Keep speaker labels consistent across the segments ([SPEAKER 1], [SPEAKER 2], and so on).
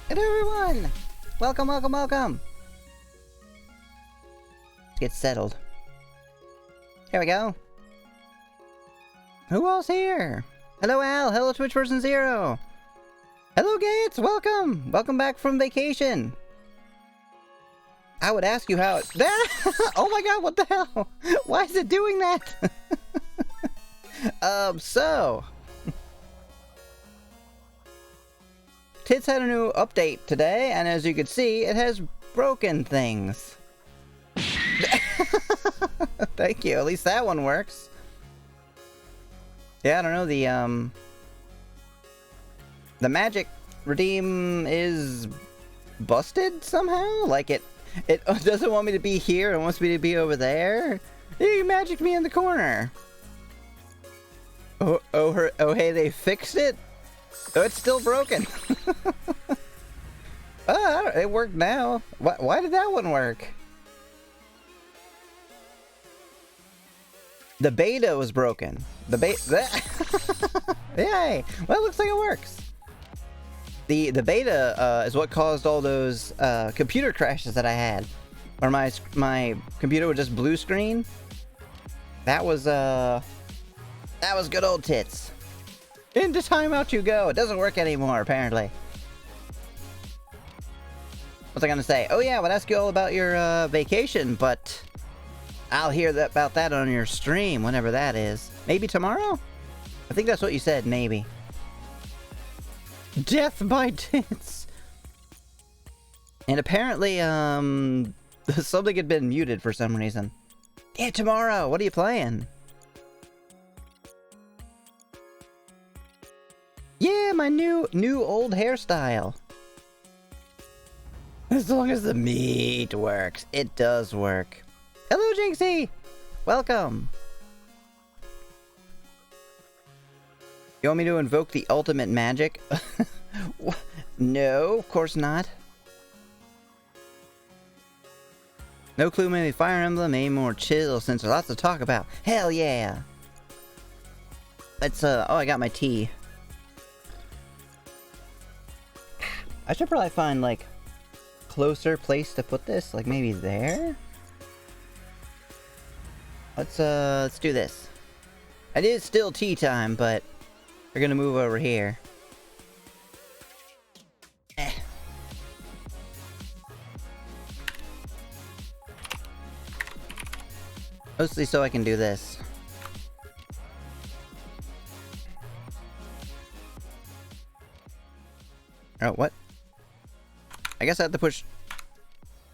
[SPEAKER 1] Hello everyone! Welcome, welcome, welcome! Let's get settled. Here we go. Who else here? Hello Al, hello Twitch Person Zero! Hello Gates, welcome! Welcome back from vacation! I would ask you how it... Oh my god, what the hell? Why is it doing that? So... Tits had a new update today, and as you can see, it has broken things. Thank you, at least that one works. Yeah, I don't know, the magic redeem is busted somehow? Like it doesn't want me to be here, it wants me to be over there? You magicked me in the corner. Oh hey, they fixed it? Oh, it's still broken. Oh, it worked now. Why did that one work? The beta was broken. The beta... Yay! Well, it looks like it works. The beta is what caused all those computer crashes that I had. Or my computer would just blue screen. That was good old tits. Into timeout you go. It doesn't work anymore, apparently. What's I gonna say? Oh yeah, I would ask you all about your vacation, but I'll hear about that on your stream, whenever that is. Maybe tomorrow? I think that's what you said, maybe. Death by tits! And apparently, something had been muted for some reason. Yeah, tomorrow! What are you playing? Yeah, my new old hairstyle. As long as the meat works. It does work. Hello, Jinxie! Welcome! You want me to invoke the ultimate magic? No, of course not. No clue, maybe Fire Emblem, maybe more chill since there's lots to talk about. Hell yeah! Let's, oh, I got my tea. I should probably find, like, closer place to put this, like maybe there? Let's do this. It is still tea time, but we're gonna move over here. Mostly so I can do this. Oh, what? I guess I have to push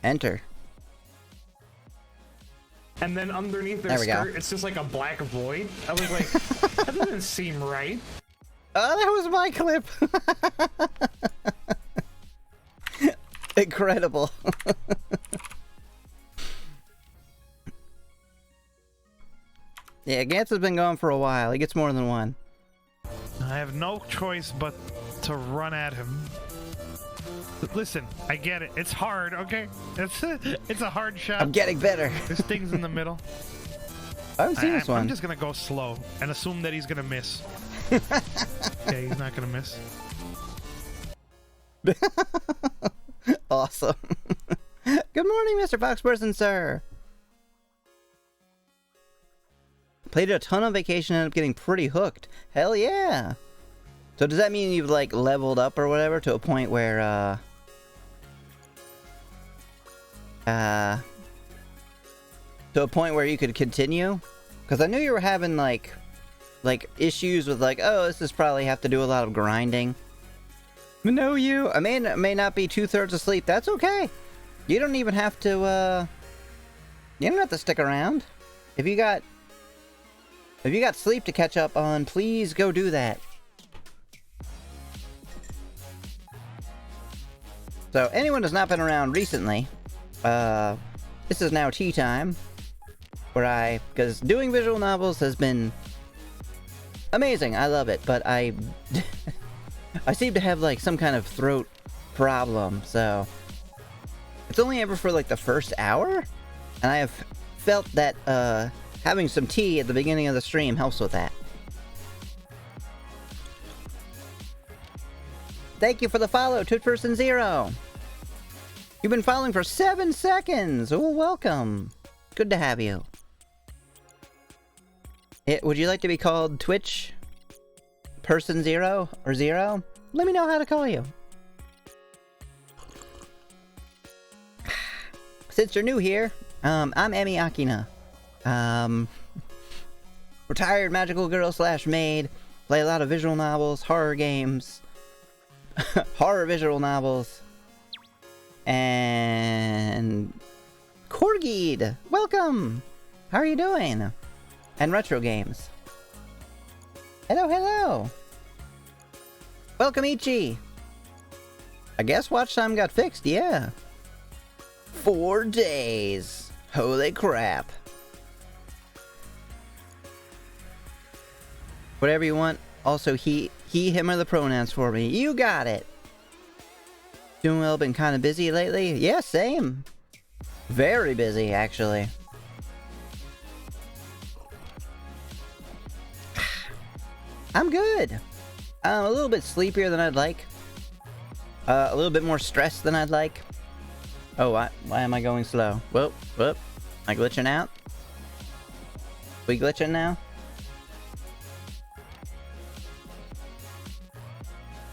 [SPEAKER 1] enter.
[SPEAKER 2] And then underneath their skirt, it's just like a black void. I was like, that doesn't seem right.
[SPEAKER 1] Oh, that was my clip! Incredible. Yeah, Gantz has been going for a while. He gets more than one.
[SPEAKER 3] I have no choice but to run at him. Listen, I get it. It's hard, okay? It's a hard shot.
[SPEAKER 1] I'm getting better.
[SPEAKER 3] This thing's in the middle.
[SPEAKER 1] I haven't seen this one.
[SPEAKER 3] I'm just gonna go slow and assume that he's gonna miss. Okay, he's not gonna miss.
[SPEAKER 1] Awesome. Good morning, Mr. Foxperson, sir. Played a ton on vacation and ended up getting pretty hooked. Hell yeah. So does that mean you've, like, leveled up or whatever to a point where, to a point where you could continue? Because I knew you were having, like issues with, like, oh, this is probably have to do a lot of grinding. No, I may not be 2/3 asleep. That's okay. You don't even have to, you don't have to stick around. If you got sleep to catch up on, please go do that. So, anyone who's not been around recently, this is now tea time, where because doing visual novels has been amazing, I love it, but I seem to have, like, some kind of throat problem, so it's only ever for, like, the first hour, and I have felt that, having some tea at the beginning of the stream helps with that. Thank you for the follow, TwitchPerson0. You've been following for 7 seconds. Oh, welcome. Good to have you. Would you like to be called Twitch Person 0 or 0? Let me know how to call you. Since you're new here, I'm Emi Akina. Retired magical girl / maid. Play a lot of visual novels, horror games, horror visual novels, and Corgid. Welcome. How are you doing? And retro games. Hello, hello. Welcome, Ichi. I guess watch time got fixed. Yeah. 4 days. Holy crap. Whatever you want. Also, he, him are the pronouns for me. You got it. Doing well, been kind of busy lately? Yeah, same. Very busy, actually. I'm good. I'm a little bit sleepier than I'd like. A little bit more stressed than I'd like. Oh, why am I going slow? Whoop, whoop. Am I glitching out? We glitching now?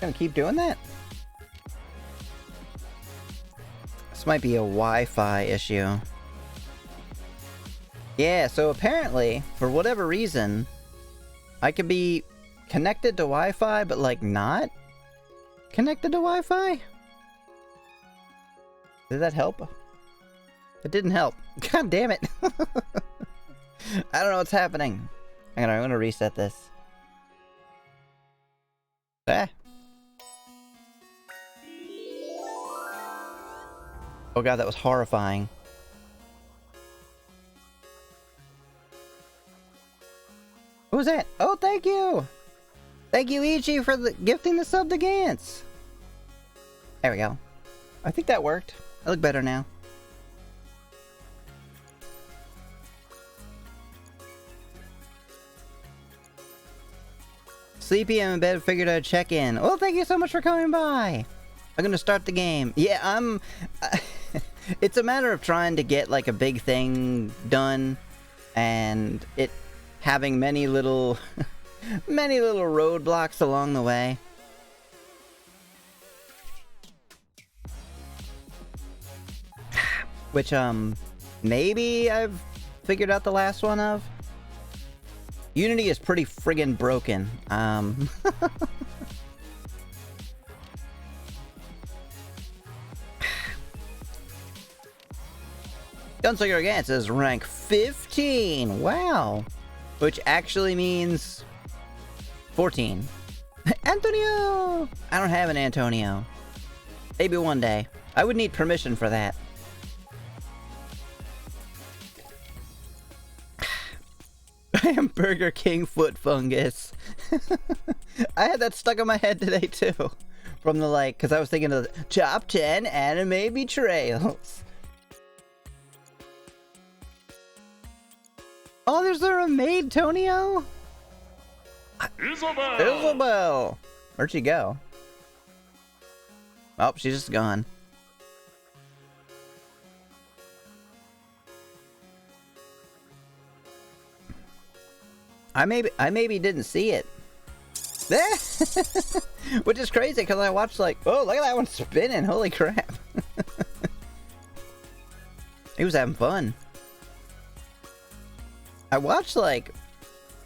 [SPEAKER 1] Gonna keep doing that? This might be a Wi-Fi issue. Yeah, so apparently, for whatever reason, I could be connected to Wi-Fi, but like not connected to Wi-Fi? Did that help? It didn't help. God damn it. I don't know what's happening. I'm gonna reset this. Ah. Oh god, that was horrifying. What was that? Oh, thank you! Thank you, Ichi, for gifting the sub to Gantz! There we go. I think that worked. I look better now. Sleepy, I'm in bed, figured I'd check in. Well, thank you so much for coming by! I'm gonna start the game. Yeah, it's a matter of trying to get, like, a big thing done, and it having many little... many little roadblocks along the way. Which, maybe I've figured out the last one of. Unity is pretty friggin' broken. Gunslinger Gantz is rank 15. Wow. Which actually means 14. Antonio! I don't have an Antonio. Maybe one day. I would need permission for that. I am Burger King foot fungus. I had that stuck in my head today too. From the like, because I was thinking of the top 10 anime betrayals. Oh, there's a maid, Tonio?
[SPEAKER 2] Isabel!
[SPEAKER 1] Isabel! Where'd she go? Oh, she's just gone. I maybe didn't see it. Which is crazy, because I watched like, oh, look at that one spinning, holy crap. He was having fun. I watched like,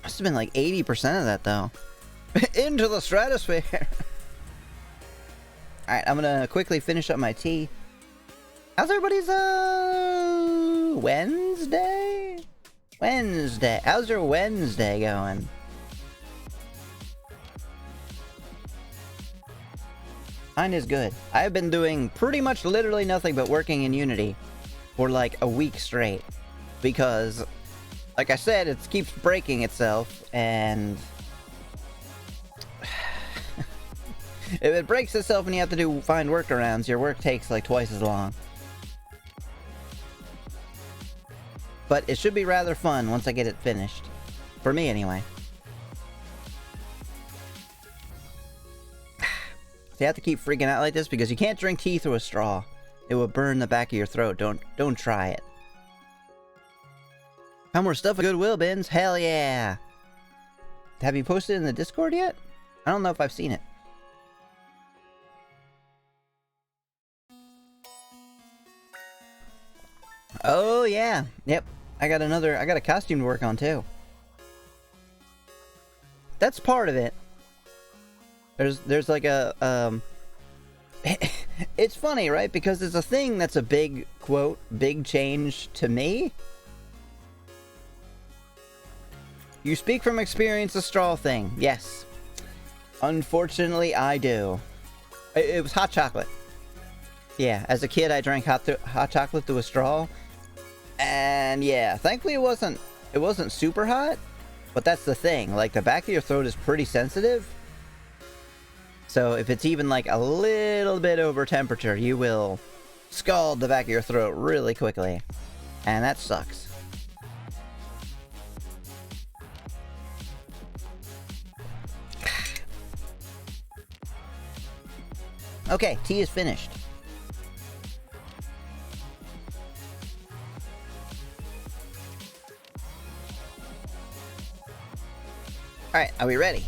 [SPEAKER 1] must have been like 80% of that though. Into the stratosphere. Alright, I'm gonna quickly finish up my tea. How's everybody's Wednesday? Wednesday. How's your Wednesday going? Mine is good. I've been doing pretty much literally nothing but working in Unity for like a week straight. Because, like I said, it keeps breaking itself, and if it breaks itself and you have to find workarounds, your work takes like twice as long. But it should be rather fun once I get it finished. For me, anyway. you have to keep freaking out like this because you can't drink tea through a straw. It will burn the back of your throat. Don't try it. How more stuff at Goodwill bins? Hell yeah! Have you posted in the Discord yet? I don't know if I've seen it. Oh yeah, yep. I got a costume to work on too. That's part of it. There's like a it's funny, right? Because it's a thing that's a big quote, big change to me. You speak from experience, the straw thing. Yes. Unfortunately, I do. It was hot chocolate. Yeah, as a kid, I drank hot chocolate through a straw. And yeah, thankfully it wasn't super hot. But that's the thing. Like, the back of your throat is pretty sensitive. So if it's even like a little bit over temperature, you will scald the back of your throat really quickly. And that sucks. Okay, tea is finished. Alright, are we ready?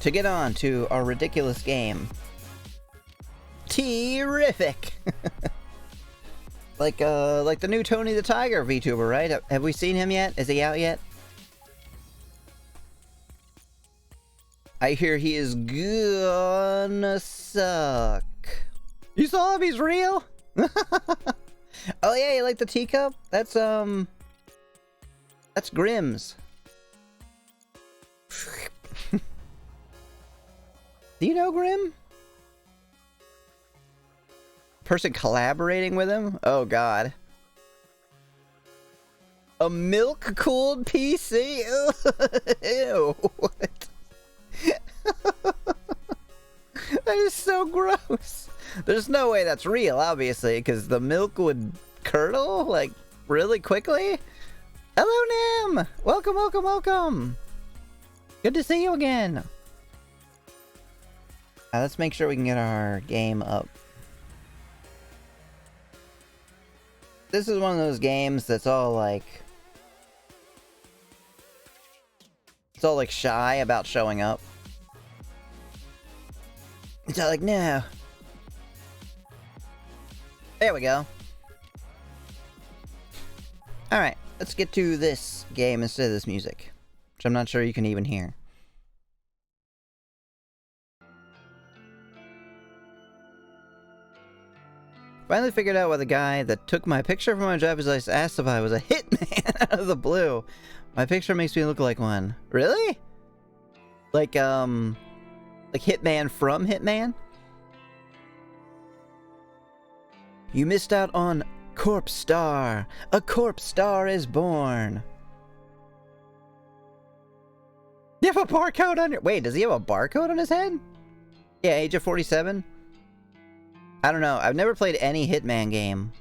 [SPEAKER 1] To get on to our ridiculous game. Terrific! like the new Tony the Tiger VTuber, right? Have we seen him yet? Is he out yet? I hear he is gonna suck. You saw him? He's real? Oh yeah, you like the teacup? That's Grimm's. Do you know Grimm? Person collaborating with him? Oh god. A milk-cooled PC? Ew. What? That is so gross. There's no way that's real, obviously, because the milk would curdle, like, really quickly. Hello, Nim! Welcome, welcome, welcome! Good to see you again! Let's make sure we can get our game up. This is one of those games that's all like... It's all like shy about showing up. It's all like, no. There we go. Alright, let's get to this game instead of this music. Which I'm not sure you can even hear. Finally figured out why the guy that took my picture from my driver's license asked if I was a hitman out of the blue. My picture makes me look like one. Really? Like Hitman from Hitman? You missed out on Corpse Star. A Corpse Star is born. You have a barcode on your... Wait, does he have a barcode on his head? Yeah, age of 47? I don't know. I've never played any Hitman game.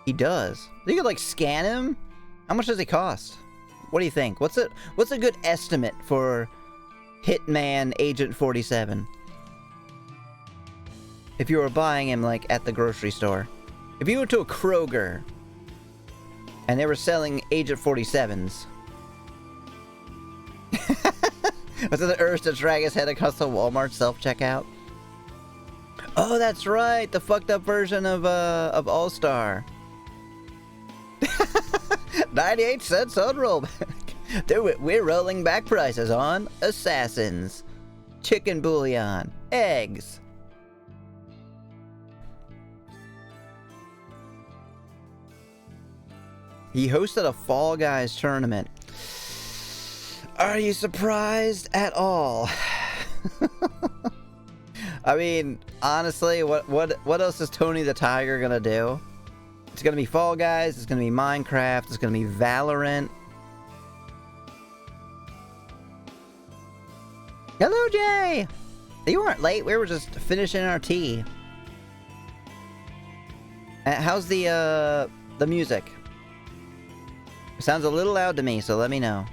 [SPEAKER 1] He does. You could, like, scan him? How much does he cost? What do you think? What's a good estimate for Hitman Agent 47? If you were buying him, like, at the grocery store. If you went to a Kroger and they were selling Agent 47s. Was it the urge to drag his head across the Walmart self-checkout? Oh, that's right! The fucked up version of All-Star. 98 cents on rollback. Do it. We're rolling back prices on Assassins, chicken bouillon, eggs. He hosted a Fall Guys tournament. Are you surprised at all? I mean, honestly, what else is Tony the Tiger gonna do? It's gonna be Fall Guys, it's gonna be Minecraft, it's gonna be Valorant. Hello, Jay! You weren't late, we were just finishing our tea. How's the music? It sounds a little loud to me, so let me know.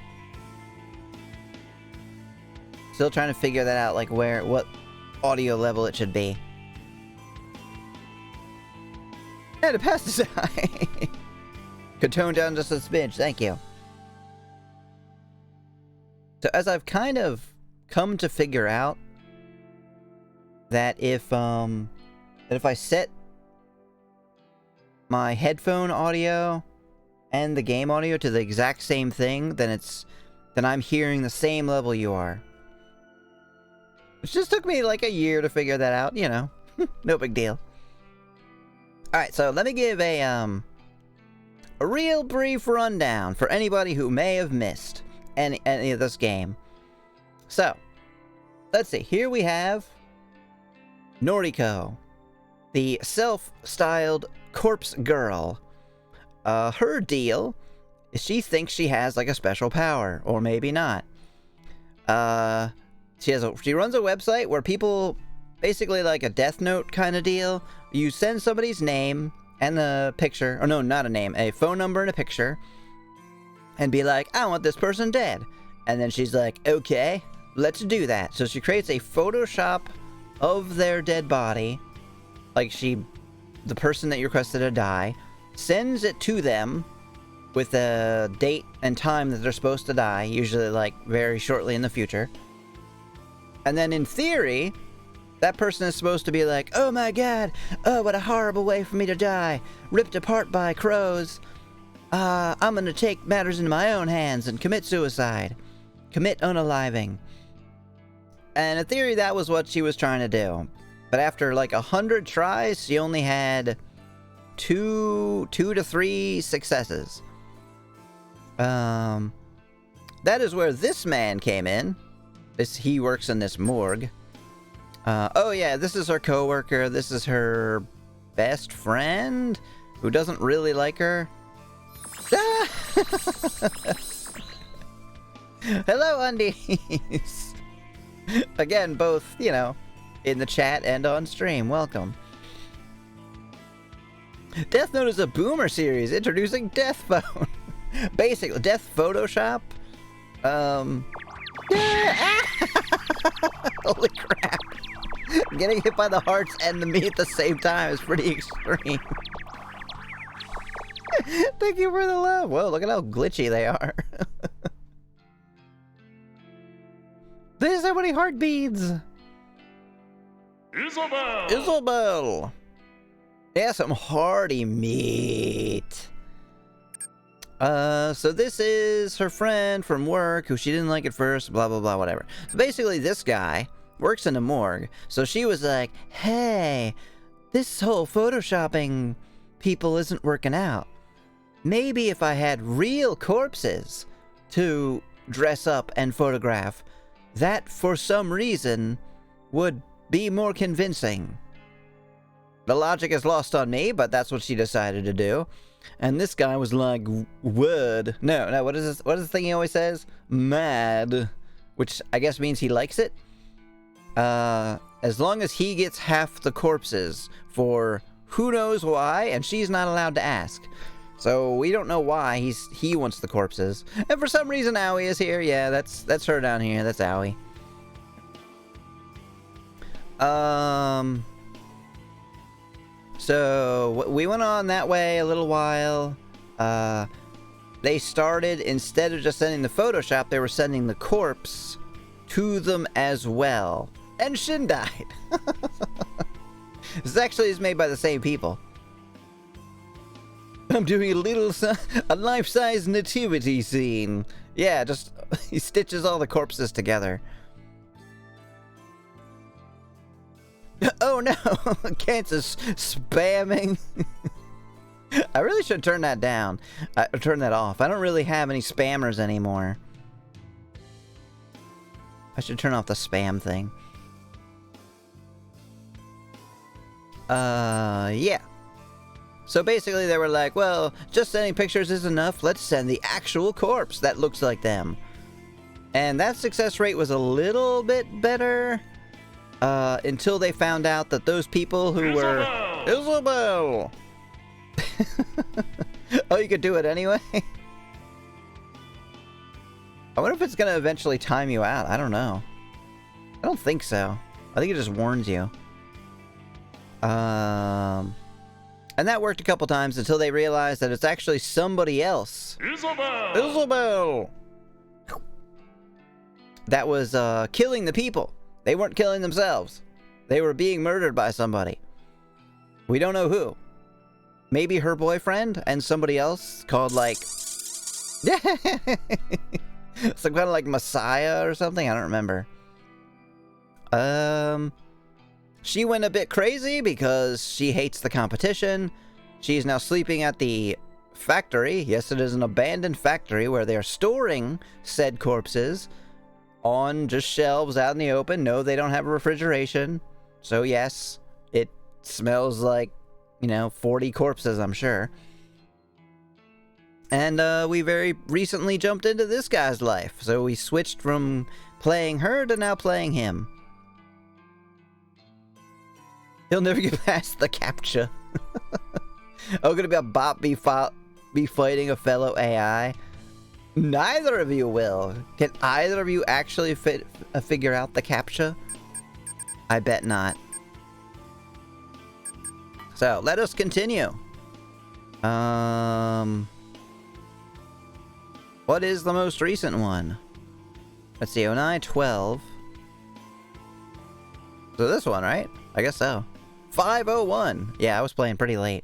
[SPEAKER 1] Still trying to figure that out, like what audio level it should be. And to pass this could tone down just a smidge, thank you. So as I've kind of come to figure out that if I set my headphone audio and the game audio to the exact same thing, then I'm hearing the same level you are. Which just took me like a year to figure that out, you know. No big deal. Alright, so let me give a real brief rundown for anybody who may have missed any of this game. So, let's see. Here we have Noriko, the self-styled corpse girl. Her deal is she thinks she has like a special power, or maybe not. She runs a website where people, basically like a Death Note kind of deal. You send somebody's name and the picture, or no, not a name, a phone number and a picture, and be like, I want this person dead. And then she's like, okay, let's do that. So she creates a Photoshop of their dead body, like the person that you requested to die, sends it to them with a date and time that they're supposed to die, usually like very shortly in the future. And then in theory, that person is supposed to be like, oh my god, oh what a horrible way for me to die, ripped apart by crows. I'm gonna take matters into my own hands and commit suicide. Commit unaliving. And in theory, that was what she was trying to do. But after like 100 tries, she only had two to three successes. That is where this man came in. He works in this morgue. Oh yeah, this is her coworker. This is her best friend who doesn't really like her. Hello, Undies. Again, both, you know, in the chat and on stream. Welcome. Death Note is a boomer series introducing Death Phone. Basically, Death Photoshop. Yeah. Holy crap. Getting hit by the hearts and the me at the same time is pretty extreme. Thank you for the love. Whoa, look at how glitchy they are. There's so many heartbeats. Isabel! Yeah, some hearty meat. So this is her friend from work who she didn't like at first, blah, blah, blah, whatever. So basically this guy works in a morgue. So she was like, hey, this whole photoshopping people isn't working out. Maybe if I had real corpses to dress up and photograph, that for some reason would be more convincing. The logic is lost on me, but that's what she decided to do. And this guy was like, would. No, what is this? What is the thing he always says? Mad. Which I guess means he likes it. As long as he gets half the corpses for who knows why, and she's not allowed to ask. So we don't know why he wants the corpses. And for some reason Aoi is here. Yeah, that's her down here. That's Aoi. So we went on that way a little while. They started, instead of just sending the Photoshop, they were sending the corpse to them as well. And Shin died. This actually is made by the same people. I'm doing a life-size nativity scene. Yeah, just he stitches all the corpses together. Oh no, Kansas spamming. I really should turn that down. Turn that off. I don't really have any spammers anymore. I should turn off the spam thing. Yeah. So basically they were like, well, just sending pictures is enough. Let's send the actual corpse that looks like them. And that success rate was a little bit better. Until they found out that those people who were... Isabel! Oh, you could do it anyway? I wonder if it's gonna eventually time you out. I don't know. I don't think so. I think it just warns you. And that worked a couple times until they realized that it's actually somebody else. Isabel! That was killing the people. They weren't killing themselves. They were being murdered by somebody. We don't know who. Maybe her boyfriend and somebody else called like... some kind of like Messiah or something? I don't remember. She went a bit crazy because she hates the competition. She is now sleeping at the factory. Yes, it is an abandoned factory where they are storing said corpses on just shelves out in the open. No, they don't have refrigeration. So yes, it smells like, you know, 40 corpses, I'm sure. And we very recently jumped into this guy's life. So we switched from playing her to now playing him. He'll never get past the captcha. Oh, gonna be a bot be fighting a fellow AI? Neither of you will. Can either of you actually figure out the captcha? I bet not. So, let us continue. What is the most recent one? Let's see, 0912. So this one, right? I guess so. 501. Yeah, I was playing pretty late.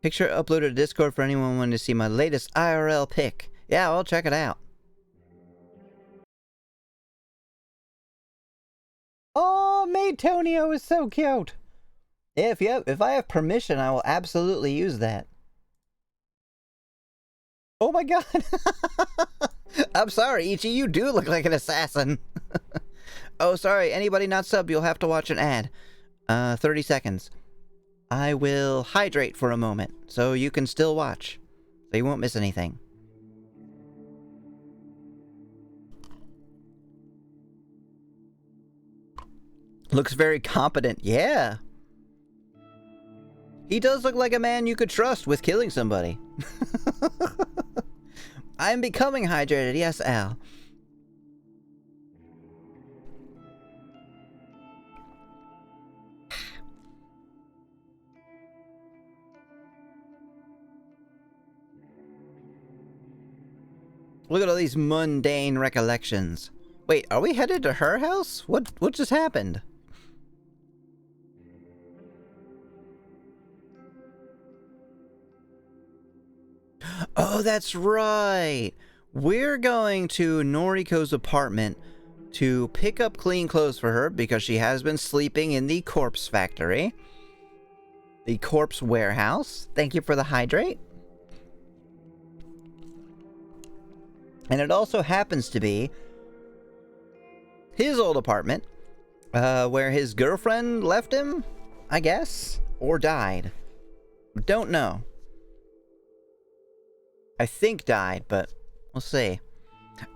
[SPEAKER 1] Picture uploaded to Discord for anyone wanting to see my latest IRL pic. Yeah, I'll check it out. Oh, Maid Tonio is so cute. Yeah, if I have permission, I will absolutely use that. Oh my god. I'm sorry, Ichi, you do look like an assassin. Oh, sorry, anybody not sub, you'll have to watch an ad. 30 seconds. I will hydrate for a moment, so you can still watch. So you won't miss anything. Looks very competent, yeah. He does look like a man you could trust with killing somebody. I am becoming hydrated, yes, Al. Look at all these mundane recollections. Wait, are we headed to her house? What just happened? Oh, that's right. We're going to Noriko's apartment to pick up clean clothes for her because she has been sleeping in the corpse factory. The corpse warehouse. Thank you for the hydrate. And it also happens to be his old apartment, where his girlfriend left him, I guess, or died. Don't know. I think died, but we'll see.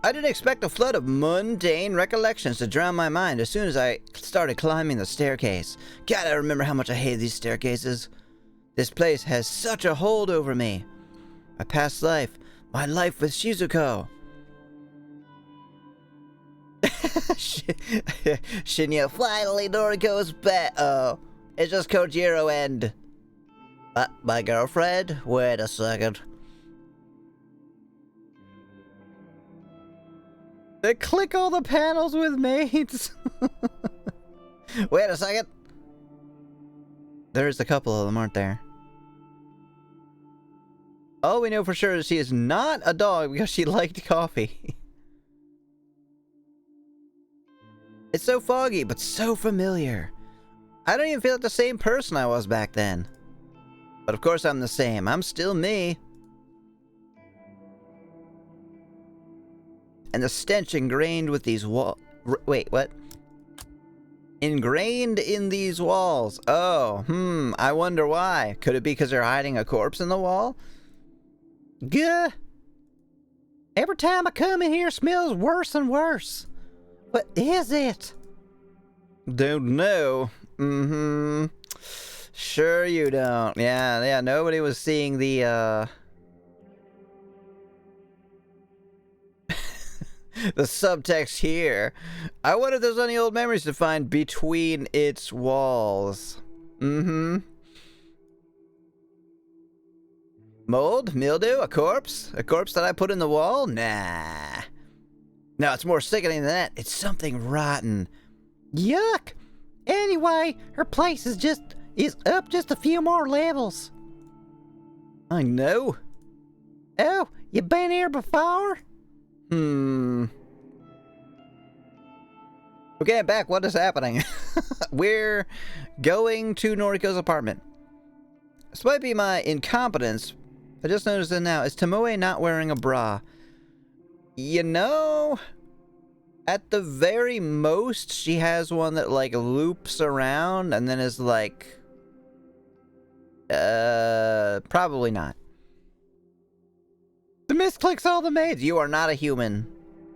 [SPEAKER 1] I didn't expect a flood of mundane recollections to drown my mind as soon as I started climbing the staircase. God, I remember how much I hated these staircases. This place has such a hold over me. My past life, my life with Shizuko. Shinya, finally Noriko's back. Oh, it's just Kojiro and... my girlfriend? Wait a second. They click all the panels with maids. Wait a second. There's a couple of them, aren't there? All we know for sure is she is not a dog because she liked coffee. It's so foggy, but so familiar. I don't even feel like the same person I was back then. But of course I'm the same. I'm still me. And the stench ingrained with these walls... Wait, what? Ingrained in these walls. Oh, I wonder why. Could it be because they're hiding a corpse in the wall? Gah! Every time I come in here, it smells worse and worse. What is it? Don't know. Sure you don't. Yeah, nobody was seeing the, The subtext here. I wonder if there's any old memories to find between its walls. Mm-hmm. Mold? Mildew? A corpse? A corpse that I put in the wall? Nah. No, it's more sickening than that. It's something rotten. Yuck! Anyway, her place is up just a few more levels. I know. Oh, you been here before? Okay, I'm back. What is happening? We're going to Noriko's apartment. This might be my incompetence. I just noticed it now. Is Tomoe not wearing a bra? You know, at the very most, she has one that, like, loops around and then is like... probably not. The misclicks all the maids. You are not a human.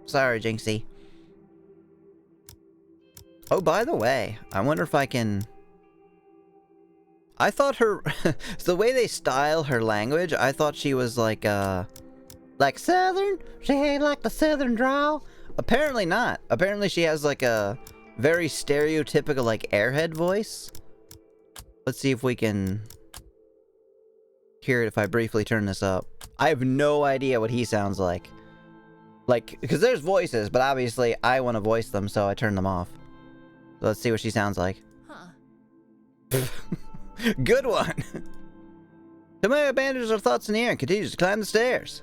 [SPEAKER 1] Sorry, Jinxie. Oh, by the way, I wonder if I can... I thought her... the way they style her language, I thought she was like Southern? She had like the Southern drawl? Apparently not. Apparently she has like a very stereotypical like airhead voice. Let's see if we can hear it if I briefly turn this up. I have no idea what he sounds like. Like, because there's voices, but obviously I want to voice them, so I turn them off. So let's see what she sounds like. Huh. Good one! Tomoe abandons her thoughts in the air and continues to climb the stairs.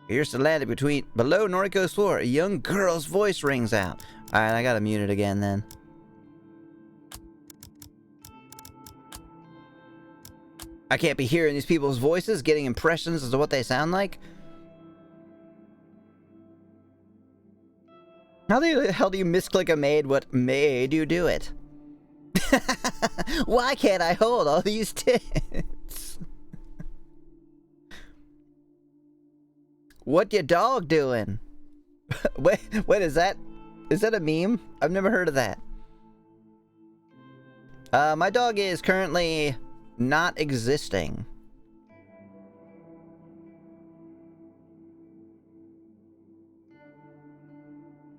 [SPEAKER 1] Here's to landed below Noriko's floor. A young girl's voice rings out. Alright, I gotta mute it again then. I can't be hearing these people's voices, getting impressions as to what they sound like. How the hell do you misclick a maid? What made you do it? Why can't I hold all these tits? What your dog doing? Wait, is that a meme? I've never heard of that. My dog is currently not existing.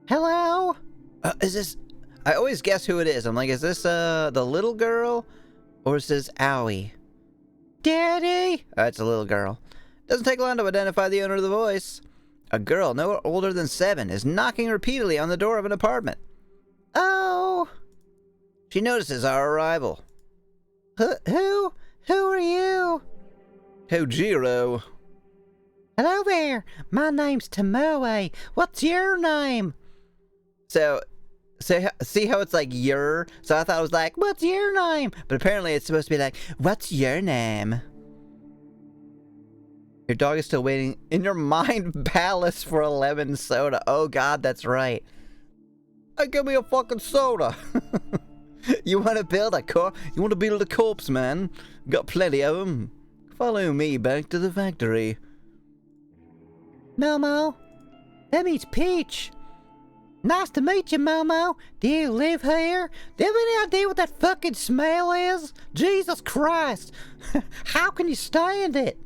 [SPEAKER 1] Hello? Is this... I always guess who it is. I'm like, is this, the little girl? Or is this Owie? Daddy? It's a little girl. Doesn't take long to identify the owner of the voice. A girl no older than 7 is knocking repeatedly on the door of an apartment. Oh! She notices our arrival. Who? Who are you? Kojiro. Hello there. My name's Tomoe. What's your name? So, see how it's like your? So I thought it was like, what's your name? But apparently it's supposed to be like, what's your name? Your dog is still waiting in your mind palace for a lemon soda. Oh god, that's right. Hey, give me a fucking soda. You want to build a You want to build a corpse, man? Got plenty of them. Follow me back to the factory. Momo, that means Peach. Nice to meet you, Momo. Do you live here? Do you have any idea what that fucking smell is? Jesus Christ. How can you stand it?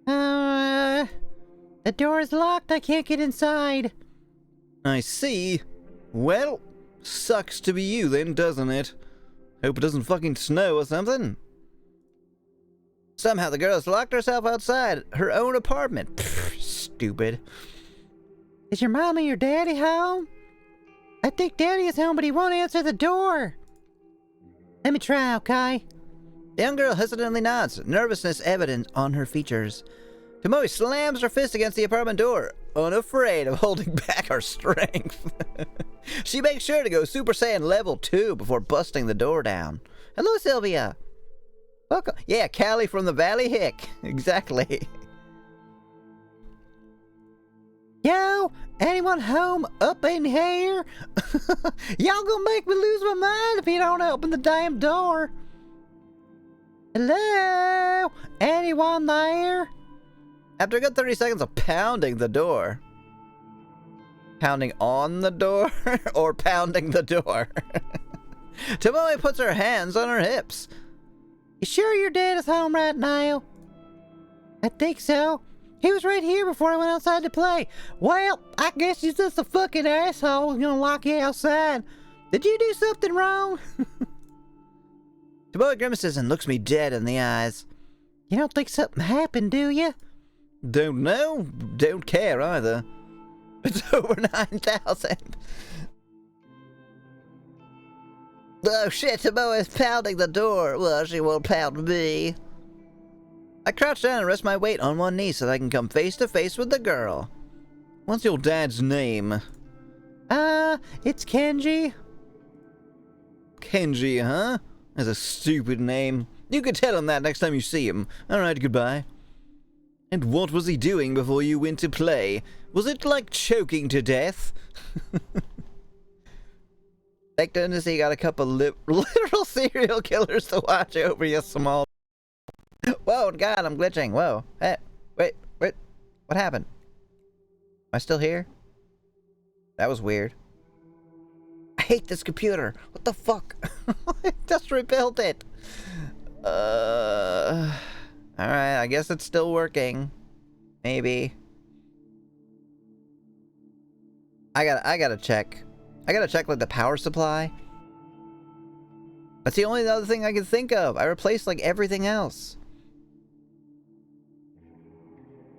[SPEAKER 1] The door is locked. I can't get inside. I see. Well, sucks to be you then, doesn't it? Hope it doesn't fucking snow or something. Somehow the girl's locked herself outside her own apartment. Pfft, stupid. Is your mom and your daddy home? I think daddy is home, but he won't answer the door. Let me try, okay? The young girl hesitantly nods, nervousness evident on her features. Tomoe slams her fist against the apartment door, unafraid of holding back her strength. She makes sure to go Super Saiyan level 2 before busting the door down. Hello, Sylvia. Welcome. Yeah, Callie from the Valley Hick. Exactly. Yo, anyone home up in here? Y'all gonna make me lose my mind if you don't open the damn door. Hello? Anyone there? After a good 30 seconds of pounding the door. Pounding on the door? Or pounding the door? Tomoe puts her hands on her hips. You sure your dad is home right now? I think so. He was right here before I went outside to play. Well, I guess he's just a fucking asshole. He's gonna lock you outside. Did you do something wrong? Tomoe grimaces and looks me dead in the eyes. You don't think something happened, do you? Don't know. Don't care either. It's over 9,000. Oh shit, Tomoe is pounding the door. Well, she won't pound me. I crouch down and rest my weight on one knee so that I can come face to face with the girl. What's your dad's name? It's Kenji. Kenji, huh? That's a stupid name. You could tell him that next time you see him. Alright, goodbye. And what was he doing before you went to play? Was it like choking to death? Thank goodness you got a couple literal serial killers to watch over you small. Whoa, God, I'm glitching. Whoa. Hey, wait. What happened? Am I still here? That was weird. I hate this computer. What the fuck? I just rebuilt it. Alright, I guess it's still working. Maybe. I gotta check. I gotta check, like, the power supply. That's the only other thing I can think of. I replaced, like, everything else.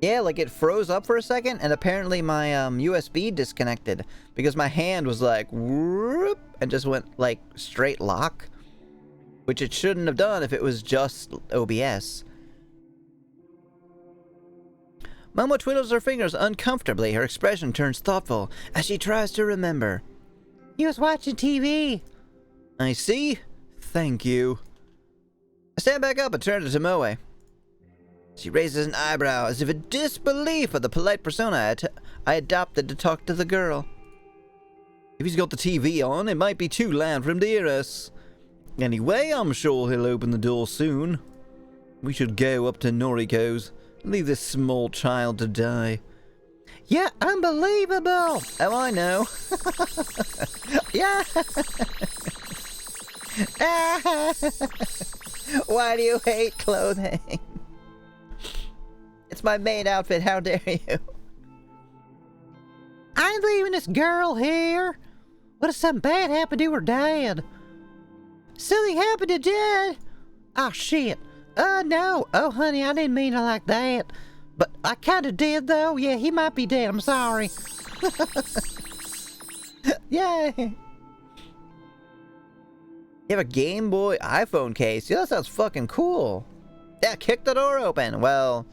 [SPEAKER 1] Yeah, like, it froze up for a second, and apparently my, USB disconnected. Because my hand was like, whoop, and just went, like, straight lock. Which it shouldn't have done if it was just OBS. Momo twiddles her fingers uncomfortably. Her expression turns thoughtful as she tries to remember. He was watching TV. I see. Thank you. I stand back up and turn to Tomoe. She raises an eyebrow as if in disbelief of the polite persona I adopted to talk to the girl. If he's got the TV on, it might be too loud for him to hear us. Anyway, I'm sure he'll open the door soon. We should go up to Noriko's and leave this small child to die. Yeah, unbelievable! Oh, I know. Yeah. Why do you hate clothing? It's my main outfit, how dare you? I ain't leaving this girl here. What if something bad happened to her dad? Something happened to Dad? Oh, shit. No. Oh, honey, I didn't mean it like that. But I kinda did, though. Yeah, he might be dead. I'm sorry. Yay. You have a Game Boy iPhone case? Yeah, that sounds fucking cool. Yeah, kick the door open. Well,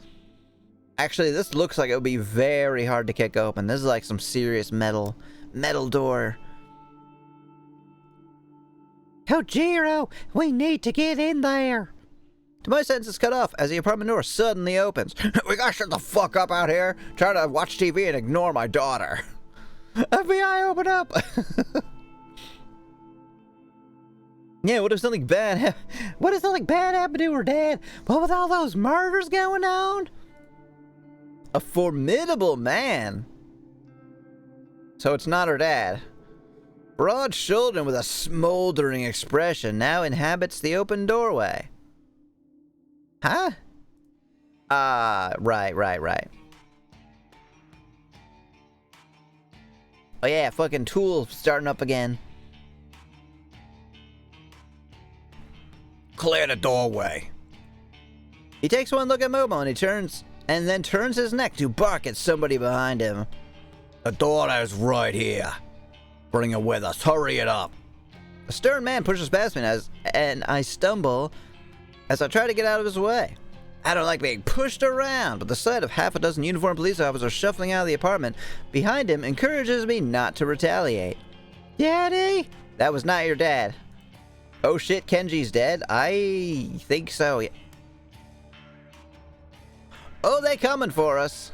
[SPEAKER 1] actually, this looks like it would be very hard to kick open. This is like some serious metal door. Kojiro, we need to get in there. My sense is cut off as the apartment door suddenly opens. We gotta shut the fuck up out here. Try to watch TV and ignore my daughter. FBI, open up. Yeah, what if something bad happened to her dad? What with all those murders going on? A formidable man. So it's not her dad. Broad-shouldered with a smoldering expression now inhabits the open doorway. Huh? Right. Oh yeah, fucking Tool starting up again. Clear the doorway. He takes one look at Momo and then turns his neck to bark at somebody behind him. The daughter's right here. Bring her with us. Hurry it up. A stern man pushes past me and I stumble as I try to get out of his way. I don't like being pushed around, but the sight of half a dozen uniformed police officers shuffling out of the apartment behind him encourages me not to retaliate. Daddy? That was not your dad. Oh shit, Kenji's dead? I think so. Oh, they coming for us.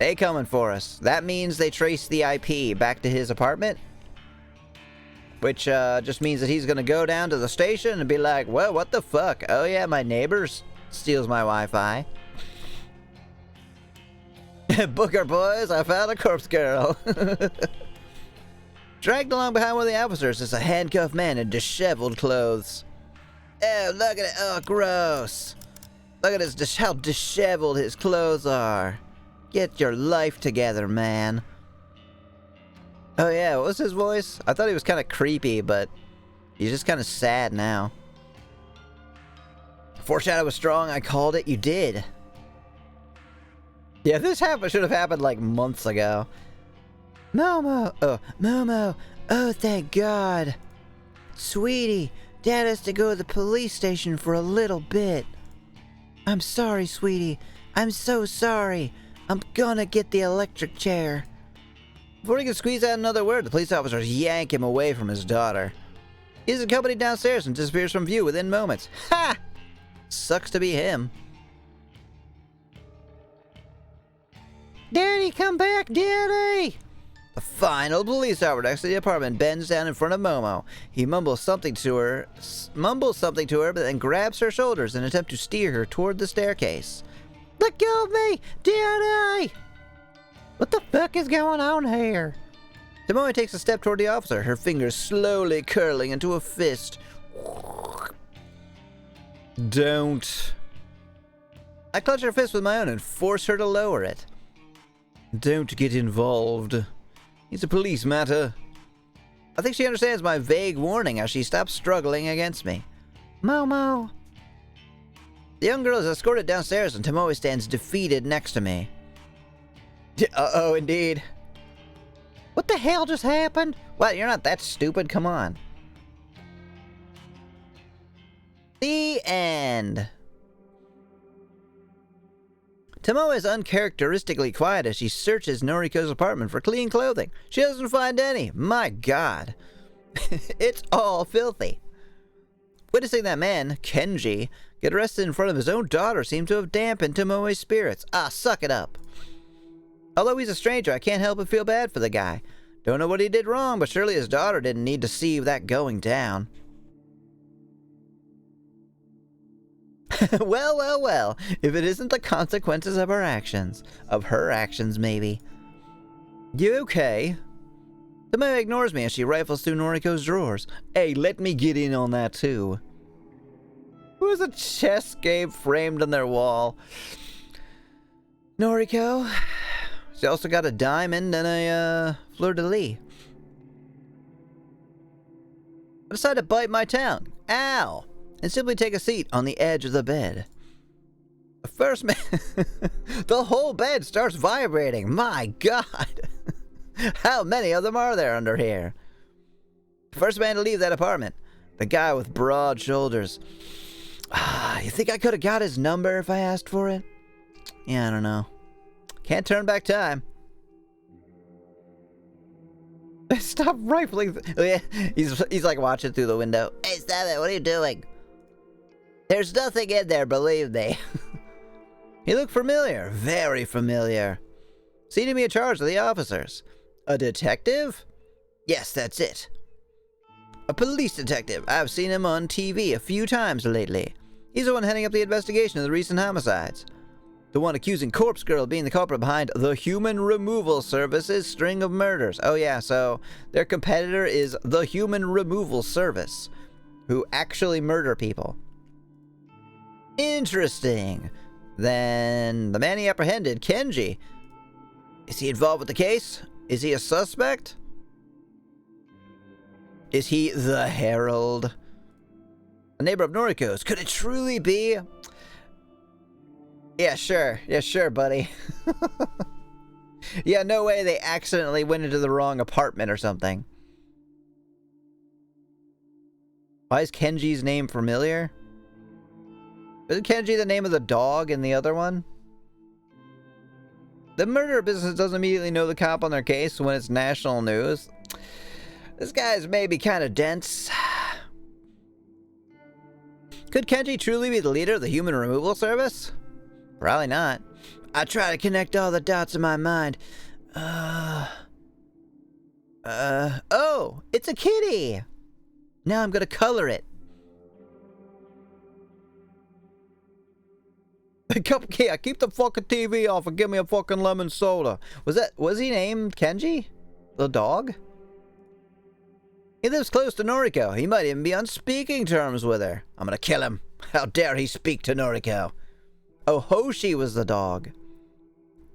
[SPEAKER 1] They coming for us. That means they traced the IP back to his apartment. Which just means that he's gonna go down to the station and be like, well, what the fuck? Oh yeah, my neighbors steals my Wi-Fi. Booker boys, I found a corpse girl. Dragged along behind one of the officers is a handcuffed man in disheveled clothes. Oh, look at it. Oh, gross. Look at how disheveled his clothes are. Get your life together, man. Oh yeah, what was his voice? I thought he was kind of creepy, but he's just kind of sad now. Foreshadow was strong, I called it, you did. Yeah, this should have happened like months ago. Momo, oh thank God. Sweetie, Dad has to go to the police station for a little bit. I'm sorry, sweetie. I'm so sorry. I'm gonna get the electric chair. Before he could squeeze out another word, the police officers yank him away from his daughter. He's accompanied downstairs and disappears from view within moments. Ha! Sucks to be him. Daddy, come back, Daddy! The final police officer next to the apartment bends down in front of Momo. He mumbles something to her, but then grabs her shoulders in an attempt to steer her toward the staircase. Let go of me, Daddy! What the fuck is going on here? Tomoe takes a step toward the officer, her fingers slowly curling into a fist. Don't. I clutch her fist with my own and force her to lower it. Don't get involved. It's a police matter. I think she understands my vague warning as she stops struggling against me. Momo. The young girl is escorted downstairs and Tomoe stands defeated next to me. Uh-oh, indeed. What the hell just happened? What, you're not that stupid? Come on. The end. Tomoe is uncharacteristically quiet as she searches Noriko's apartment for clean clothing. She doesn't find any. My God. It's all filthy. Witnessing that man, Kenji, get arrested in front of his own daughter seemed to have dampened Tomoe's spirits. Ah, suck it up. Although he's a stranger, I can't help but feel bad for the guy. Don't know what he did wrong, but surely his daughter didn't need to see that going down. Well. If it isn't the consequences of her actions. Of her actions, maybe. You okay? Tomoe ignores me as she rifles through Noriko's drawers. Hey, let me get in on that too. Who has a chess game framed on their wall? Noriko. She also got a diamond and a fleur-de-lis. I decide to bite my tongue. Ow! And simply take a seat on the edge of the bed. The first man... The whole bed starts vibrating. My God! How many of them are there under here? The first man to leave that apartment. The guy with broad shoulders. You think I could have got his number if I asked for it? Yeah, I don't know. Can't turn back time. Stop rifling. He's like watching through the window. Hey, stop it. What are you doing? There's nothing in there, believe me. He looked familiar. Very familiar. Seemed to be in charge of the officers. A detective? Yes, that's it. A police detective. I've seen him on TV a few times lately. He's the one heading up the investigation of the recent homicides. The one accusing Corpse Girl of being the culprit behind the Human Removal Service's string of murders. Oh yeah, so their competitor is the Human Removal Service, who actually murder people. Interesting. Then the man he apprehended, Kenji. Is he involved with the case? Is he a suspect? Is he the Herald? A neighbor of Noriko's. Could it truly be? Yeah, sure. Yeah, sure, buddy. Yeah, no way they accidentally went into the wrong apartment or something. Why is Kenji's name familiar? Isn't Kenji the name of the dog in the other one? The murder business doesn't immediately know the cop on their case when it's national news. This guy's maybe kind of dense. Could Kenji truly be the leader of the Human Removal Service? Probably not. I try to connect all the dots in my mind. Oh, it's a kitty! Now I'm gonna color it. Yeah, keep the fucking TV off and give me a fucking lemon soda. Was he named Kenji? The dog? He lives close to Noriko. He might even be on speaking terms with her. I'm gonna kill him. How dare he speak to Noriko? Oh, Hoshi was the dog.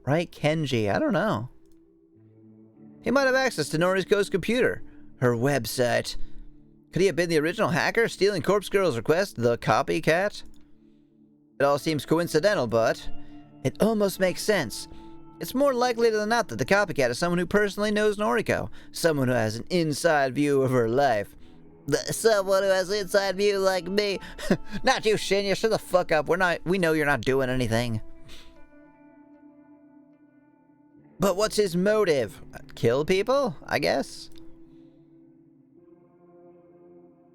[SPEAKER 1] Right, Kenji? I don't know. He might have access to Noriko's computer. Her website. Could he have been the original hacker stealing Corpse Girl's request, the copycat? It all seems coincidental, but it almost makes sense. It's more likely than not that the copycat is someone who personally knows Noriko. Someone who has an inside view of her life. Someone who has an inside view like me. Not you, Shinya. Shut the fuck up. We know you're not doing anything. But what's his motive? Kill people, I guess?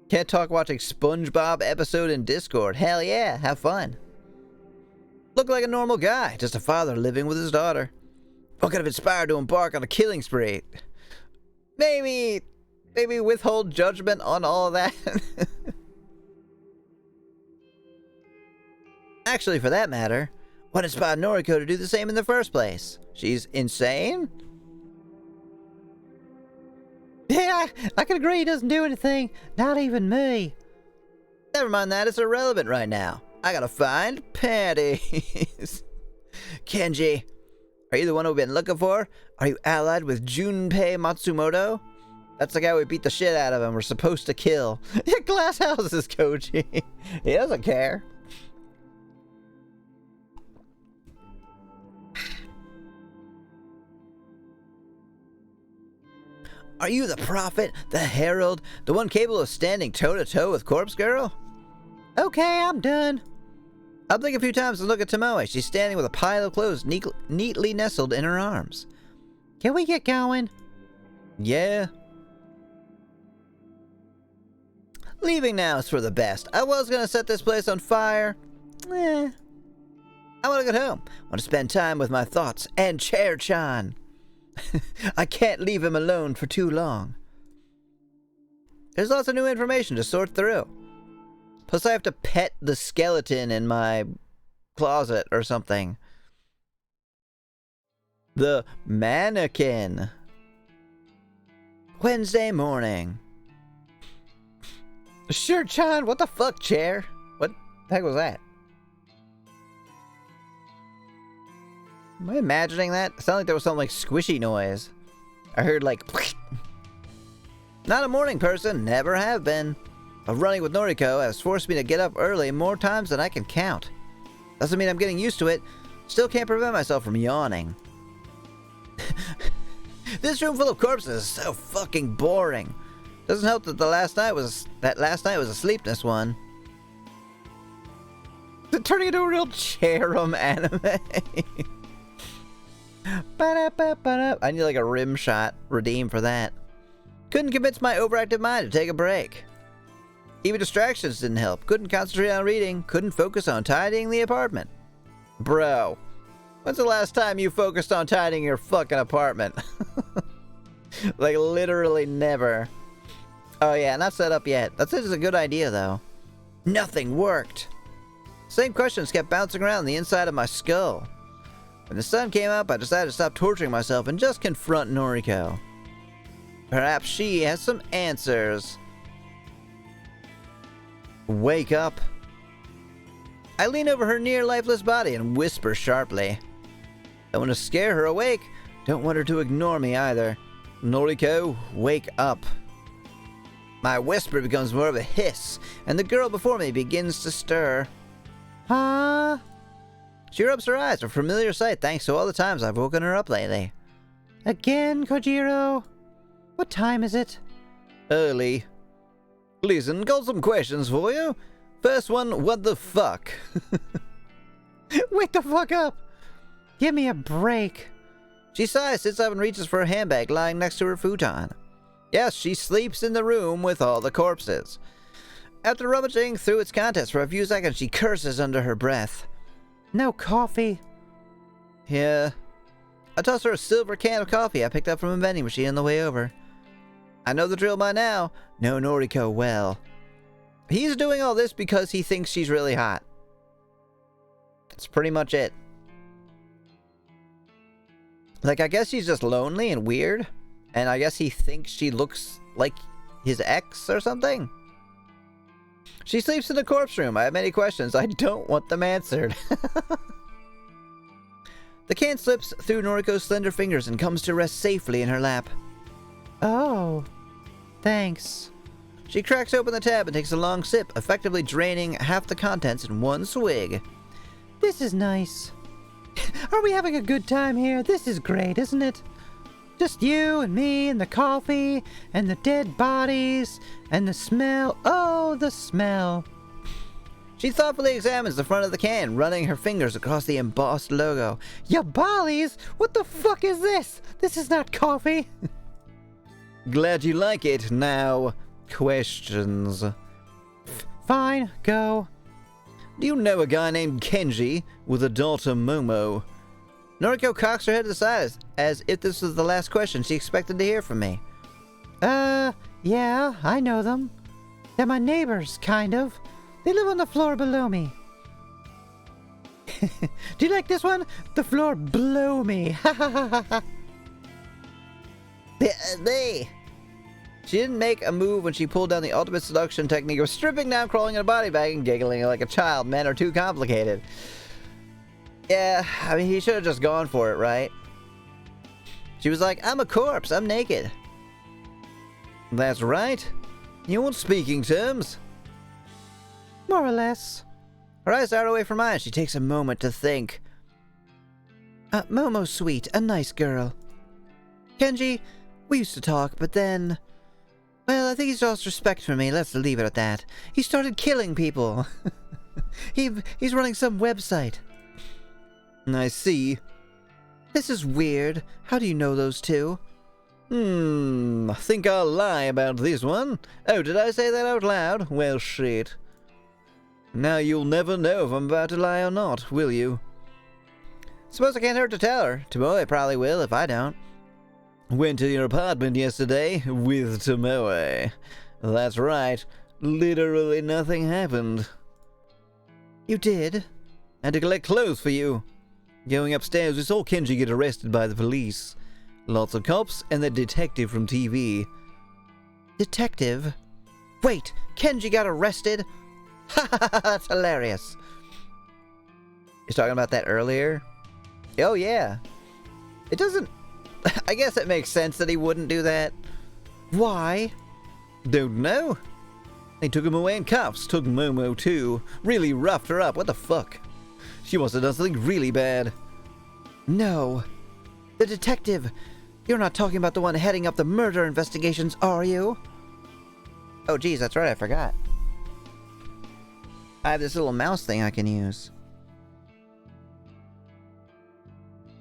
[SPEAKER 1] Can't talk watching SpongeBob episode in Discord. Hell yeah, have fun. Look like a normal guy, just a father living with his daughter. What could have inspired to embark on a killing spree? Maybe withhold judgment on all of that. Actually, for that matter, what inspired Noriko to do the same in the first place? She's insane? Yeah, I can agree he doesn't do anything. Not even me. Never mind that, it's irrelevant right now. I gotta find panties. Kenji, are you the one we've been looking for? Are you allied with Junpei Matsumoto? That's the guy we beat the shit out of and we're supposed to kill. Yeah, glass houses, Koji. He doesn't care. Are you the prophet, the herald, the one capable of standing toe-to-toe with Corpse Girl? Okay, I'm done. I'll blink a few times and look at Tomoe. She's standing with a pile of clothes neatly nestled in her arms. Can we get going? Yeah. Leaving now is for the best. I was gonna set this place on fire. I wanna get home. Wanna spend time with my thoughts and Chair-chan. I can't leave him alone for too long. There's lots of new information to sort through. Plus I have to pet the skeleton in my closet or something. The mannequin. Wednesday morning. Sure, Chan, what the fuck, Chair? What the heck was that? Am I imagining that? It sounded like there was some like squishy noise. I heard like Not a morning person, never have been. But running with Noriko has forced me to get up early more times than I can count. Doesn't mean I'm getting used to it. Still can't prevent myself from yawning. This room full of corpses is so fucking boring. Doesn't help that last night was a sleepless one. Is it turning into a real Cherem anime? I need like a rim shot redeem for that. Couldn't convince my overactive mind to take a break. Even distractions didn't help. Couldn't concentrate on reading. Couldn't focus on tidying the apartment. Bro, when's the last time you focused on tidying your fucking apartment? Like literally never. Oh yeah, not set up yet. That's a good idea though. Nothing worked. Same questions kept bouncing around the inside of my skull. When the sun came up, I decided to stop torturing myself and just confront Noriko. Perhaps she has some answers. Wake up. I lean over her near lifeless body and whisper sharply. Don't want to scare her awake. Don't want her to ignore me either. Noriko, wake up. My whisper becomes more of a hiss, and the girl before me begins to stir. Huh? She rubs her eyes, a familiar sight thanks to all the times I've woken her up lately. Again, Kojiro? What time is it? Early. Listen, got some questions for you. First one, what the fuck? Wake the fuck up! Give me a break. She sighs, sits up and reaches for her handbag lying next to her futon. Yes, she sleeps in the room with all the corpses. After rummaging through its contents for a few seconds, she curses under her breath. No coffee. Yeah. I toss her a silver can of coffee I picked up from a vending machine on the way over. I know the drill by now. Know Noriko well. He's doing all this because he thinks she's really hot. That's pretty much it. Like, I guess she's just lonely and weird. And I guess he thinks she looks like his ex or something. She sleeps in the corpse room. I have many questions. I don't want them answered. The can slips through Noriko's slender fingers and comes to rest safely in her lap. Oh, thanks. She cracks open the tab and takes a long sip, effectively draining half the contents in one swig. This is nice. Are we having a good time here? This is great, isn't it? Just you and me and the coffee and the dead bodies and the smell. Oh, the smell. She thoughtfully examines the front of the can, running her fingers across the embossed logo. Ya bollies? What the fuck is this? This is not coffee. Glad you like it. Now, questions. Fine, go. Do you know a guy named Kenji with a daughter Momo? Noriko cocks her head to the side as if this was the last question she expected to hear from me. Yeah, I know them. They're my neighbors, kind of. They live on the floor below me. Do you like this one? The floor below me. Ha ha ha ha. They. She didn't make a move when she pulled down the ultimate seduction technique of stripping down, crawling in a body bag, and giggling like a child. Men are too complicated. Yeah, I mean, he should have just gone for it, right? She was like, I'm a corpse, I'm naked. That's right. You want speaking terms? More or less. Her eyes start away from mine. She takes a moment to think. Momo's sweet, a nice girl. Kenji, we used to talk, but then... Well, I think he's lost respect for me. Let's leave it at that. He started killing people. He's running some website. I see. This is weird. How do you know those two? I think I'll lie about this one. Oh, did I say that out loud? Well, shit. Now you'll never know if I'm about to lie or not, will you? Suppose I can't hurt to tell her. Tomoe probably will if I don't. Went to your apartment yesterday with Tomoe. That's right. Literally nothing happened. You did? I had to collect clothes for you. Going upstairs, we saw Kenji get arrested by the police. Lots of cops and the detective from TV. Detective? Wait, Kenji got arrested? Ha ha ha, that's hilarious. He's talking about that earlier? Oh yeah. It doesn't... I guess it makes sense that he wouldn't do that. Why? Don't know. They took him away in cuffs, took Momo too. Really roughed her up, what the fuck? She must have done something really bad. No. The detective. You're not talking about the one heading up the murder investigations, are you? Oh geez, that's right, I forgot. I have this little mouse thing I can use.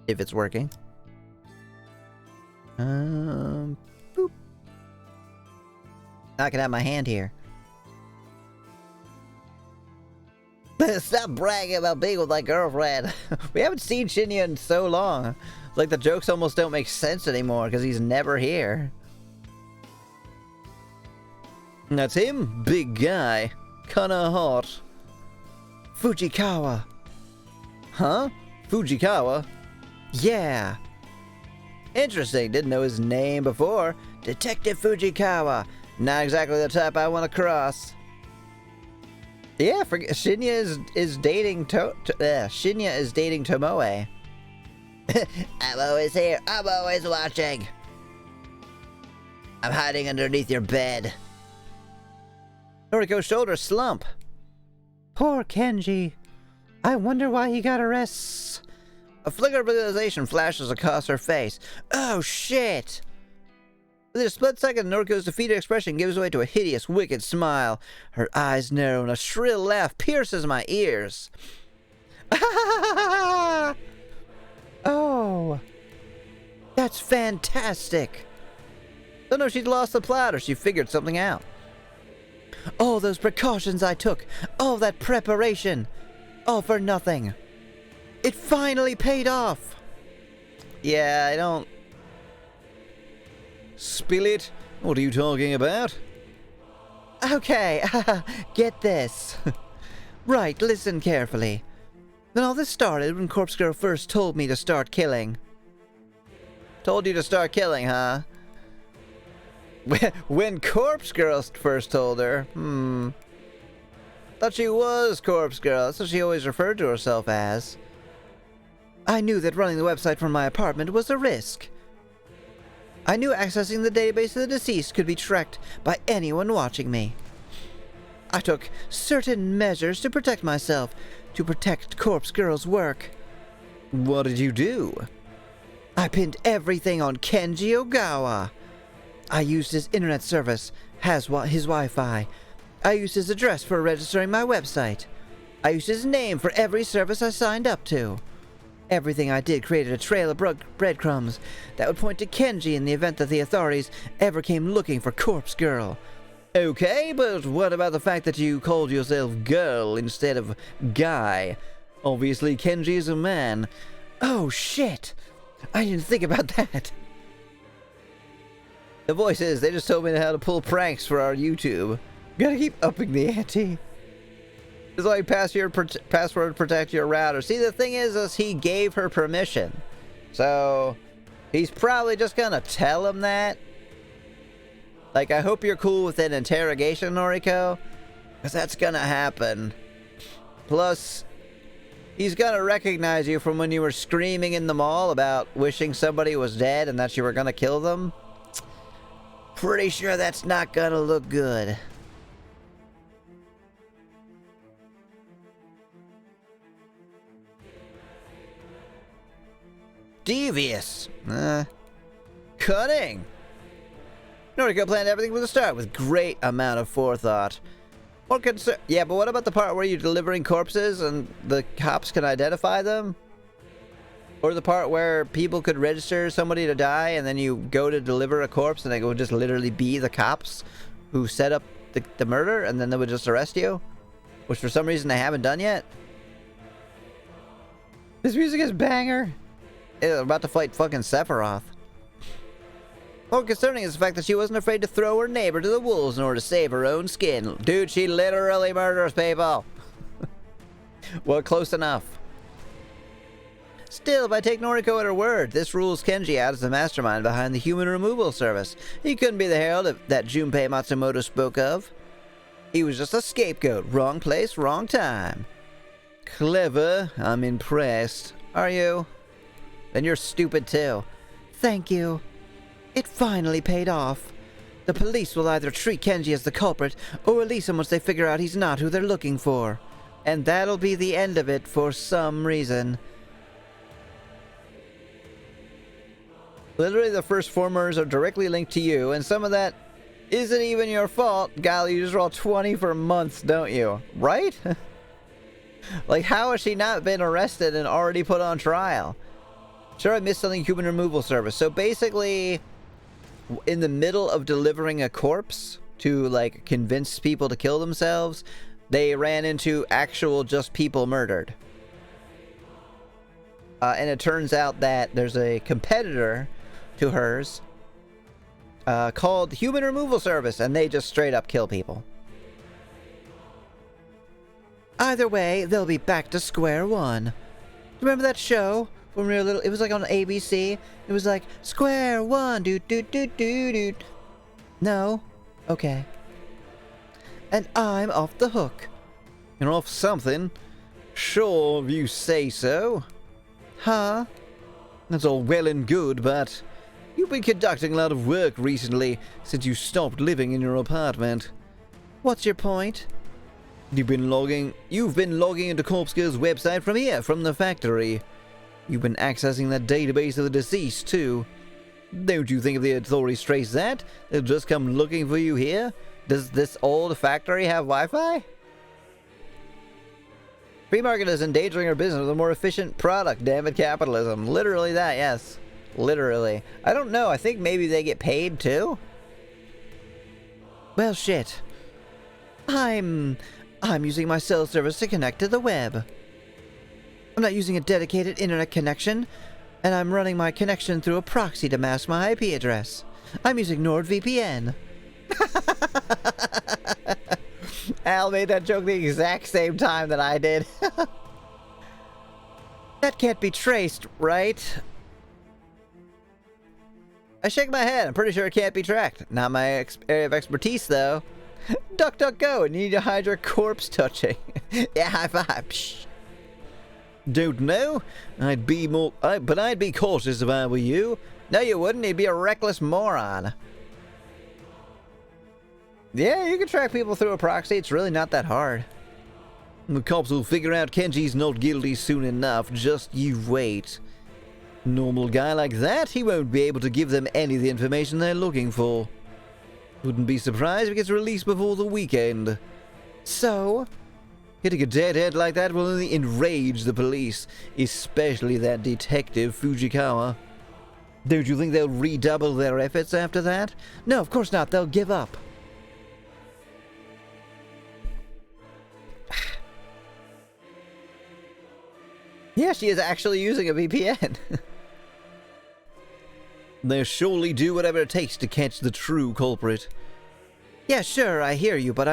[SPEAKER 1] If it's working. Boop. I can have my hand here. Stop bragging about being with my girlfriend. We haven't seen Shinya in so long. It's like the jokes almost don't make sense anymore because he's never here. That's him, big guy. Kinda hot. Fujikawa. Huh? Fujikawa? Yeah. Interesting, didn't know his name before. Detective Fujikawa. Not exactly the type I want to cross. Yeah, Shinya is dating Shinya is dating Tomoe. I'm always here. I'm always watching. I'm hiding underneath your bed. Noriko's shoulders slump. Poor Kenji. I wonder why he got arrested. A flicker of realization flashes across her face. Oh shit! Within a split second, Noriko's defeated expression gives way to a hideous, wicked smile. Her eyes narrow and a shrill laugh pierces my ears. Oh, that's fantastic. Don't know if she'd lost the plot or she figured something out. All those precautions I took, all that preparation, all for nothing. It finally paid off. Yeah, I don't... Spill it? What are you talking about? Okay, get this. Right, listen carefully. Then all this started when Corpse Girl first told me to start killing. Told you to start killing, huh? When Corpse Girl first told her, Thought she was Corpse Girl. That's what she always referred to herself as. I knew that running the website from my apartment was a risk. I knew accessing the database of the deceased could be tracked by anyone watching me. I took certain measures to protect myself, to protect Corpse Girl's work. What did you do? I pinned everything on Kenji Ogawa. I used his internet service, his Wi-Fi. I used his address for registering my website. I used his name for every service I signed up to. Everything I did created a trail of breadcrumbs that would point to Kenji in the event that the authorities ever came looking for Corpse Girl. Okay, but what about the fact that you called yourself Girl instead of Guy? Obviously, Kenji is a man. Oh, shit! I didn't think about that. The voices, they just told me how to pull pranks for our YouTube. Gotta keep upping the ante. It's like password protect your router. See, the thing is he gave her permission. So, he's probably just gonna tell him that. Like, I hope you're cool with an interrogation, Noriko. Because that's gonna happen. Plus, he's gonna recognize you from when you were screaming in the mall about wishing somebody was dead and that you were gonna kill them. Pretty sure that's not gonna look good. Devious. Cunning. Noriko planned everything from the start with great amount of forethought. More concern. Yeah, but what about the part where you're delivering corpses and the cops can identify them? Or the part where people could register somebody to die and then you go to deliver a corpse and it would just literally be the cops who set up the murder and then they would just arrest you? Which for some reason they haven't done yet? This music is banger. They're about to fight fucking Sephiroth. More concerning is the fact that she wasn't afraid to throw her neighbor to the wolves in order to save her own skin. Dude, she literally murders people. Well, close enough. Still, if I take Noriko at her word, this rules Kenji out as the mastermind behind the human removal service. He couldn't be the herald that Junpei Matsumoto spoke of. He was just a scapegoat. Wrong place, wrong time. Clever. I'm impressed. Are you? Then you're stupid too. Thank you. It finally paid off. The police will either treat Kenji as the culprit or release him once they figure out he's not who they're looking for. And that'll be the end of it for some reason. Literally, the first 4 murders are directly linked to you, and some of that isn't even your fault. Golly, you just roll 20 for months, don't you? Right? Like, how has she not been arrested and already put on trial? Sure, I missed something. Human removal service. So basically, in the middle of delivering a corpse to, like, convince people to kill themselves, they ran into actual just people murdered. And it turns out that there's a competitor to hers called Human Removal Service, and they just straight up kill people. Either way, they'll be back to square one. Remember that show? When we were little, it was like on ABC. It was like, square one, do do do do do. No? Okay. And I'm off the hook. You're off something? Sure, if you say so. Huh? That's all well and good, but you've been conducting a lot of work recently since you stopped living in your apartment. What's your point? You've been logging into Corpse Girl's website from here, from the factory. You've been accessing that database of the deceased, too. Don't you think if the authorities trace that, they'll just come looking for you here? Does this old factory have Wi-Fi? Free market is endangering our business with a more efficient product, damn it, capitalism. Literally that, yes. Literally. I don't know, I think maybe they get paid, too? Well, shit. I'm using my cell service to connect to the web. I'm not using a dedicated internet connection, and I'm running my connection through a proxy to mask my IP address. I'm using NordVPN. Al made that joke the exact same time that I did. That can't be traced, right? I shake my head. I'm pretty sure it can't be tracked. Not my area of expertise, though. Duck, duck, go. I need to hide your corpse touching. Yeah, high five. Psh. Don't know. I'd be cautious if I were you. No, you wouldn't. You'd be a reckless moron. Yeah, you can track people through a proxy. It's really not that hard. The cops will figure out Kenji's not guilty soon enough. Just you wait. Normal guy like that, he won't be able to give them any of the information they're looking for. Wouldn't be surprised if he gets released before the weekend. So, hitting a dead end like that will only enrage the police, especially that detective Fujikawa. Don't you think they'll redouble their efforts after that? No, of course not. They'll give up. Yeah, she is actually using a VPN. They'll surely do whatever it takes to catch the true culprit. Yeah, sure, I hear you, but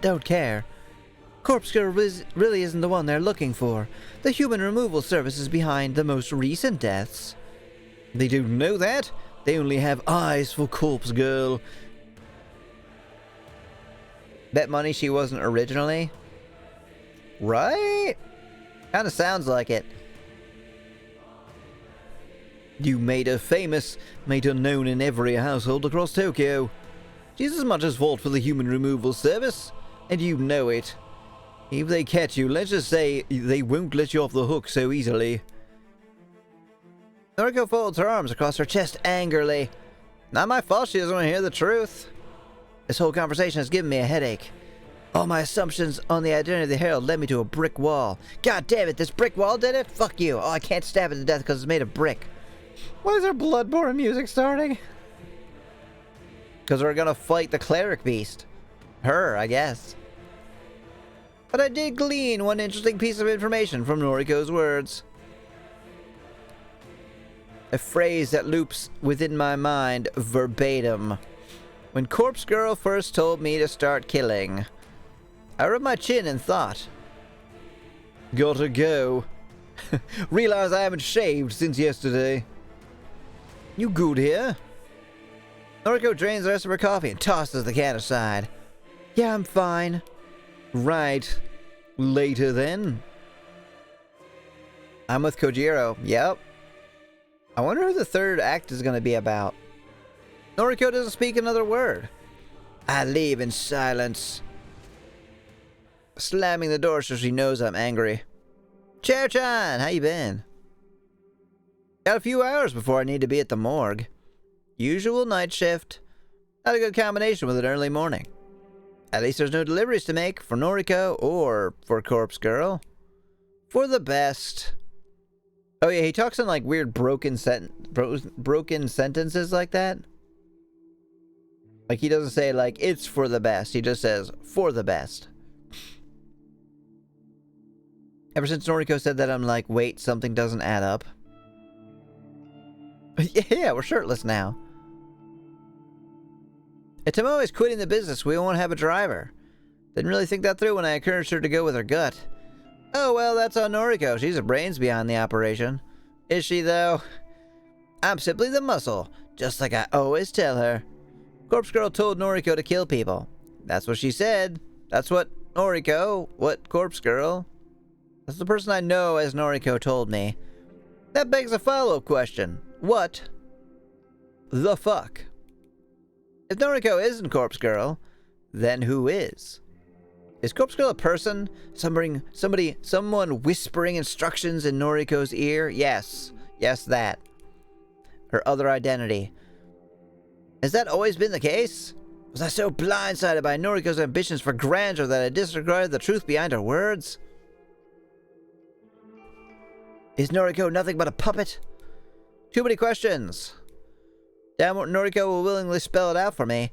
[SPEAKER 1] don't care. Corpse Girl really isn't the one they're looking for. The human removal service is behind the most recent deaths. They don't know that. They only have eyes for Corpse Girl. Bet money she wasn't originally? Right? Kinda sounds like it. You made her famous, made her known in every household across Tokyo. She's as much as fault for the human removal service, and you know it. If they catch you, let's just say they won't let you off the hook so easily. Noriko folds her arms across her chest angrily. Not my fault she doesn't want to hear the truth. This whole conversation has given me a headache. All my assumptions on the identity of the Herald led me to a brick wall. God damn it, this brick wall did it? Fuck you. Oh, I can't stab it to death because it's made of brick. Why is there Bloodborne music starting? Because we're gonna fight the cleric beast. Her, I guess. But I did glean one interesting piece of information from Noriko's words. A phrase that loops within my mind verbatim. When Corpse Girl first told me to start killing, I rubbed my chin and thought. Gotta go. Realize I haven't shaved since yesterday. You good here? Noriko drains the rest of her coffee and tosses the can aside. Yeah, I'm fine. Right. Later then. I'm with Kojiro. Yep. I wonder who the third act is going to be about. Noriko doesn't speak another word. I leave in silence, slamming the door so she knows I'm angry. Chair-chan, how you been? Got a few hours before I need to be at the morgue. Usual night shift. Not a good combination with an early morning. At least there's no deliveries to make for Noriko or for Corpse Girl. For the best. Oh yeah, he talks in like weird broken sentences like that. Like he doesn't say like it's for the best. He just says for the best. Ever since Noriko said that, I'm like, wait, something doesn't add up. Yeah, we're shirtless now. If Tomoe is quitting the business, we won't have a driver. Didn't really think that through when I encouraged her to go with her gut. Oh well, that's on Noriko. She's the brains behind the operation. Is she, though? I'm simply the muscle, just like I always tell her. Corpse Girl told Noriko to kill people. That's what she said. That's what Noriko, what Corpse Girl. That's the person I know as Noriko told me. That begs a follow-up question. What the fuck? If Noriko isn't Corpse Girl, then who is? Is Corpse Girl a person? Someone whispering instructions in Noriko's ear? Yes. Yes, that. Her other identity. Has that always been the case? Was I so blindsided by Noriko's ambitions for grandeur that I disregarded the truth behind her words? Is Noriko nothing but a puppet? Too many questions. Damn, Noriko will willingly spell it out for me.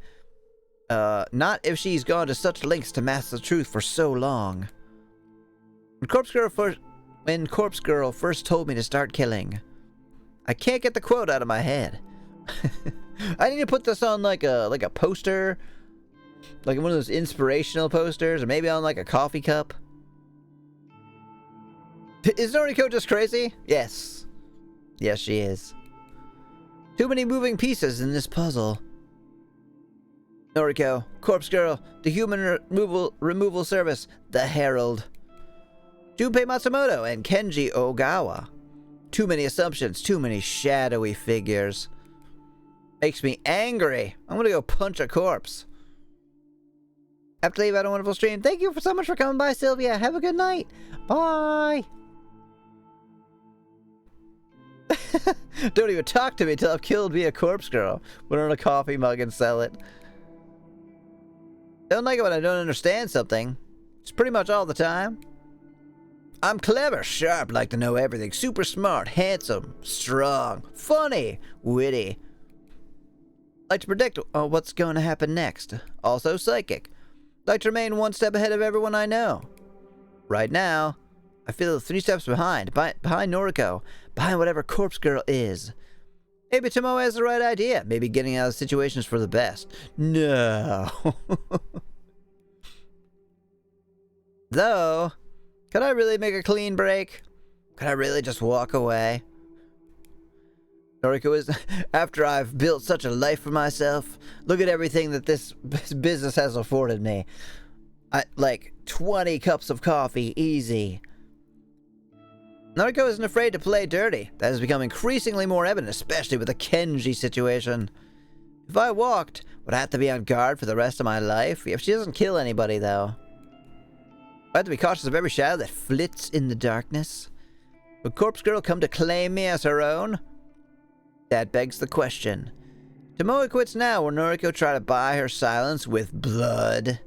[SPEAKER 1] Not if she's gone to such lengths to mask the truth for so long. When Corpse Girl first told me to start killing, I can't get the quote out of my head. I need to put this on like a poster, like one of those inspirational posters, or maybe on like a coffee cup. Is Noriko just crazy? Yes. Yes, she is. Too many moving pieces in this puzzle. Noriko, Corpse Girl, the Human Removal Service, the Herald. Junpei Matsumoto and Kenji Ogawa. Too many assumptions, too many shadowy figures. Makes me angry. I'm gonna go punch a corpse. Have to leave. Had a wonderful stream. Thank you so much for coming by, Sylvia. Have a good night. Bye. Don't even talk to me till I've killed me a corpse girl. Put it on a coffee mug and sell it. Don't like it when I don't understand something. It's pretty much all the time. I'm clever, sharp, like to know everything. Super smart, handsome, strong, funny, witty. Like to predict what's going to happen next. Also psychic. Like to remain one step ahead of everyone I know. Right now, I feel 3 steps behind Noriko, behind whatever Corpse Girl is. Maybe Tomoe has the right idea. Maybe getting out of situations for the best. No. Though, could I really make a clean break? Could I really just walk away? Noriko is, after I've built such a life for myself, look at everything that this business has afforded me. Like 20 cups of coffee, easy. Noriko isn't afraid to play dirty. That has become increasingly more evident, especially with the Kenji situation. If I walked, would I have to be on guard for the rest of my life? If she doesn't kill anybody, though. I have to be cautious of every shadow that flits in the darkness. Would Corpse Girl come to claim me as her own? That begs the question. Tomoe quits now, will Noriko try to buy her silence with blood?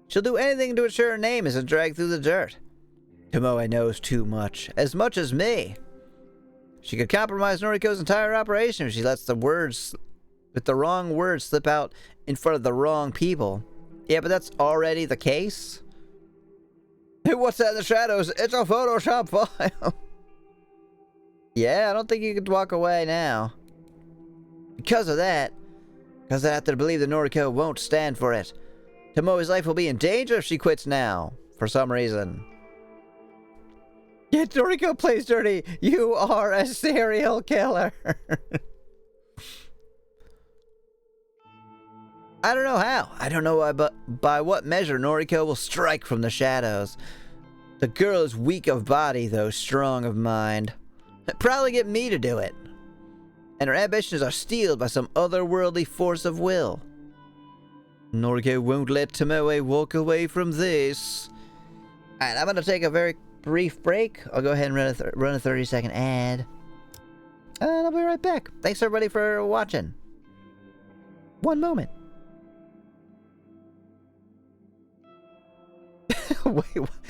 [SPEAKER 1] She'll do anything to ensure her name isn't dragged through the dirt. Tomoe knows too much. As much as me. She could compromise Noriko's entire operation if she lets the wrong words slip out in front of the wrong people. Yeah, but that's already the case. Hey, what's that in the shadows? It's a Photoshop file. Yeah, I don't think you could walk away now. Because of that, I have to believe that Noriko won't stand for it. Tomoe's life will be in danger if she quits now, for some reason. Yet Noriko plays dirty. You are a serial killer. I don't know how. I don't know by what measure Noriko will strike from the shadows. The girl is weak of body, though strong of mind. It'd probably get me to do it. And her ambitions are steeled by some otherworldly force of will. Noriko won't let Tomoe walk away from this. Alright, I'm going to take a very brief break. I'll go ahead and run a 30-second ad. And I'll be right back. Thanks everybody for watching. One moment. Wait,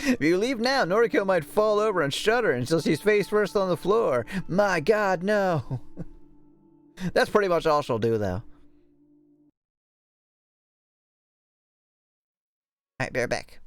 [SPEAKER 1] if you leave now, Noriko might fall over and shudder until she's face first on the floor. My God, no. That's pretty much all she'll do, though. Alright, be right back.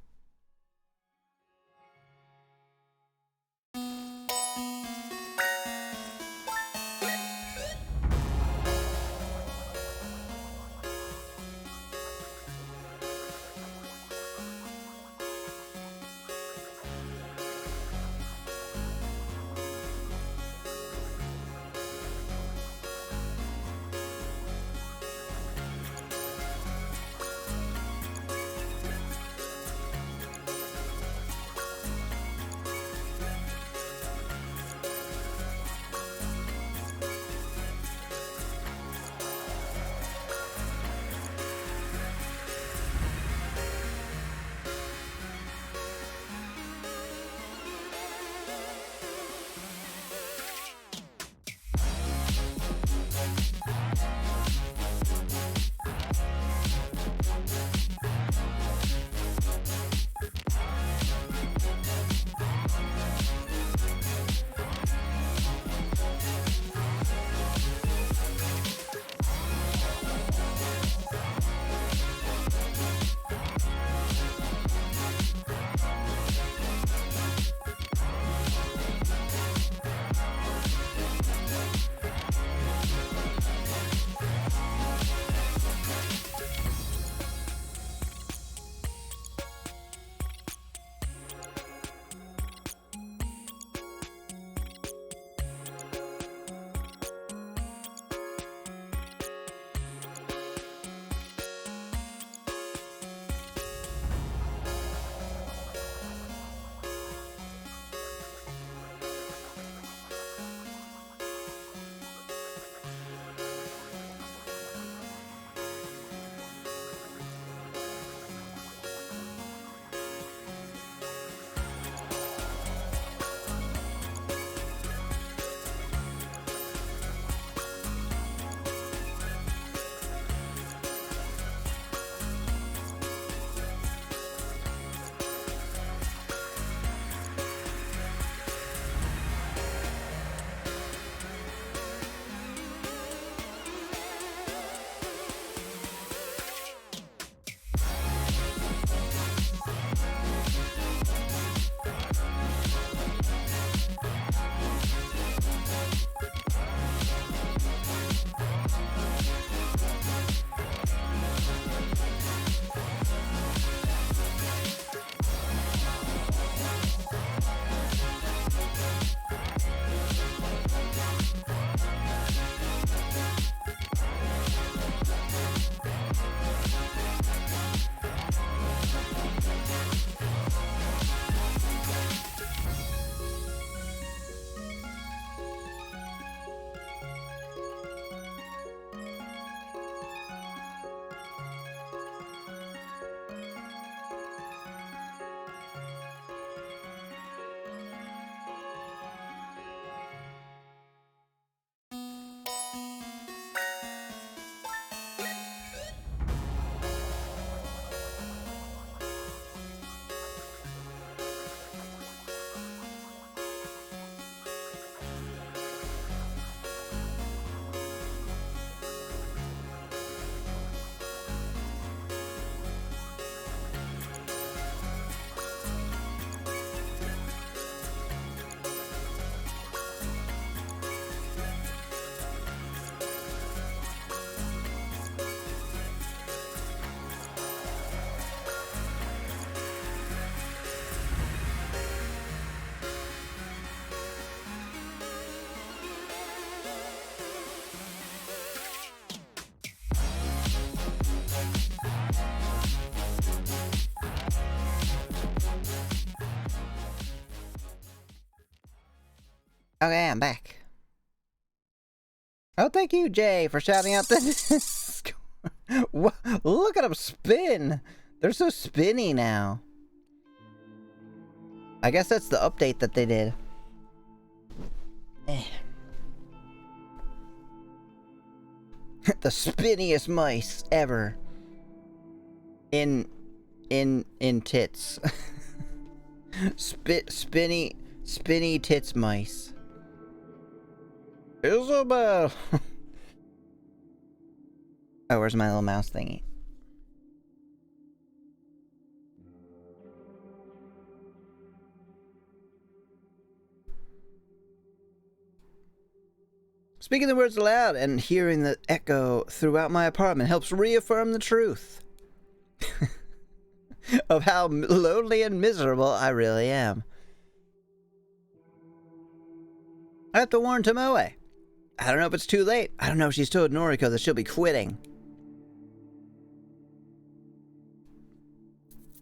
[SPEAKER 1] Okay, I'm back. Oh, thank you, Jay, for shouting out the... Look at them spin! They're so spinny now. I guess that's the update that they did. The spinniest mice ever. In tits. Spinny tits mice. Isabel! Oh, where's my little mouse thingy? Speaking the words aloud and hearing the echo throughout my apartment helps reaffirm the truth of how lonely and miserable I really am. I have to warn Tomoe. I don't know if it's too late. I don't know if she's told Noriko that she'll be quitting.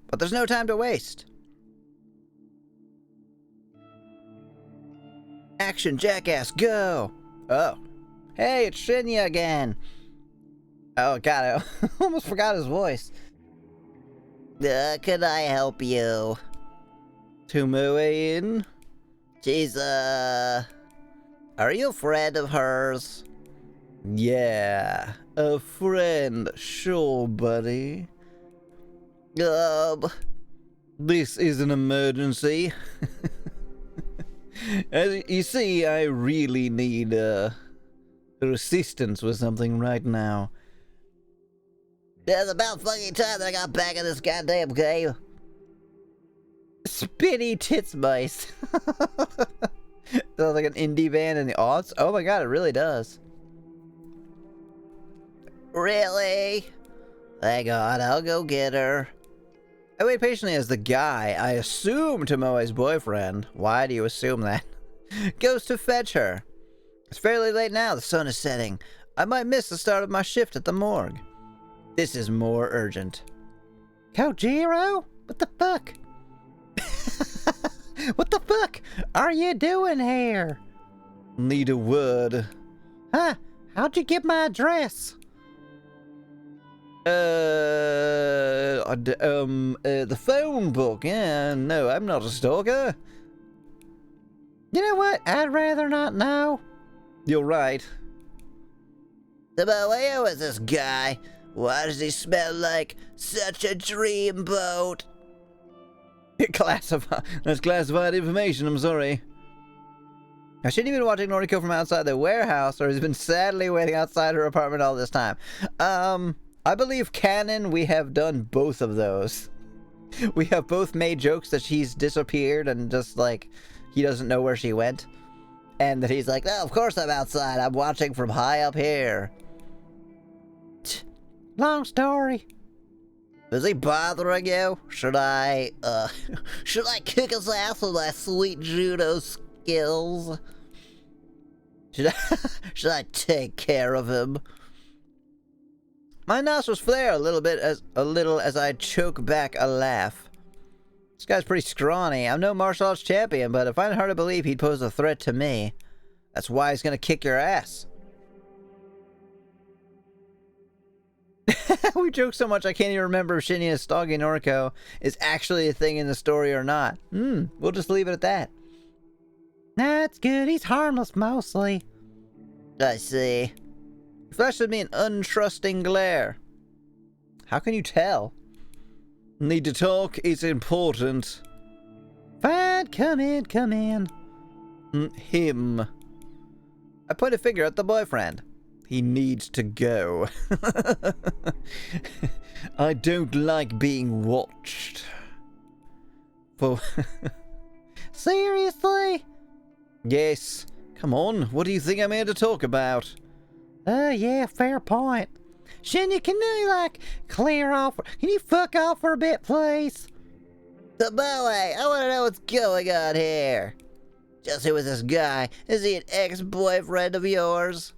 [SPEAKER 1] But there's no time to waste. Action, jackass, go! Oh. Hey, it's Shinya again! Oh, God, I almost forgot his voice. Can I help you? Tomoe-in? She's, are you a friend of hers? Yeah, a friend, sure, buddy. This is an emergency. As you see, I really need, assistance with something right now. It's about fucking time that I got back in this goddamn game. Spinny tits mice. Sounds like an indie band in the aughts. Oh my god, it really does. Really? Hang on, I'll go get her. I wait patiently as the guy, I assume Tomoe's boyfriend, why do you assume that, goes to fetch her. It's fairly late now, the sun is setting. I might miss the start of my shift at the morgue. This is more urgent. Kojiro? What the fuck? What the fuck are you doing here? Need a word. Huh? How'd you get my address? The phone book. Yeah, no, I'm not a stalker. You know what? I'd rather not know. You're right. Who is this guy? Why does he smell like such a dreamboat? That's classified information, I'm sorry. I shouldn't have been watching Noriko from outside the warehouse, or has been sadly waiting outside her apartment all this time. I believe canon, we have done both of those. We have both made jokes that she's disappeared and just like, he doesn't know where she went. And that he's like, oh, of course I'm outside. I'm watching from high up here. Long story. Is he bothering you? Should I kick his ass with my sweet judo skills? Should I take care of him? My nostrils flare a little as I choke back a laugh. This guy's pretty scrawny. I'm no martial arts champion, but I find it hard to believe he'd pose a threat to me. That's why he's gonna kick your ass. We joke so much I can't even remember if Shinya stalking Noriko is actually a thing in the story or not. We'll just leave it at that. That's good. He's harmless mostly. I see. He flashed at me an untrusting glare. How can you tell? Need to talk? It's important. Fine, come in. Him. I point a finger at the boyfriend. He needs to go. I don't like being watched. For seriously? Yes. Come on, what do you think I'm here to talk about? Yeah, fair point. Shinya, can you, like, clear off? Can you fuck off for a bit, please? Tomoe, I want to know what's going on here. Just who is this guy? Is he an ex-boyfriend of yours?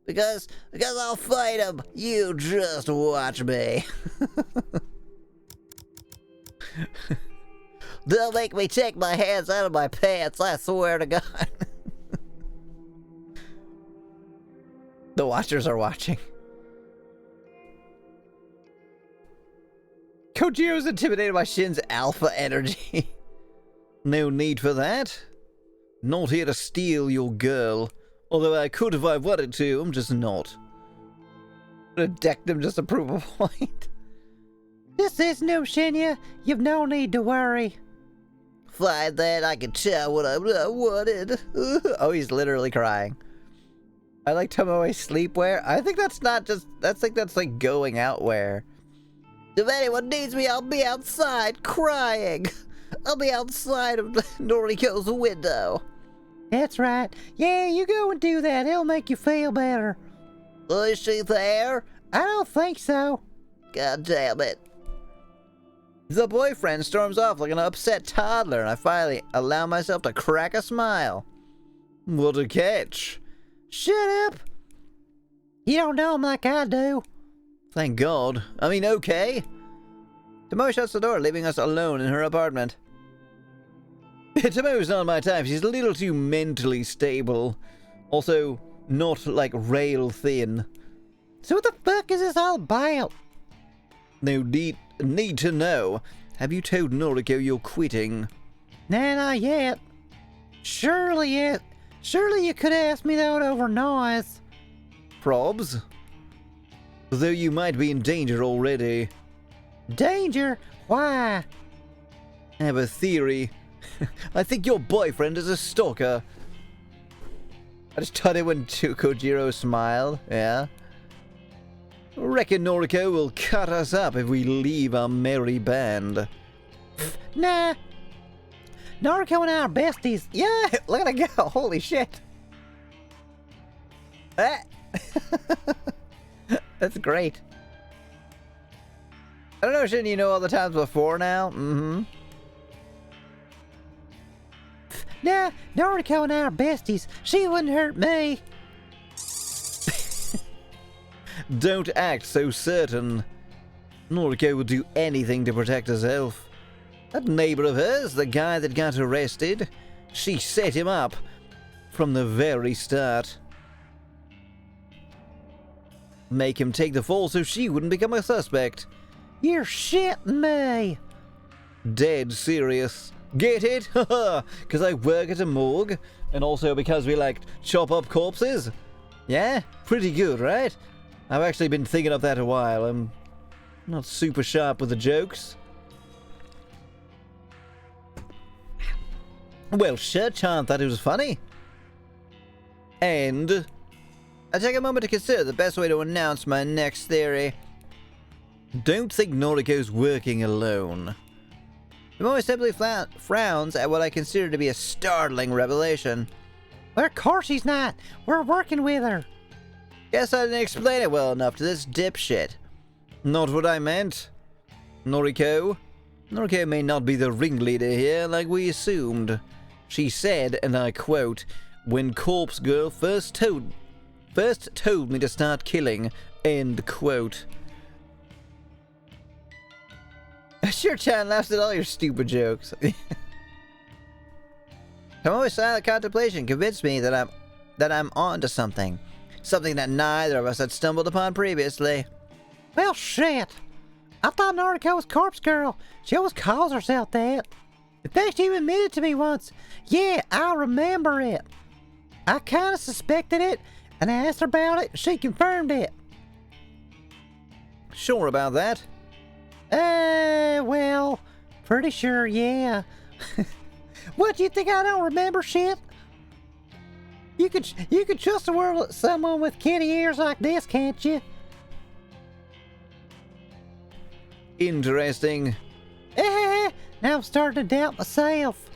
[SPEAKER 1] Because I'll fight him. You just watch me. Don't make me take my hands out of my pants, I swear to God. The watchers are watching. Kojiro's intimidated by Shin's alpha energy. No need for that. Not here to steal your girl. Although I could if I wanted to, I'm just not. Gonna deck them just to prove a point. This is no Shinya. You've no need to worry. Fine then, I can tell what I wanted. Oh, he's literally crying. I like Tomoe's sleepwear. I think that's not just, that's like going out wear. If anyone needs me, I'll be outside crying. I'll be outside of Noriko's window. That's right. Yeah, you go and do that. It'll make you feel better. Is she there? I don't think so. God damn it. The boyfriend storms off like an upset toddler, and I finally allow myself to crack a smile. What a catch. Shut up. You don't know him like I do. Thank God. I mean, okay. Tomoe shuts the door, leaving us alone in her apartment. Tomoe's not my type. She's a little too mentally stable. Also, not like rail thin. So what the fuck is this all about? No need to know. Have you told Noriko you're quitting? Nah, not yet. Surely you could ask me that over noise. Probs? Though you might be in danger already. Danger? Why? I have a theory. I think your boyfriend is a stalker. I just thought it when Kojiro smiled. Yeah. Reckon Noriko will cut us up if we leave our merry band. Nah. Noriko and I are besties. Yeah, look at her go. Holy shit. Ah. That's great. I don't know, shouldn't you know all the times before now? Mm-hmm. Nah, Noriko and I are besties. She wouldn't hurt me. Don't act so certain. Noriko would do anything to protect herself. That neighbor of hers, the guy that got arrested, she set him up from the very start. Make him take the fall so she wouldn't become a suspect. You're shitting me. Dead serious. Get it? Haha. Because I work at a morgue, and also because we like chop up corpses. Yeah? Pretty good, right? I've actually been thinking of that a while. I'm not super sharp with the jokes. Well, sure, Chan thought it was funny. And I take a moment to consider the best way to announce my next theory. Don't think Noriko's working alone. Tomoe simply frowns at what I consider to be a startling revelation. Well, of course he's not. We're working with her. Guess I didn't explain it well enough to this dipshit. Not what I meant. Noriko may not be the ringleader here like we assumed. She said, and I quote, when Corpse Girl first told me to start killing, end quote. Sure, Chan laughs at all your stupid jokes. Tomoe's silent contemplation convinced me that I'm onto something. Something that neither of us had stumbled upon previously. Well, shit. I thought Noriko was Corpse Girl. She always calls herself that. In fact, she even admitted to me once. Yeah, I remember it. I kind of suspected it, and I asked her about it, and she confirmed it. Sure about that? Well, pretty sure, yeah. What, do you think I don't remember shit? You could trust the world with someone with kitty ears like this, can't you? Interesting. Now I'm starting to doubt myself.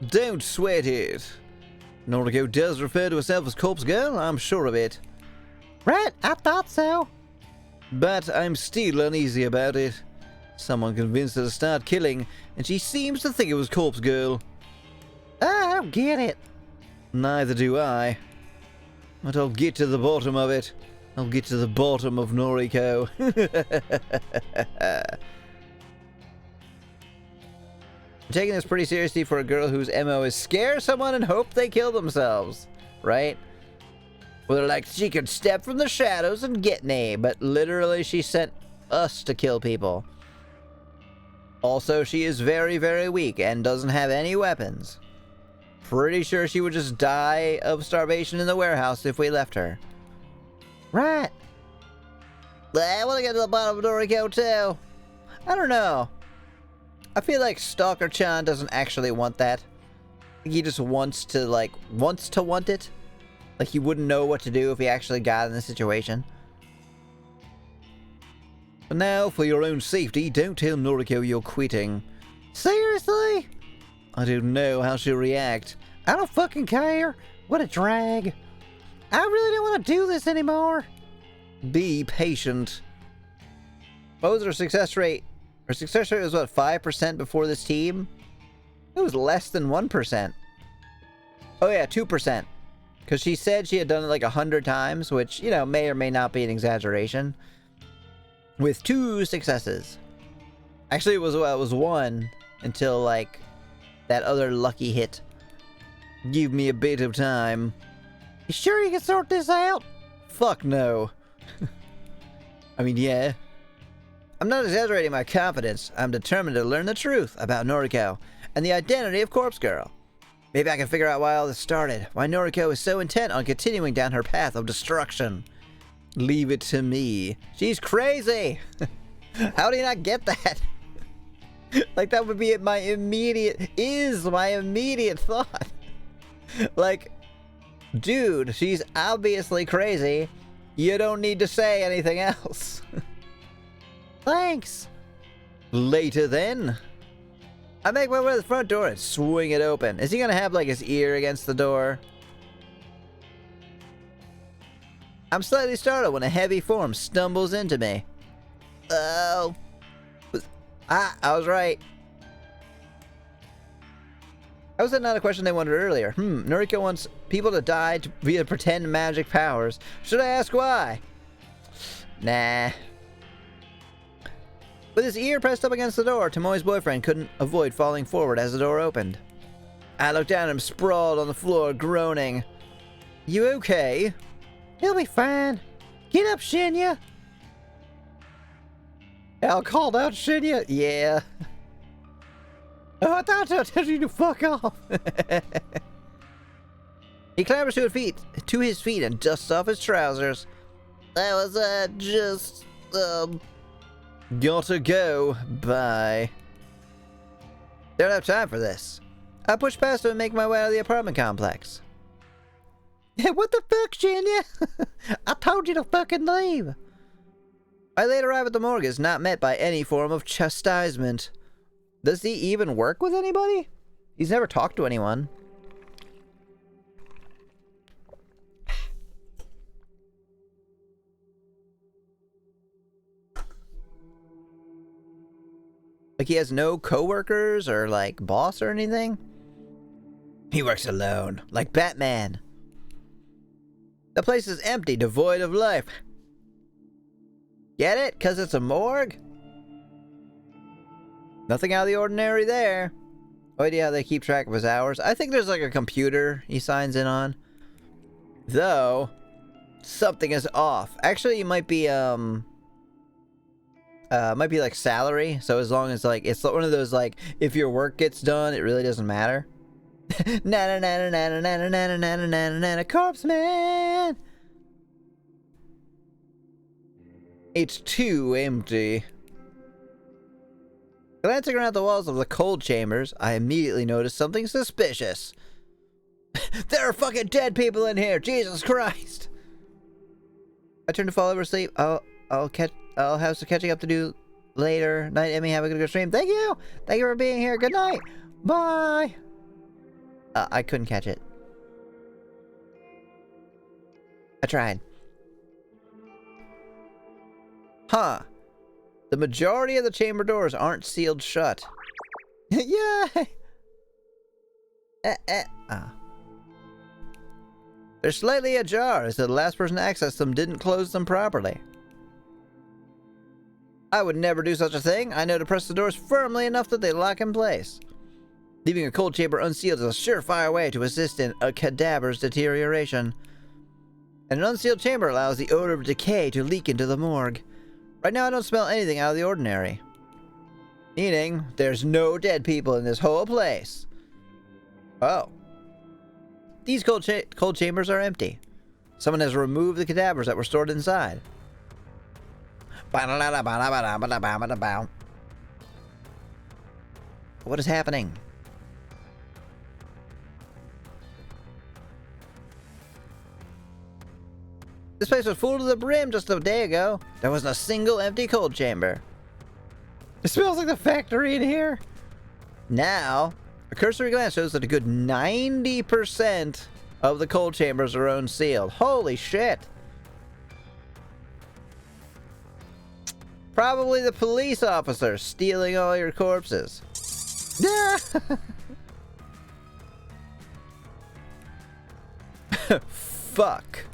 [SPEAKER 1] Don't sweat it. Noriko does refer to herself as Corpse Girl, I'm sure of it. Right, I thought so. But I'm still uneasy about it. Someone convinced her to start killing, and she seems to think it was Corpse Girl. I don't get it. Neither do I. But I'll get to the bottom of it. I'll get to the bottom of Noriko. I'm taking this pretty seriously for a girl whose MO is scare someone and hope they kill themselves. Right? Well, like she could step from the shadows and get me, but literally she sent us to kill people. Also, she is very, very weak and doesn't have any weapons. Pretty sure she would just die of starvation in the warehouse if we left her. Right. I want to get to the bottom of Noriko too. I don't know. I feel like Stalker-chan doesn't actually want that. He just wants to want it. Like he wouldn't know what to do if he actually got in the situation. But now, for your own safety, don't tell Noriko you're quitting. Seriously? I don't know how she'll react. I don't fucking care. What a drag. I really don't want to do this anymore. Be patient. What was her success rate? Her success rate was what, 5% before this team? It was less than 1%. Oh yeah, 2%. Because she said she had done it like 100 times, which, you know, may or may not be an exaggeration. With 2 successes. Actually, it was 1 until, like, that other lucky hit. Give me a bit of time. You sure you can sort this out? Fuck no. I mean, yeah. I'm not exaggerating my confidence. I'm determined to learn the truth about Noriko and the identity of Corpse Girl. Maybe I can figure out why all this started. Why Noriko is so intent on continuing down her path of destruction. Leave it to me. She's crazy! How do you not get that? Like, that would be my immediate thought. Like, dude, she's obviously crazy. You don't need to say anything else. Thanks. Later then. I make my way to the front door and swing it open. Is he gonna have, like, his ear against the door? I'm slightly startled when a heavy form stumbles into me. Oh. I was right. How was that not a question they wondered earlier? Noriko wants people to die via pretend magic powers. Should I ask why? Nah. With his ear pressed up against the door, Tomoe's boyfriend couldn't avoid falling forward as the door opened. I looked down at him sprawled on the floor, groaning. You okay? He'll be fine. Get up, Shinya. Al called out Shinya. Yeah. Oh, I thought I told you to fuck off. He clambers to his feet and dusts off his trousers. That was just gotta go. Bye. Don't have time for this. I push past him and make my way out of the apartment complex. What the fuck, Shinya? I told you to fucking leave. I later arrive at the morgue is not met by any form of chastisement. Does he even work with anybody? He's never talked to anyone. Like he has no coworkers or like boss or anything? He works alone, like Batman. The place is empty, devoid of life. Get it? 'Cause it's a morgue? Nothing out of the ordinary there. No idea how they keep track of his hours. I think there's like a computer he signs in on. Though, something is off. Actually, it might be like salary. So as long as like, it's one of those like, if your work gets done, it really doesn't matter. Na na na na na na na na na na na na corpse man. It's too empty. Glancing around the walls of the cold chambers, I immediately noticed something suspicious. There are fucking dead people in here. Jesus Christ! I turn to fall over asleep. I'll have some catching up to do later. Night, Emmy. Have a good stream. Thank you. Thank you for being here. Good night. Bye. I couldn't catch it. I tried. Huh. The majority of the chamber doors aren't sealed shut. Yay! They're slightly ajar, as the last person to access them didn't close them properly. I would never do such a thing. I know to press the doors firmly enough that they lock in place. Leaving a cold chamber unsealed is a surefire way to assist in a cadaver's deterioration. And an unsealed chamber allows the odor of decay to leak into the morgue. Right now I don't smell anything out of the ordinary. Meaning, there's no dead people in this whole place. Oh. These cold chambers are empty. Someone has removed the cadavers that were stored inside. What is happening? This place was full to the brim just a day ago. There wasn't a single empty cold chamber. It smells like the factory in here. Now, a cursory glance shows that a good 90% of the cold chambers are unsealed. Holy shit. Probably the police officers stealing all your corpses. Fuck.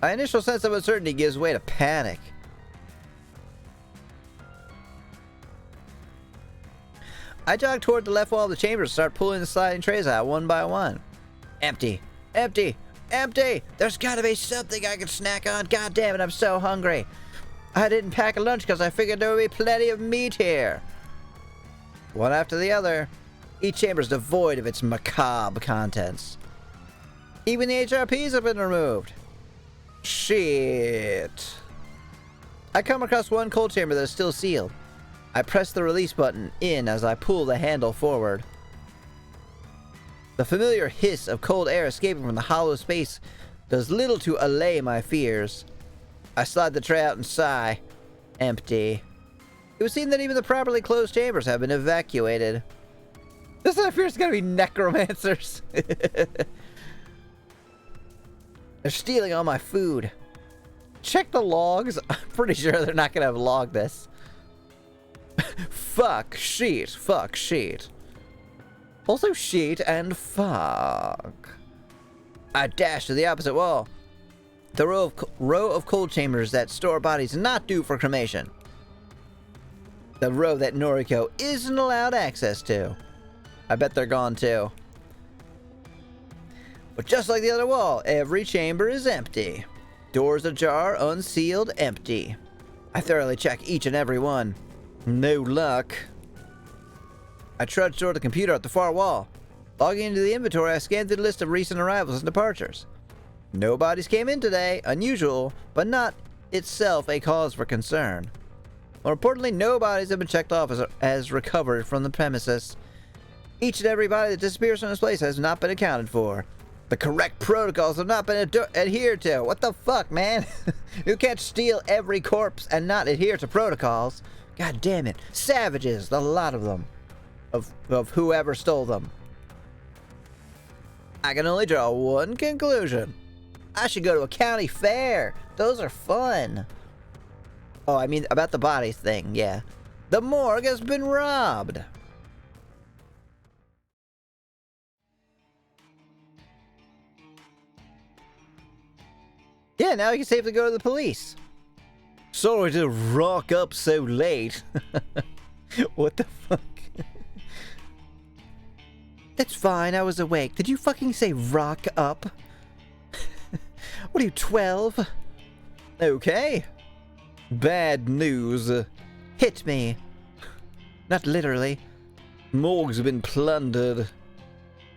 [SPEAKER 1] My initial sense of uncertainty gives way to panic. I jog toward the left wall of the chamber and start pulling the sliding trays out one by one. Empty. Empty. Empty! There's gotta be something I can snack on. God damn it, I'm so hungry. I didn't pack a lunch because I figured there would be plenty of meat here. One after the other, each chamber is devoid of its macabre contents. Even the HRPs have been removed. Shit. I come across one cold chamber that is still sealed. I press the release button in as I pull the handle forward. The familiar hiss of cold air escaping from the hollow space does little to allay my fears. I slide the tray out and sigh. Empty. It would seem that even the properly closed chambers have been evacuated. This I fear is gonna be necromancers. They're stealing all my food. Check the logs. I'm pretty sure they're not gonna have logged this. Fuck, sheet, fuck, sheet. Also sheet and fuck. I dash to the opposite wall. The row of cold chambers that store bodies not due for cremation. The row that Noriko isn't allowed access to. I bet they're gone too. But just like the other wall, every chamber is empty. Doors ajar, unsealed, empty. I thoroughly check each and every one. No luck. I trudge toward the computer at the far wall. Logging into the inventory, I scan through the list of recent arrivals and departures. No bodies came in today, unusual, but not itself a cause for concern. More importantly, no bodies have been checked off as recovered from the premises. Each and every body that disappears from this place has not been accounted for. The correct protocols have not been adhered to. What the fuck, man? You can't steal every corpse and not adhere to protocols. God damn it. Savages, a lot of them. Of whoever stole them. I can only draw one conclusion. I should go to a county fair. Those are fun. Oh, I mean about the bodies thing, yeah. The morgue has been robbed. Yeah, now you can safely go to the police. Sorry to rock up so late. What the fuck? That's fine, I was awake. Did you fucking say rock up? What are you, 12? Okay. Bad news. Hit me. Not literally. Morgue's been plundered.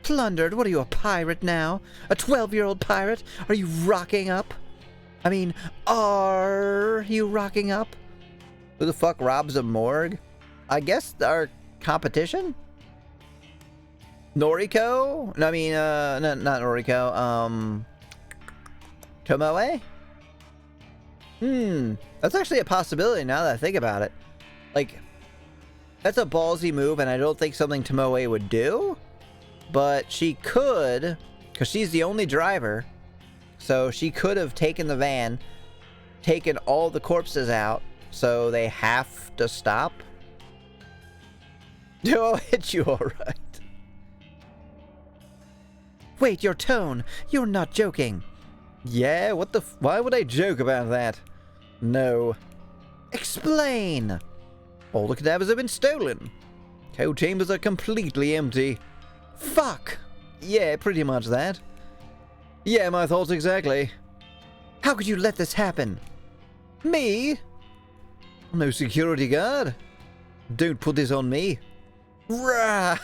[SPEAKER 1] Plundered? What are you, a pirate now? A 12-year-old pirate? Are you rocking up? I mean, are you rocking up? Who the fuck robs a morgue? I guess our competition? Noriko? No, I mean, not Noriko. Tomoe? That's actually a possibility now that I think about it. Like, that's a ballsy move, and I don't think something Tomoe would do. But she could, because she's the only driver. So she could have taken the van, taken all the corpses out, so they have to stop. I'll hit you alright. Wait, your tone. You're not joking. Yeah, what the why would I joke about that? No. Explain! All the cadavers have been stolen. Cold chambers are completely empty. Fuck! Yeah, pretty much that. Yeah, my thoughts exactly. How could you let this happen? Me? I'm no security guard. Don't put this on me. Rah!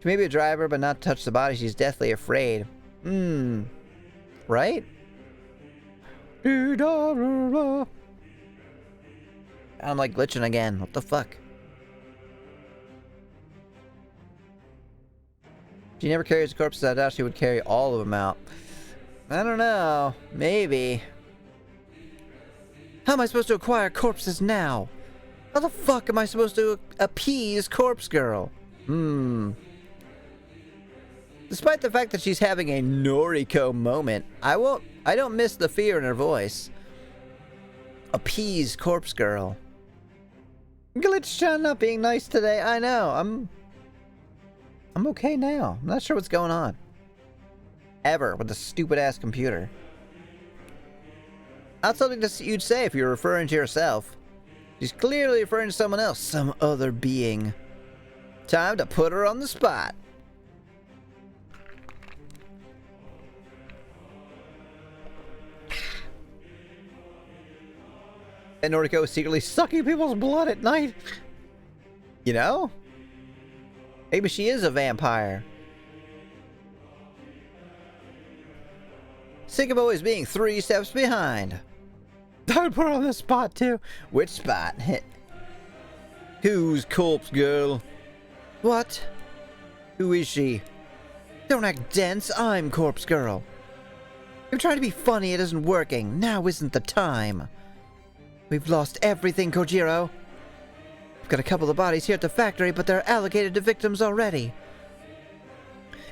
[SPEAKER 1] She may be a driver, but not touch the body. She's deathly afraid. Right? I'm like glitching again. What the fuck? She never carries corpses. I doubt she would carry all of them out. I don't know. Maybe. How am I supposed to acquire corpses now? How the fuck am I supposed to appease Corpse Girl? Despite the fact that she's having a Noriko moment, I don't miss the fear in her voice. Appease Corpse Girl. Glitch-chan not being nice today. I know. I'm okay now. I'm not sure what's going on. Ever with the stupid-ass computer. Not something you'd say if you're referring to yourself. She's clearly referring to someone else. Some other being. Time to put her on the spot. And Noriko is secretly sucking people's blood at night. You know? Maybe she is a vampire. Sick of always being 3 steps behind. I would put her on the spot too. Which spot? Who's Corpse Girl? What? Who is she? Don't act dense. I'm Corpse Girl. You're trying to be funny. It isn't working. Now isn't the time. We've lost everything, Kojiro. We've got a couple of bodies here at the factory, but they're allocated to victims already.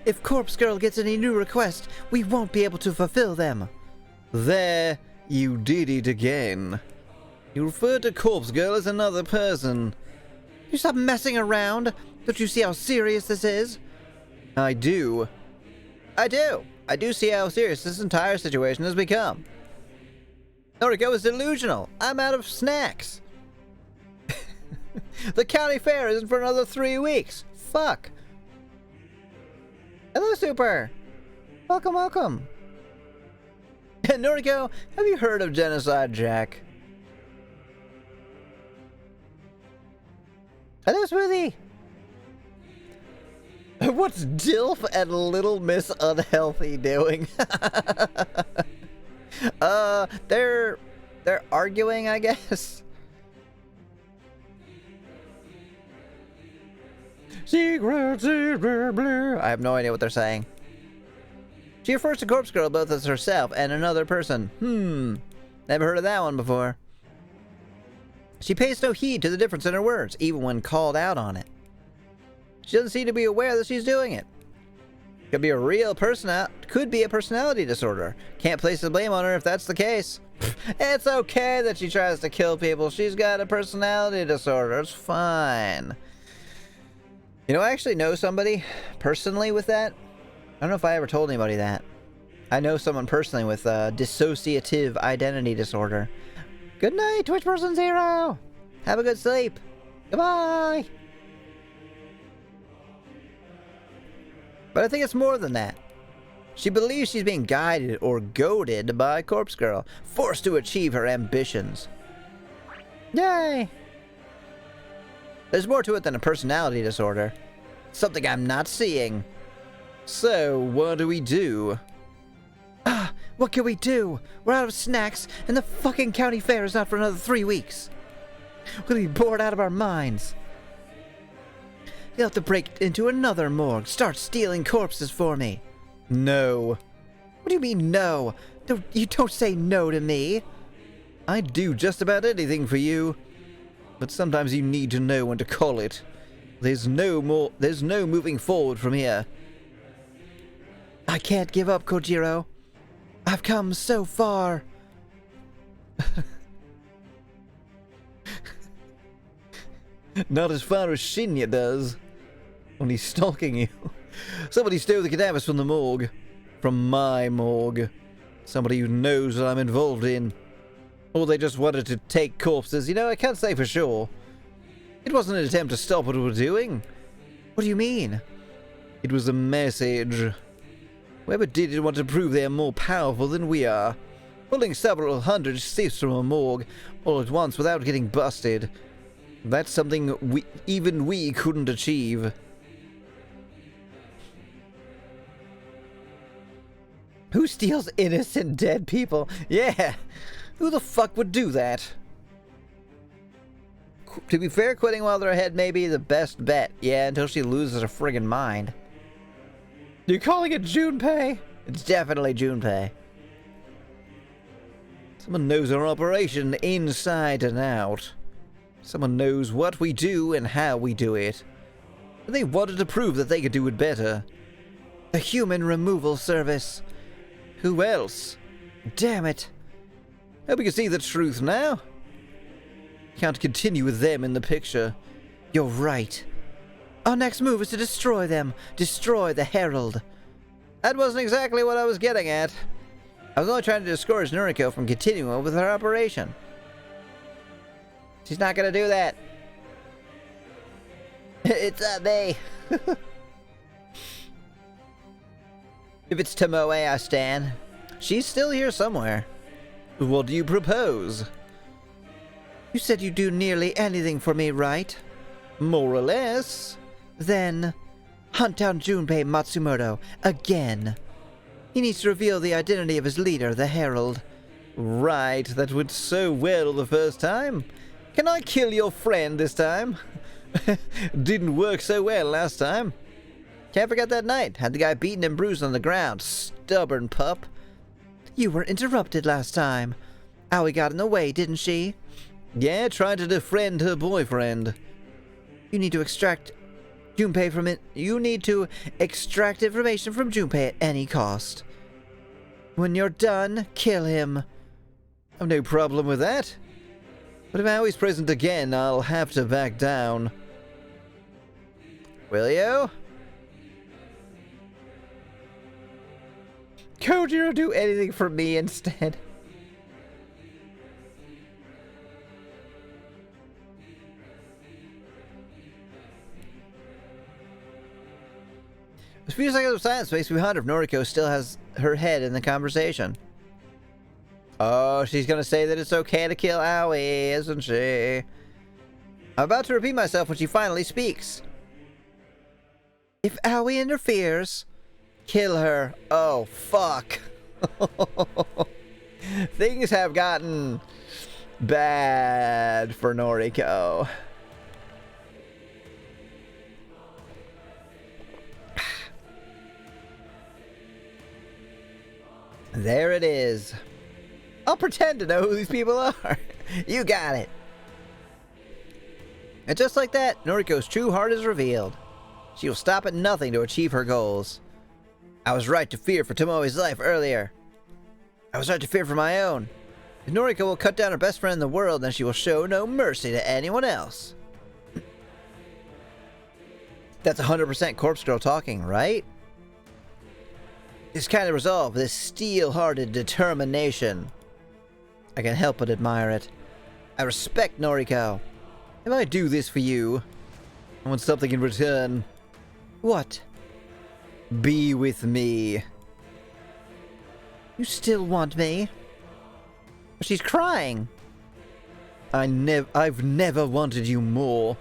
[SPEAKER 1] If Corpse Girl gets any new requests, we won't be able to fulfill them. There, you did it again. You referred to Corpse Girl as another person. You stop messing around. Don't you see how serious this is? I do. I do see how serious this entire situation has become. Noriko is delusional. I'm out of snacks. The county fair isn't for another 3 weeks. Fuck. Hello, Super. Welcome, welcome. Noriko, have you heard of Genocide Jack? Hello, Smoothie. What's Dilf and Little Miss Unhealthy doing? They're arguing, I guess. Secret, secret, blue. I have no idea what they're saying. She refers to Corpse Girl both as herself and another person. Never heard of that one before. She pays no heed to the difference in her words, even when called out on it. She doesn't seem to be aware that she's doing it. Could be a personality disorder. Can't place the blame on her if that's the case. It's okay that she tries to kill people. She's got a personality disorder. It's fine. You know, I actually know somebody personally with that. I don't know if I ever told anybody that. I know someone personally with dissociative identity disorder. Good night, Twitch Person Zero. Have a good sleep. Goodbye. But I think it's more than that. She believes she's being guided or goaded by Corpse Girl, forced to achieve her ambitions. Yay! There's more to it than a personality disorder. Something I'm not seeing. So, what do we do? What can we do? We're out of snacks, and the fucking county fair is not for another 3 weeks. We're gonna be bored out of our minds. You'll have to break into another morgue. Start stealing corpses for me. No. What do you mean, no? You don't say no to me. I'd do just about anything for you. But sometimes you need to know when to call it. There's no moving forward from here. I can't give up, Kojiro. I've come so far. Not as far as Shinya does. When he's stalking you. Somebody stole the cadavers from the morgue. From my morgue. Somebody who knows what I'm involved in. Or they just wanted to take corpses. You know, I can't say for sure. It wasn't an attempt to stop what we were doing. What do you mean? It was a message. Whoever did it want to prove they are more powerful than we are. Pulling several hundred safes from a morgue all at once without getting busted. That's something even we couldn't achieve. Who steals innocent dead people? Yeah! Who the fuck would do that? To be fair, quitting while they're ahead may be the best bet. Yeah, until she loses her friggin' mind. You're calling it Junpei? It's definitely Junpei. Someone knows our operation inside and out. Someone knows what we do and how we do it. They wanted to prove that they could do it better. The Human Removal Service. Who else? Damn it. Hope you can see the truth now. Can't continue with them in the picture. You're right. Our next move is to destroy them. Destroy the Herald. That wasn't exactly what I was getting at. I was only trying to discourage Noriko from continuing with her operation. She's not gonna do that. It's not me. If it's Tomoe I stand, she's still here somewhere. What do you propose? You said you'd do nearly anything for me, right? More or less. Then, hunt down Junpei Matsumoto again. He needs to reveal the identity of his leader, the Herald. Right, that went so well the first time. Can I kill your friend this time? Didn't work so well last time. Can't forget that night. Had the guy beaten and bruised on the ground. Stubborn pup. You were interrupted last time. Aoi got in the way, didn't she? Yeah, trying to defriend her boyfriend. You need to extract Junpei from it. You need to extract information from Junpei at any cost. When you're done, kill him. I've no problem with that. But if Aoi's present again, I'll have to back down. Will you? Kojiro, do anything for me instead. A few seconds of silence makes me wonder if Noriko still has her head in the conversation. Oh, she's gonna say that it's okay to kill Aoi, isn't she? I'm about to repeat myself when she finally speaks. If Aoi interferes, kill her. Oh, fuck. Things have gotten bad for Noriko. There it is. I'll pretend to know who these people are. You got it. And just like that, Noriko's true heart is revealed. She will stop at nothing to achieve her goals. I was right to fear for Tomoe's life earlier. I was right to fear for my own. If Noriko will cut down her best friend in the world, then she will show no mercy to anyone else. That's 100% Corpse Girl talking, right? This kind of resolve, this steel-hearted determination. I can't help but admire it. I respect Noriko. If I do this for you, I want something in return. What? Be with me. You still want me? She's crying. I've never wanted you more.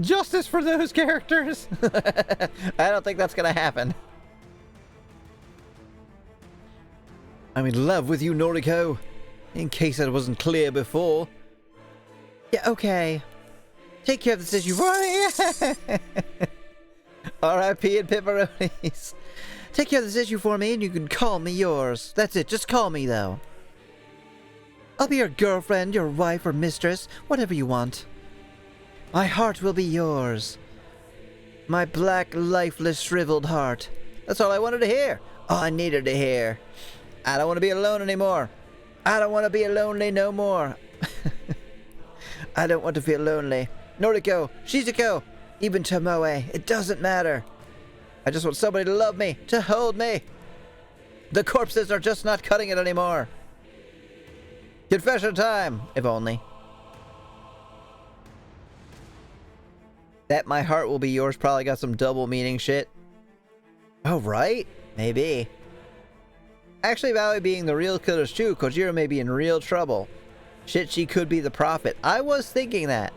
[SPEAKER 1] Justice for those characters. I don't think that's gonna happen. I'm in love with you, Noriko. In case that wasn't clear before. Yeah, okay. Take care of this issue for me. R.I.P. and pepperonis. Take care of this issue for me and you can call me yours. That's it, just call me though. I'll be your girlfriend, your wife or mistress, whatever you want. My heart will be yours. My black, lifeless, shriveled heart. That's all I wanted to hear. All I needed to hear. I don't want to be alone anymore. I don't want to be lonely no more. I don't want to feel lonely. Noriko, Shizuko, even Tomoe, it doesn't matter. I just want somebody to love me, to hold me. The corpses are just not cutting it anymore. Confession time, if only. That my heart will be yours probably got some double meaning shit. Oh, right? Maybe. Actually, if Aoi being the real killer's true, Kojiro may be in real trouble. Shit, she could be the prophet. I was thinking that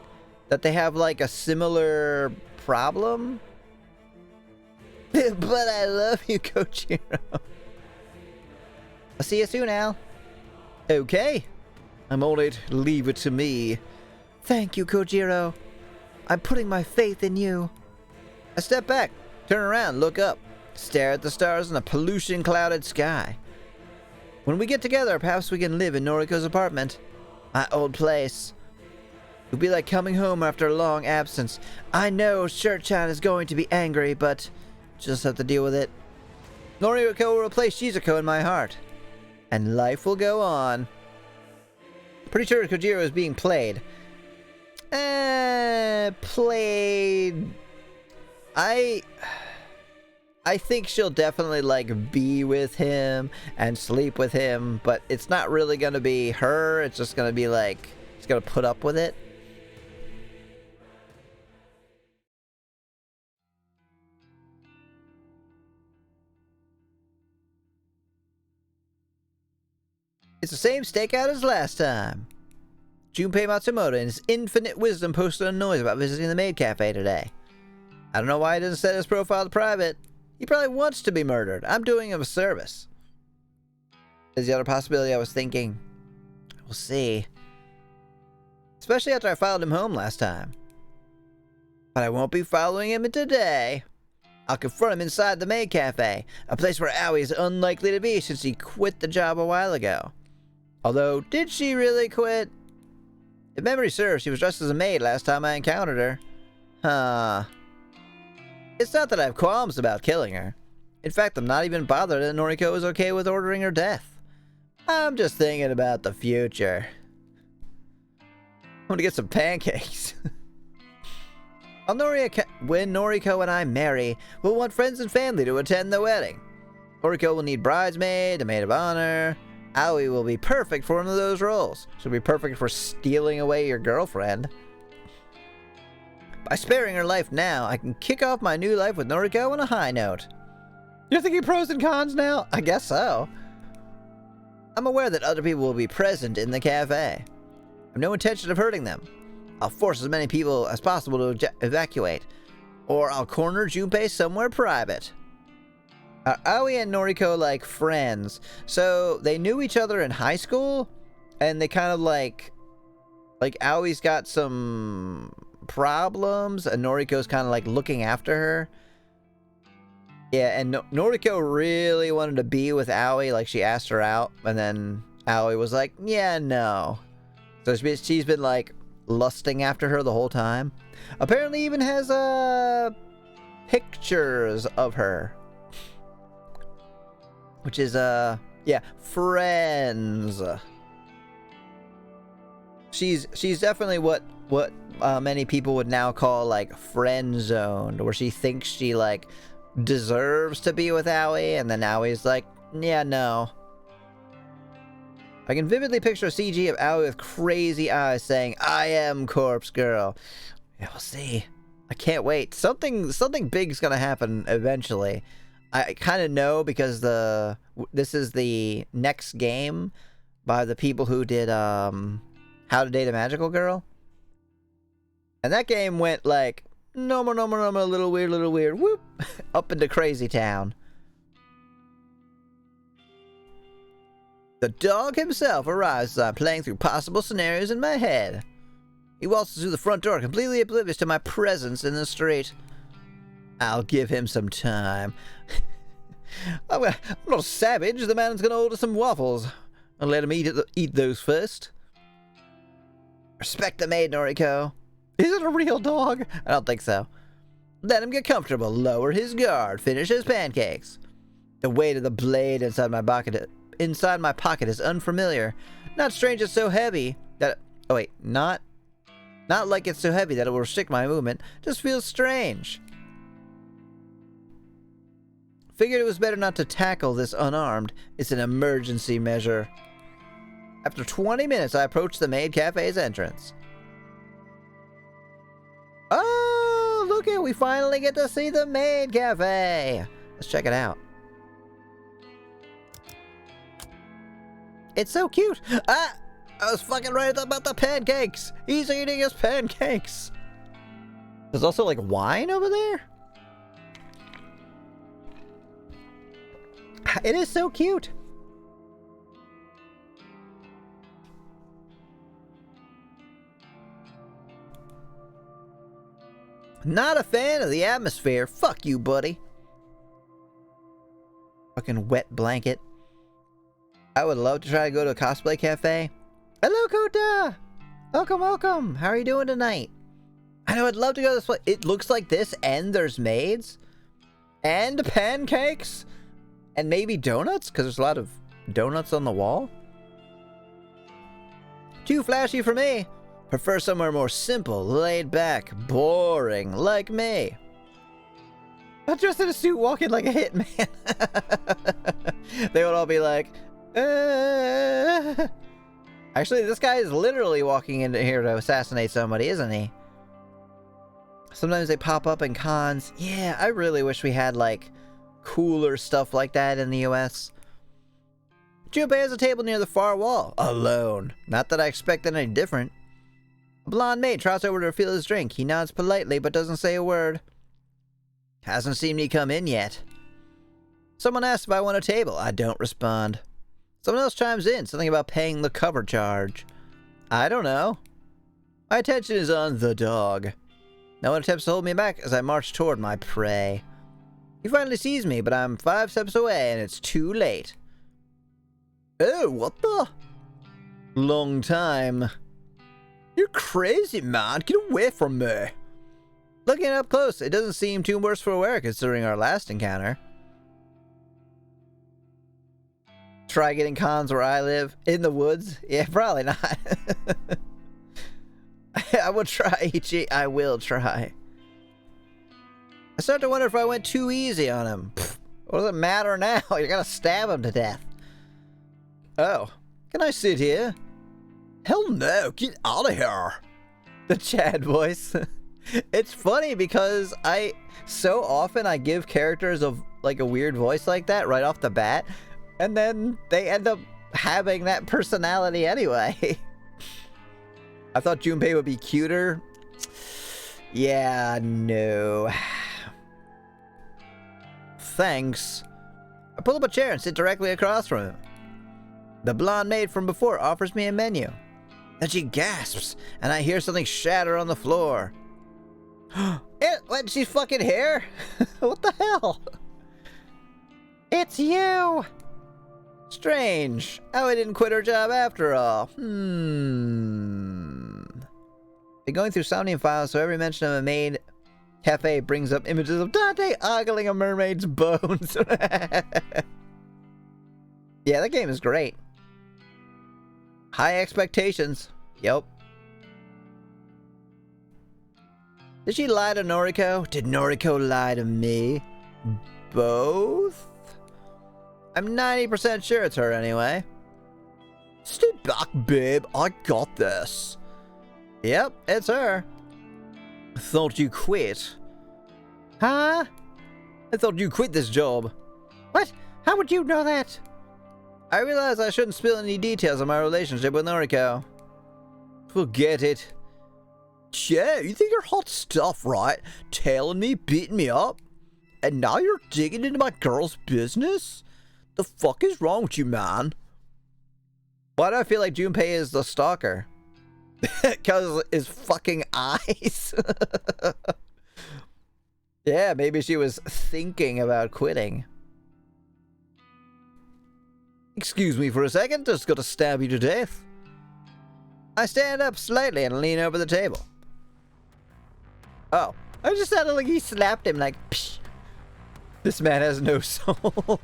[SPEAKER 1] they have like a similar problem. But I love you, Kojiro. I'll see you soon, Al. Okay. I'm on it. Leave it to me. Thank you, Kojiro. I'm putting my faith in you. I step back, turn around, look up, stare at the stars in a pollution-clouded sky. When we get together, perhaps we can live in Noriko's apartment. My old place. It'll be like coming home after a long absence. I know Shirt-chan is going to be angry, but just have to deal with it. Noriko will replace Shizuko in my heart. And life will go on. Pretty sure Kojiro is being played. Played... I think she'll definitely, like, be with him and sleep with him, but it's not really gonna be her. It's just gonna be, like, she's gonna put up with it. It's the same stakeout as last time. Junpei Matsumoto in his infinite wisdom posted a noise about visiting the maid cafe today. I don't know why he doesn't set his profile to private. He probably wants to be murdered. I'm doing him a service. Is the other possibility I was thinking. We'll see. Especially after I followed him home last time. But I won't be following him today. I'll confront him inside the maid cafe, a place where Aoi is unlikely to be since he quit the job a while ago. Although, did she really quit? If memory serves, she was dressed as a maid last time I encountered her. Huh. It's not that I have qualms about killing her. In fact, I'm not even bothered that Noriko is okay with ordering her death. I'm just thinking about the future. I'm gonna get some pancakes. When Noriko and I marry, we'll want friends and family to attend the wedding. Noriko will need bridesmaid, a maid of honor. Aoi will be perfect for one of those roles. She'll be perfect for stealing away your girlfriend. By sparing her life now, I can kick off my new life with Noriko on a high note. You're thinking pros and cons now? I guess so. I'm aware that other people will be present in the cafe. I have no intention of hurting them. I'll force as many people as possible to evacuate. Or I'll corner Junpei somewhere private. Are Aoi and Noriko like friends? So they knew each other in high school? And they kind of like Aoi's got some problems and Noriko's kind of like looking after her. Yeah, and Noriko really wanted to be with Aoi, like she asked her out, and then Aoi was like, yeah, no. So she's been like lusting after her the whole time. Apparently even has pictures of her. Which is yeah, friends. She's definitely what many people would now call like friend zoned, where she thinks she like deserves to be with Aoi, and then Aoi's like, yeah, no. I can vividly picture a CG of Aoi with crazy eyes saying, I am Corpse Girl. Yeah, we'll see. I can't wait. Something big's gonna happen eventually. I kind of know because this is the next game by the people who did How to Date a Magical Girl. And that game went like normal, a little weird, whoop, up into Crazy Town. The dog himself arrives as I'm playing through possible scenarios in my head. He waltzes through the front door, completely oblivious to my presence in the street. I'll give him some time. I'm not a savage. The man's gonna order some waffles. I'll let him eat those first. Respect the maid, Noriko. Is it a real dog? I don't think so. Let him get comfortable, lower his guard, finish his pancakes. The weight of the blade inside my pocket is unfamiliar. Not strange it's so heavy that... Oh wait, not like it's so heavy that it will restrict my movement. Just feels strange. Figured it was better not to tackle this unarmed. It's an emergency measure. After 20 minutes, I approached the maid cafe's entrance. Oh, look it, we finally get to see the maid cafe. Let's check it out. It's so cute. Ah! I was fucking right about the pancakes. He's eating his pancakes. There's also like wine over there. It is so cute. Not a fan of the atmosphere. Fuck you, buddy. Fucking wet blanket. I would love to try to go to a cosplay cafe. Hello, Kota! Welcome, welcome. How are you doing tonight? I know I'd love to go to this place. It looks like this, and there's maids. And pancakes. And maybe donuts, because there's a lot of donuts on the wall. Too flashy for me. Prefer somewhere more simple, laid back, boring, like me. I'm dressed in a suit walking like a hitman. They would all be like, Actually, this guy is literally walking into here to assassinate somebody, isn't he? Sometimes they pop up in cons. Yeah, I really wish we had, like, cooler stuff like that in the US. Junpei has a table near the far wall. Alone. Not that I expected any different. A blonde maid trots over to refill his drink. He nods politely, but doesn't say a word. Hasn't seen me come in yet. Someone asks if I want a table. I don't respond. Someone else chimes in, something about paying the cover charge. I don't know. My attention is on the dog. No one attempts to hold me back as I march toward my prey. He finally sees me, but I'm 5 steps away and it's too late. Oh, what the? Long time. You're crazy, man. Get away from me. Looking up close, it doesn't seem too worse for wear considering our last encounter. Try getting cons where I live. In the woods? Yeah, probably not. I will try, Ichi. I will try. I start to wonder if I went too easy on him. Pfft, what does it matter now? You're gonna stab him to death. Oh. Can I sit here? Hell no. Get out of here. The Chad voice. It's funny because so often I give characters of like a weird voice like that right off the bat, and then they end up having that personality anyway. I thought Junpei would be cuter. Yeah, no. Thanks. I pull up a chair and sit directly across from him. The blonde maid from before offers me a menu. Then she gasps, and I hear something shatter on the floor. What, she's fucking here? What the hell? It's you! Strange. How I didn't quit her job after all. Been going through Somnium files, so every mention of a maid cafe brings up images of Dante ogling a mermaid's bones. Yeah, that game is great. High expectations. Yep. Did she lie to Noriko? Did Noriko lie to me? Both? I'm 90% sure it's her anyway. Stay back, babe. I got this. Yep, it's her. Thought you quit. Huh? I thought you quit this job. What? How would you know that? I realized I shouldn't spill any details of my relationship with Noriko. Forget it. Yeah, you think you're hot stuff, right? Tailing me, beating me up? And now you're digging into my girl's business? The fuck is wrong with you, man? Why do I feel like Junpei is the stalker? Because his fucking eyes. Yeah, maybe she was thinking about quitting. Excuse me for a second, just gotta stab you to death. I stand up slightly and lean over the table. Oh, I just sounded like he slapped him like, psh. This man has no soul.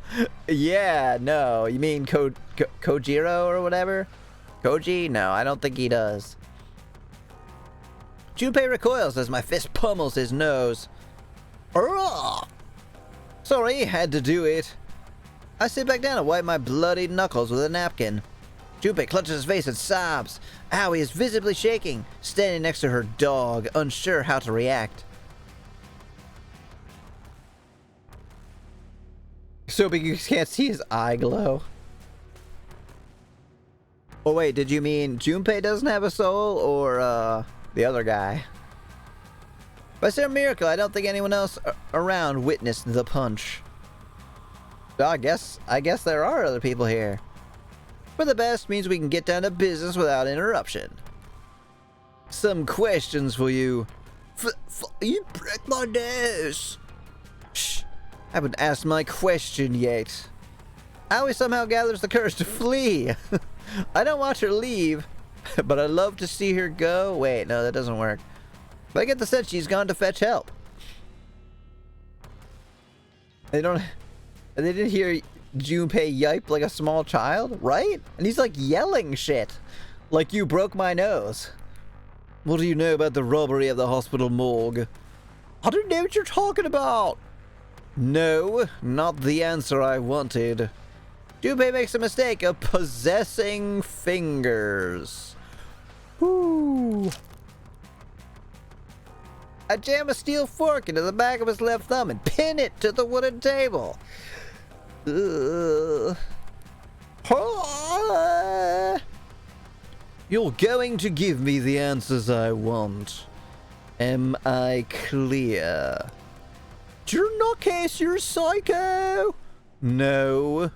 [SPEAKER 1] Yeah, no, you mean Kojiro or whatever? Koji? No, I don't think he does. Junpei recoils as my fist pummels his nose. Urgh! Sorry, had to do it. I sit back down and wipe my bloody knuckles with a napkin. Junpei clutches his face and sobs. Aoi is visibly shaking, standing next to her dog, unsure how to react. So big you can't see his eye glow. Oh wait, did you mean Junpei doesn't have a soul, or the other guy? By some miracle, I don't think anyone else around witnessed the punch. Well, I guess there are other people here. But the best means we can get down to business without interruption. Some questions for you. You break my nose. Shh, haven't asked my question yet. Aoi somehow gathers the courage to flee. I don't watch her leave, but I love to see her go. Wait, no, that doesn't work. But I get the sense she's gone to fetch help. They didn't hear Junpei yipe like a small child, right? And he's like yelling shit. Like, you broke my nose. What do you know about the robbery of the hospital morgue? I don't know what you're talking about. No, not the answer I wanted. Junpei makes a mistake of possessing fingers. Whoo. I jam a steel fork into the back of his left thumb and pin it to the wooden table. You're going to give me the answers I want. Am I clear? Case you're psycho? No.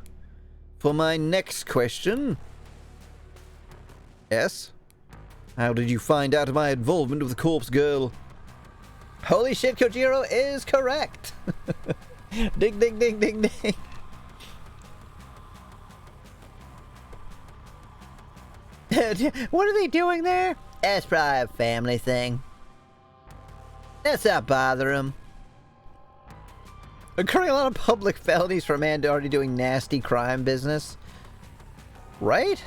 [SPEAKER 1] For my next question. Yes? How did you find out of my involvement with the corpse girl? Holy shit, Kojiro is correct! Ding, ding, ding, ding, ding. What are they doing there? That's probably a family thing. Let's not bother him. Occurring a lot of public felonies for a man already doing nasty crime business. Right?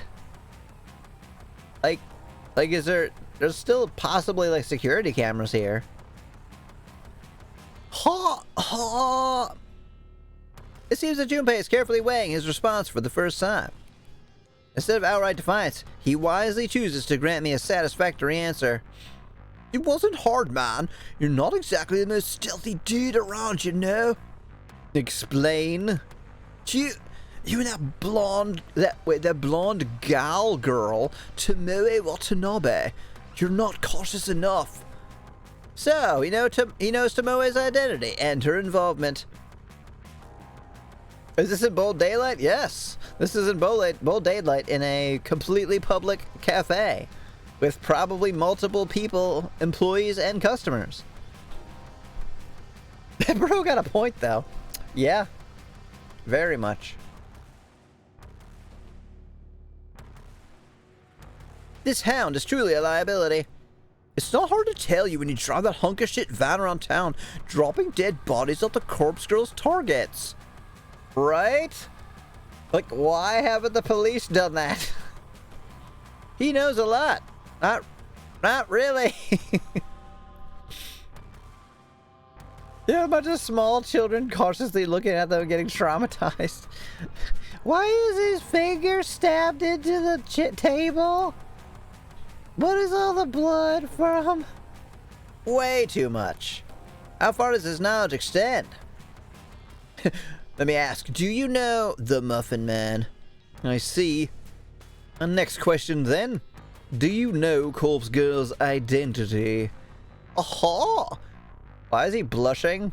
[SPEAKER 1] Like is there's still possibly like security cameras here. It seems that Junpei is carefully weighing his response for the first time. Instead of outright defiance, he wisely chooses to grant me a satisfactory answer. It wasn't hard, man. You're not exactly the most stealthy dude around, you know. Explain. You and that blonde gal girl, Tomoe Watanabe. You're not cautious enough. So, he knows Tomoe's identity and her involvement. Is this in bold daylight? Yes. This is in bold daylight in a completely public cafe with probably multiple people, employees, and customers. Bro got a point, though. Yeah. Very much. This hound is truly a liability. It's not hard to tell you when you drive that hunk of shit van around town, dropping dead bodies off the corpse girl's targets. Right? Like, why haven't the police done that? He knows a lot. Not really. Yeah, a bunch of small children cautiously looking at them getting traumatized. Why is his finger stabbed into the table? What is all the blood from? Way too much. How far does his knowledge extend? Let me ask, do you know the Muffin Man? I see. Next question then. Do you know Corpse Girl's identity? Aha! Why is he blushing?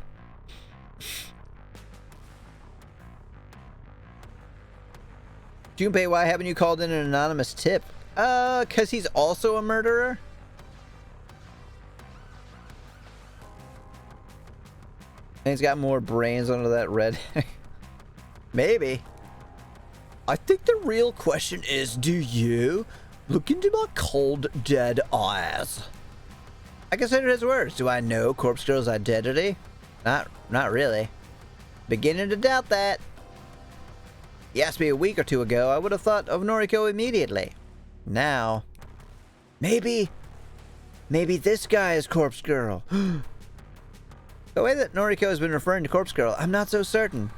[SPEAKER 1] Junpei, why haven't you called in an anonymous tip? 'Cause he's also a murderer? And he's got more brains under that red. Maybe. I think the real question is, do you look into my cold, dead eyes? I consider his words. Do I know Corpse Girl's identity? Not really. Beginning to doubt that. He asked me a week or two ago, I would have thought of Noriko immediately. Now, maybe this guy is Corpse Girl. The way that Noriko has been referring to Corpse Girl, I'm not so certain.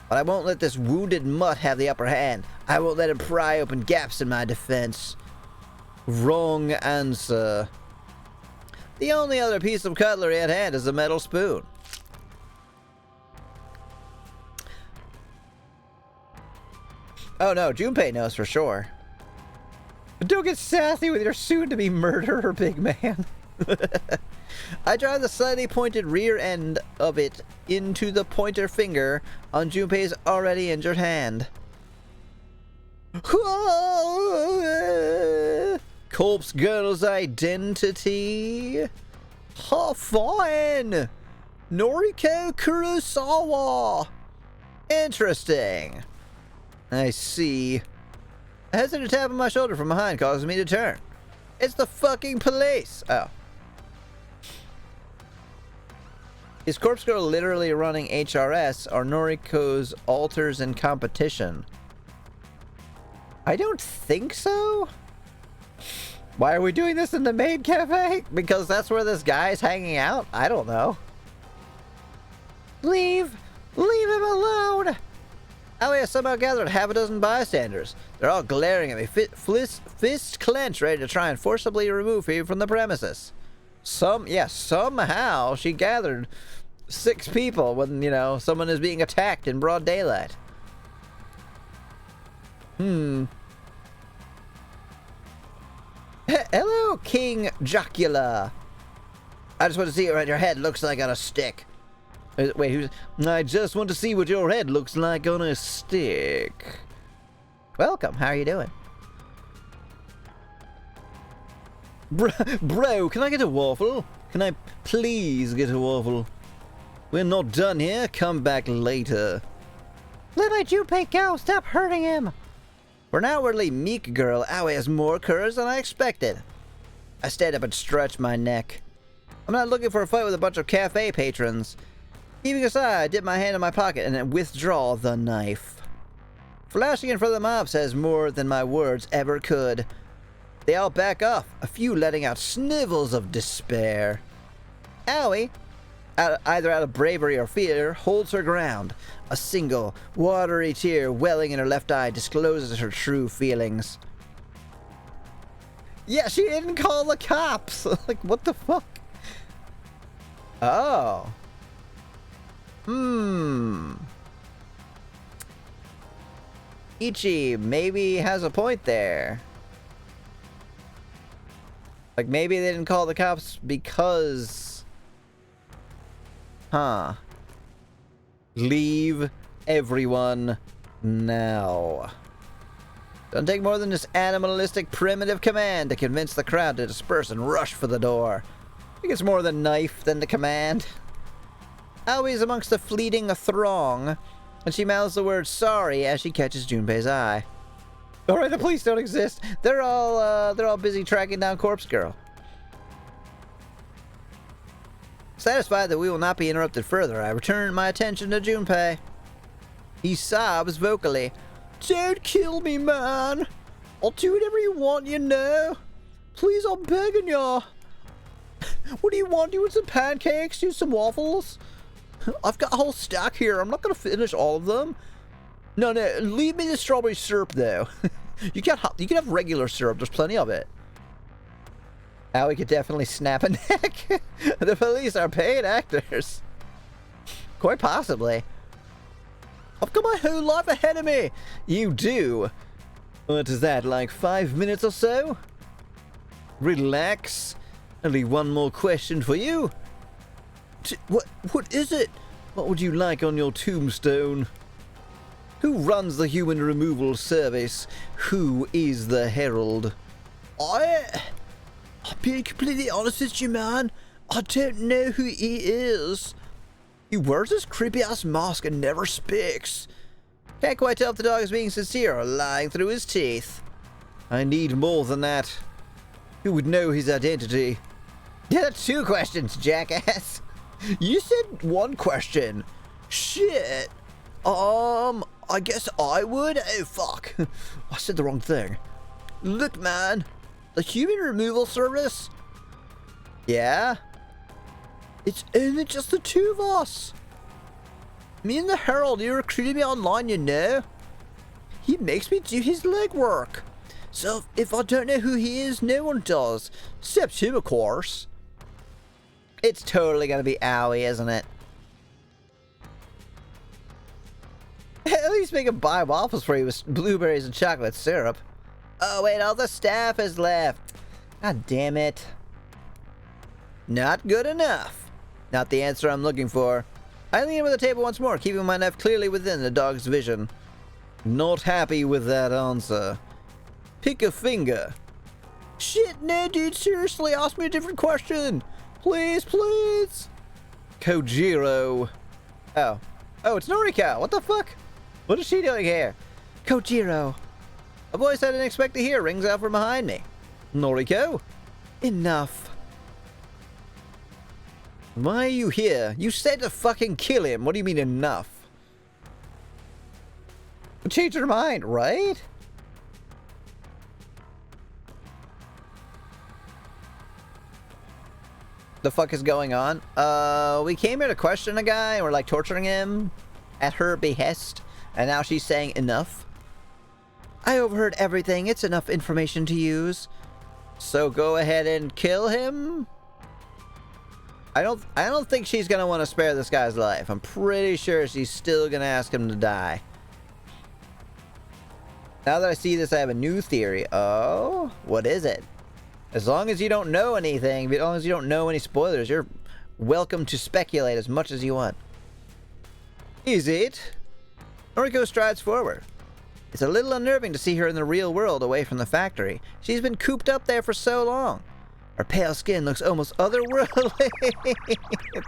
[SPEAKER 1] But I won't let this wounded mutt have the upper hand. I won't let him pry open gaps in my defense. Wrong answer. The only other piece of cutlery at hand is a metal spoon. Oh no, Junpei knows for sure. Don't get sassy with your soon-to-be murderer, big man. I drive the slightly pointed rear end of it into the pointer finger on Junpei's already injured hand. Corpse girl's identity? Oh, fine! Noriko Kurosawa! Interesting. I see. A hesitant tap on my shoulder from behind causes me to turn. It's the fucking police! Oh. Is Corpse Girl literally running HRS or Noriko's alters in competition? I don't think so. Why are we doing this in the maid cafe? Because that's where this guy's hanging out? I don't know. Leave him alone! Aoi has somehow gathered half a dozen bystanders. They're all glaring at me, fist clenched, ready to try and forcibly remove me from the premises. Somehow she gathered 6 people when, you know, someone is being attacked in broad daylight. Hello, King Jocula. I just want to see what your head looks like on a stick. Wait, who's... I just want to see what your head looks like on a stick. Welcome, how are you doing? Bro, can I get a waffle? Can I please get a waffle? We're not done here, come back later. Let my Junpei go, stop hurting him! For an outwardly meek girl, Aoi has more courage than I expected. I stand up and stretch my neck. I'm not looking for a fight with a bunch of cafe patrons. Heaving a sigh, I dip my hand in my pocket and then withdraw the knife. Flashing in front of the mob says more than my words ever could. They all back off, a few letting out snivels of despair. Aoi, either out of bravery or fear, holds her ground. A single, watery tear welling in her left eye discloses her true feelings. Yeah, she didn't call the cops! Like, what the fuck? Oh. Ichi maybe has a point there. Like, maybe they didn't call the cops because... Huh. Leave everyone now. Don't take more than this animalistic primitive command to convince the crowd to disperse and rush for the door. I think it's more the knife than the command. Aoi's amongst the fleeting throng, and she mouths the word sorry as she catches Junpei's eye. Alright, the police don't exist. They're all busy tracking down Corpse Girl. Satisfied that we will not be interrupted further, I return my attention to Junpei. He sobs vocally. Don't kill me, man. I'll do whatever you want, you know. Please, I'm begging ya. What do you want? Do you want some pancakes? Do some waffles? I've got a whole stack here. I'm not gonna finish all of them. No, leave me the strawberry syrup, though. You can have regular syrup. There's plenty of it. Aoi could definitely snap a neck. The police are paid actors. Quite possibly. I've got my whole life ahead of me. You do. What is that, like 5 minutes or so? Relax. Only one more question for you. What is it? What would you like on your tombstone? Who runs the human removal service? Who is the herald? I'll be completely honest with you, man. I don't know who he is. He wears this creepy-ass mask and never speaks. Can't quite tell if the dog is being sincere or lying through his teeth. I need more than that. Who would know his identity? Yeah, that's 2 questions, jackass. You said 1 question. Shit. I guess I would? Oh, fuck. I said the wrong thing. Look, man. The human removal service? Yeah? It's only just the 2 of us. Me and the Herald, he recruited me online, you know. He makes me do his legwork. So if I don't know who he is, no one does. Except him, of course. It's totally gonna be Aoi, isn't it? At least make him buy waffles for you with blueberries and chocolate syrup. Oh wait, all the staff is left. God damn it. Not good enough. Not the answer I'm looking for. I lean over the table once more, keeping my knife clearly within the dog's vision. Not happy with that answer. Pick a finger. Shit, Ned, dude, seriously, ask me a different question. Please, please. Kojiro. Oh. Oh, it's Noriko. What the fuck? What is she doing here? Kojiro. A voice I didn't expect to hear rings out from behind me. Noriko? Enough. Why are you here? You said to fucking kill him. What do you mean enough? Change her mind, right? The fuck is going on? We came here to question a guy and we're like torturing him at her behest, and now she's saying enough. I overheard everything. It's enough information to use. So go ahead and kill him. I don't think she's gonna want to spare this guy's life. I'm pretty sure she's still gonna ask him to die. Now that I see this, I have a new theory. Oh, what is it? As long as you don't know anything, as long as you don't know any spoilers, you're welcome to speculate as much as you want. Is it? Noriko strides forward. It's a little unnerving to see her in the real world away from the factory. She's been cooped up there for so long. Her pale skin looks almost otherworldly.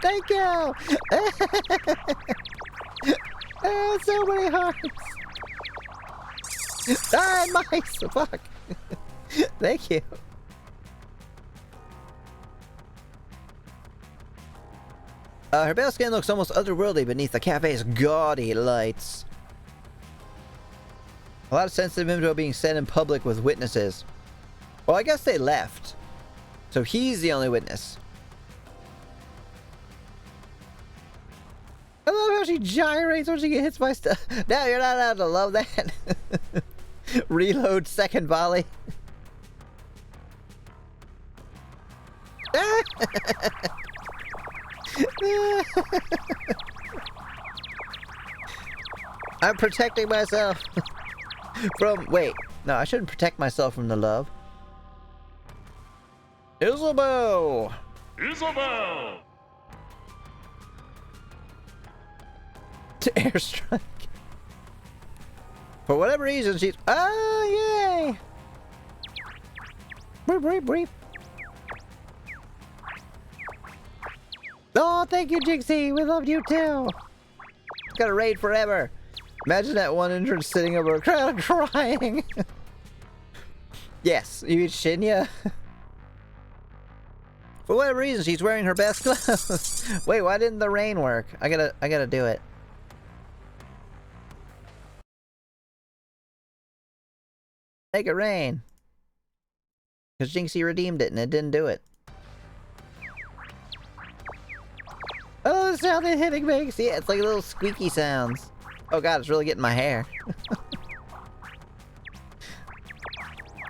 [SPEAKER 1] Thank you! Oh, so many hearts! Ah, mice! Fuck! Thank you. Her pale skin looks almost otherworldly beneath the cafe's gaudy lights. A lot of sensitive info being said in public with witnesses. Well, I guess they left. So he's the only witness. I love how she gyrates when she gets hit by stuff. No, you're not allowed to love that. Reload second volley. I'm protecting myself from... Wait. No, I shouldn't protect myself from the love. Isabel!
[SPEAKER 2] Isabel!
[SPEAKER 1] To airstrike. For whatever reason, she's... Oh, yay! Breep, breep, breep. Oh, thank you, Jixie. We love you too. Gotta raid forever. Imagine that one intern sitting over a crowd crying. Yes, you mean Shinya? For whatever reason, she's wearing her best clothes. Wait, why didn't the rain work? I gotta do it. Make it rain. Because Jinxie redeemed it and it didn't do it. Oh, the sound that hitting makes. Yeah, it's like little squeaky sounds. Oh god, it's really getting my hair.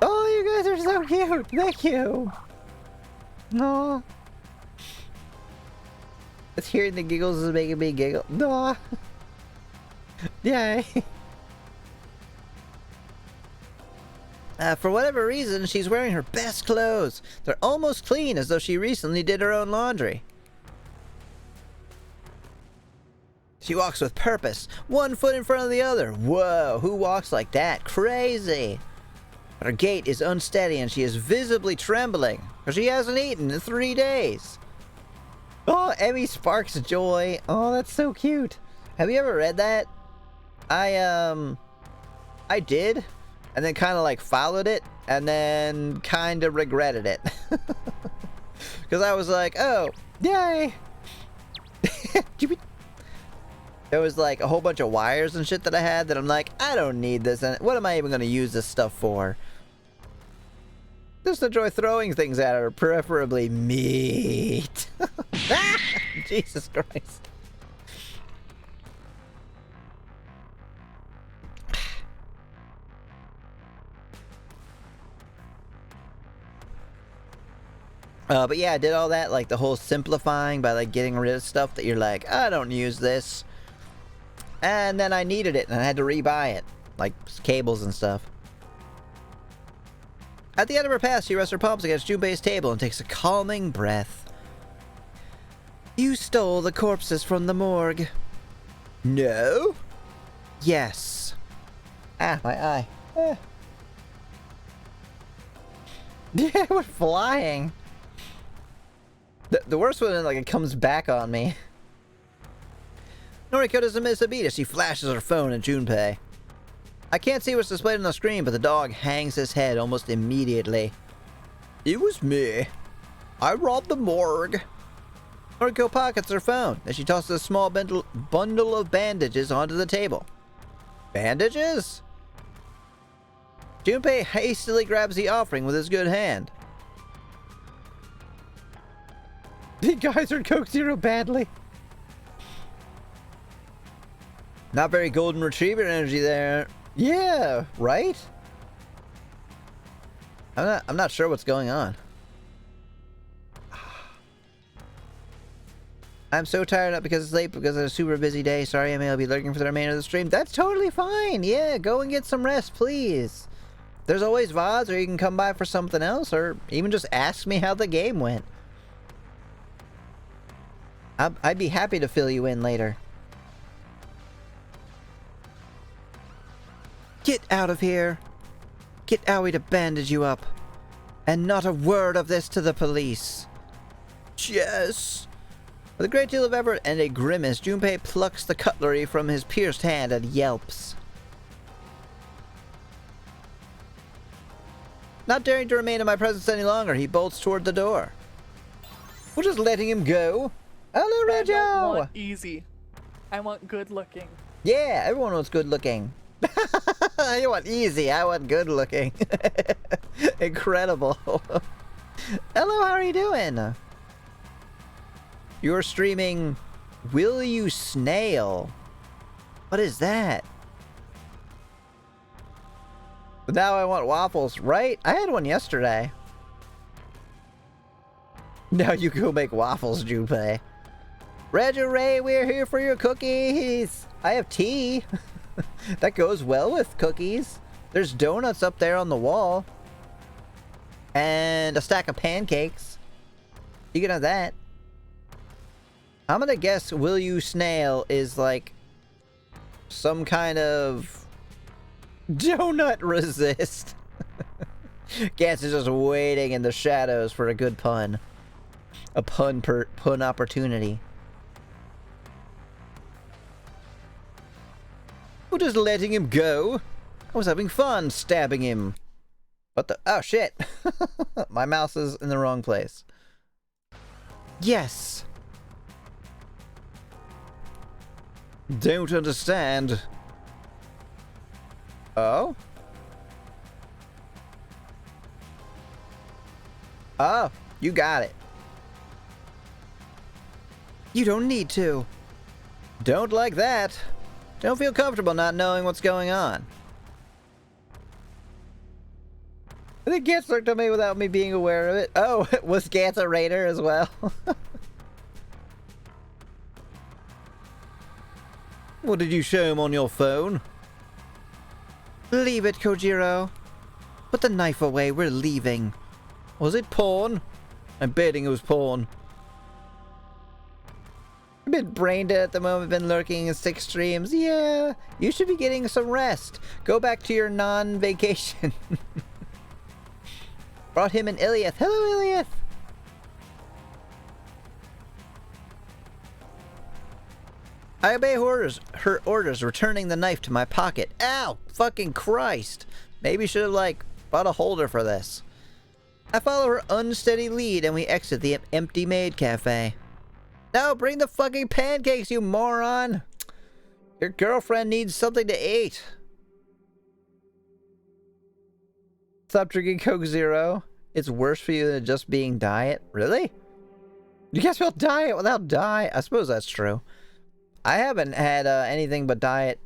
[SPEAKER 1] Oh, you guys are so cute. Thank you. No. It's hearing the giggles is making me giggle. No. Yay. For whatever reason, she's wearing her best clothes. They're almost clean, as though she recently did her own laundry. She walks with purpose, one foot in front of the other. Whoa, who walks like that? Crazy. Her gait is unsteady and she is visibly trembling, because she hasn't eaten in 3 days. Oh, Emmy sparks joy. Oh, that's so cute. Have you ever read that? I did, and then kind of like followed it, and then kind of regretted it. Because I was like, oh, yay. There was like a whole bunch of wires and shit that I had that I'm like, I don't need this, and what am I even going to use this stuff for? Just enjoy throwing things at her, preferably meat. Jesus Christ. But yeah, I did all that, like the whole simplifying by like getting rid of stuff that you're like, I don't use this. And then I needed it and I had to rebuy it, like cables and stuff. At the end of her pass, she rests her palms against Junpei's table and takes a calming breath. You stole the corpses from the morgue. No? Yes. Ah, my eye. Yeah, we're flying. The worst one is like it comes back on me. Noriko doesn't miss a beat as she flashes her phone at Junpei. I can't see what's displayed on the screen, but the dog hangs his head almost immediately. It was me. I robbed the morgue. Noriko pockets her phone as she tosses a small bundle of bandages onto the table. Bandages? Junpei hastily grabs the offering with his good hand. The guys are Coke Zero badly. Not very golden retriever energy there. Yeah, right? I'm not sure what's going on. I'm so tired, not because it's late, because it's a super busy day. Sorry, I may be lurking for the remainder of the stream. That's totally fine. Yeah, go and get some rest, please. There's always VODs, or you can come by for something else, or even just ask me how the game went. I'd be happy to fill you in later. Get out of here. Get Aoi to bandage you up. And not a word of this to the police. Yes. With a great deal of effort and a grimace, Junpei plucks the cutlery from his pierced hand and yelps. Not daring to remain in my presence any longer, he bolts toward the door. We're just letting him go. Hello, Reggio!
[SPEAKER 4] I don't want easy. I want good looking.
[SPEAKER 1] Yeah, everyone wants good looking. You want easy, I want good looking. Incredible. Hello, how are you doing? You're streaming Will You Snail? What is that? But now I want waffles, right? I had one yesterday. Now you go make waffles, Junpei. Reggio Ray, we're here for your cookies. I have tea. That goes well with cookies. There's donuts up there on the wall. And a stack of pancakes. You can have that. I'm gonna guess Will You Snail is like some kind of donut resist. Gantz is just waiting in the shadows for a good pun. A pun opportunity. We're just letting him go. I was having fun stabbing him. What the? Oh shit. My mouse is in the wrong place. Yes. Don't understand. Oh? Oh, you got it. You don't need to. Don't like that. Don't feel comfortable not knowing what's going on. I think Gantz looked at me without me being aware of it. Oh, was Gantz a raider as well? What did you show him on your phone? Leave it, Kojiro. Put the knife away, we're leaving. Was it porn? I'm betting it was porn. I've been brain dead at the moment, been lurking in 6 streams. Yeah, you should be getting some rest. Go back to your non-vacation. Brought him an Iliath. Hello, Iliath. I obey her orders, returning the knife to my pocket. Ow! Fucking Christ! Maybe should have, like, brought a holder for this. I follow her unsteady lead and we exit the empty maid cafe. No, bring the fucking pancakes, you moron! Your girlfriend needs something to eat. Stop drinking Coke Zero. It's worse for you than just being diet. Really? You guys will diet without dye? I suppose that's true. I haven't had anything but diet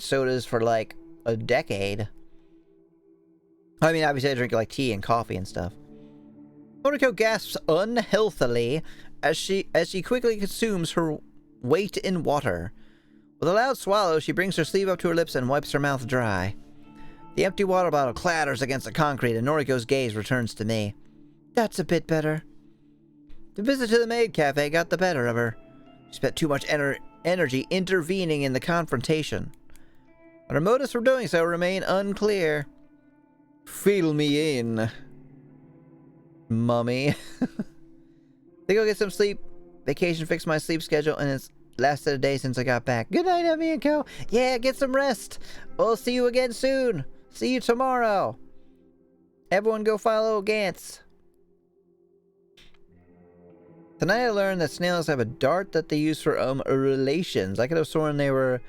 [SPEAKER 1] sodas for like a decade. I mean, obviously I drink like tea and coffee and stuff. Noriko gasps unhealthily as she quickly consumes her weight in water. With a loud swallow, she brings her sleeve up to her lips and wipes her mouth dry. The empty water bottle clatters against the concrete and Noriko's gaze returns to me. That's a bit better. The visit to the maid cafe got the better of her. She spent too much energy intervening in the confrontation. But her motives for doing so remain unclear. Fill me in, mummy. They go get some sleep. Vacation fixed my sleep schedule and it's lasted a day since I got back. Good night, Emmy and Co. Yeah, get some rest. We'll see you again soon. See you tomorrow. Everyone go follow Gantz. Tonight I learned that snails have a dart that they use for relations. I could have sworn they were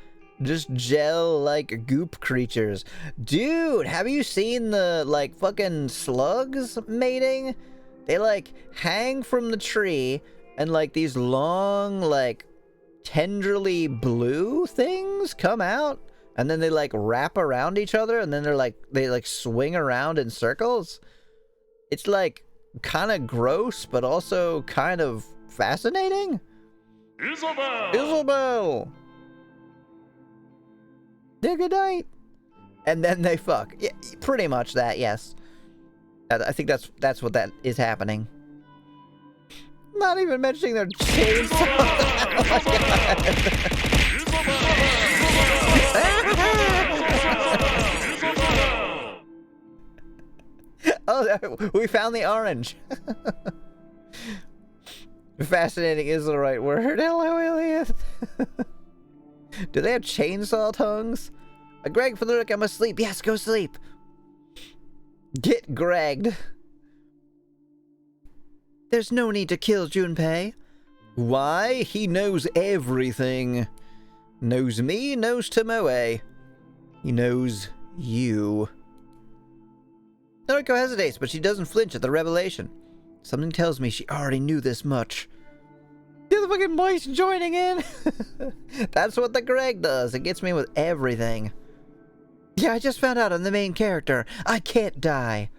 [SPEAKER 1] just gel-like goop creatures. Dude, have you seen the, like, fucking slugs mating? They, like, hang from the tree, and, like, these long, like, tenderly blue things come out, and then they, like, wrap around each other, and then they swing around in circles. It's, like, kind of gross, but also kind of fascinating. Isabel! Yeah, good night. And then they fuck. Yeah, pretty much that, yes. I think that's what that is happening. Not even mentioning their chainsaw. Oh, we found the orange. Fascinating is the right word. Hello, Elliot. Do they have chainsaw tongues? Greg, for the look, I must sleep. Yes, go sleep. Get Gregged. There's no need to kill Junpei. Why? He knows everything. Knows me, knows Tomoe. He knows you. Noriko hesitates, but she doesn't flinch at the revelation. Something tells me she already knew this much. The fucking mice joining in. That's what the Greg does. It gets me with everything. Yeah, I just found out I'm the main character. I can't die.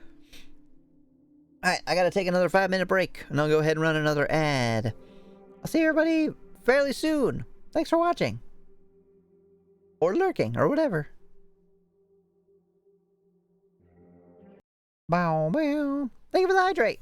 [SPEAKER 1] Alright, I gotta take another 5-minute break, and I'll go ahead and run another ad. I'll see everybody fairly soon. Thanks for watching. Or lurking, or whatever. Bow, bow. Thank you for the hydrate.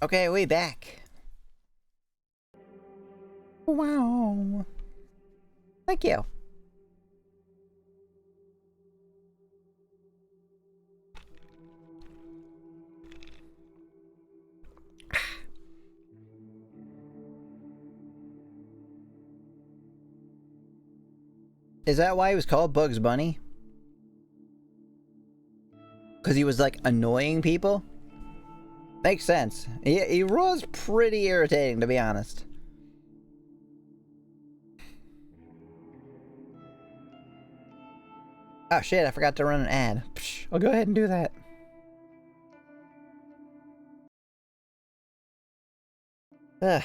[SPEAKER 1] Okay, we back. Wow. Thank you. Is that why he was called Bugs Bunny? Because he was, like, annoying people? Makes sense. He was pretty irritating, to be honest. Oh shit, I forgot to run an ad. Psh, I'll go ahead and do that. Ugh.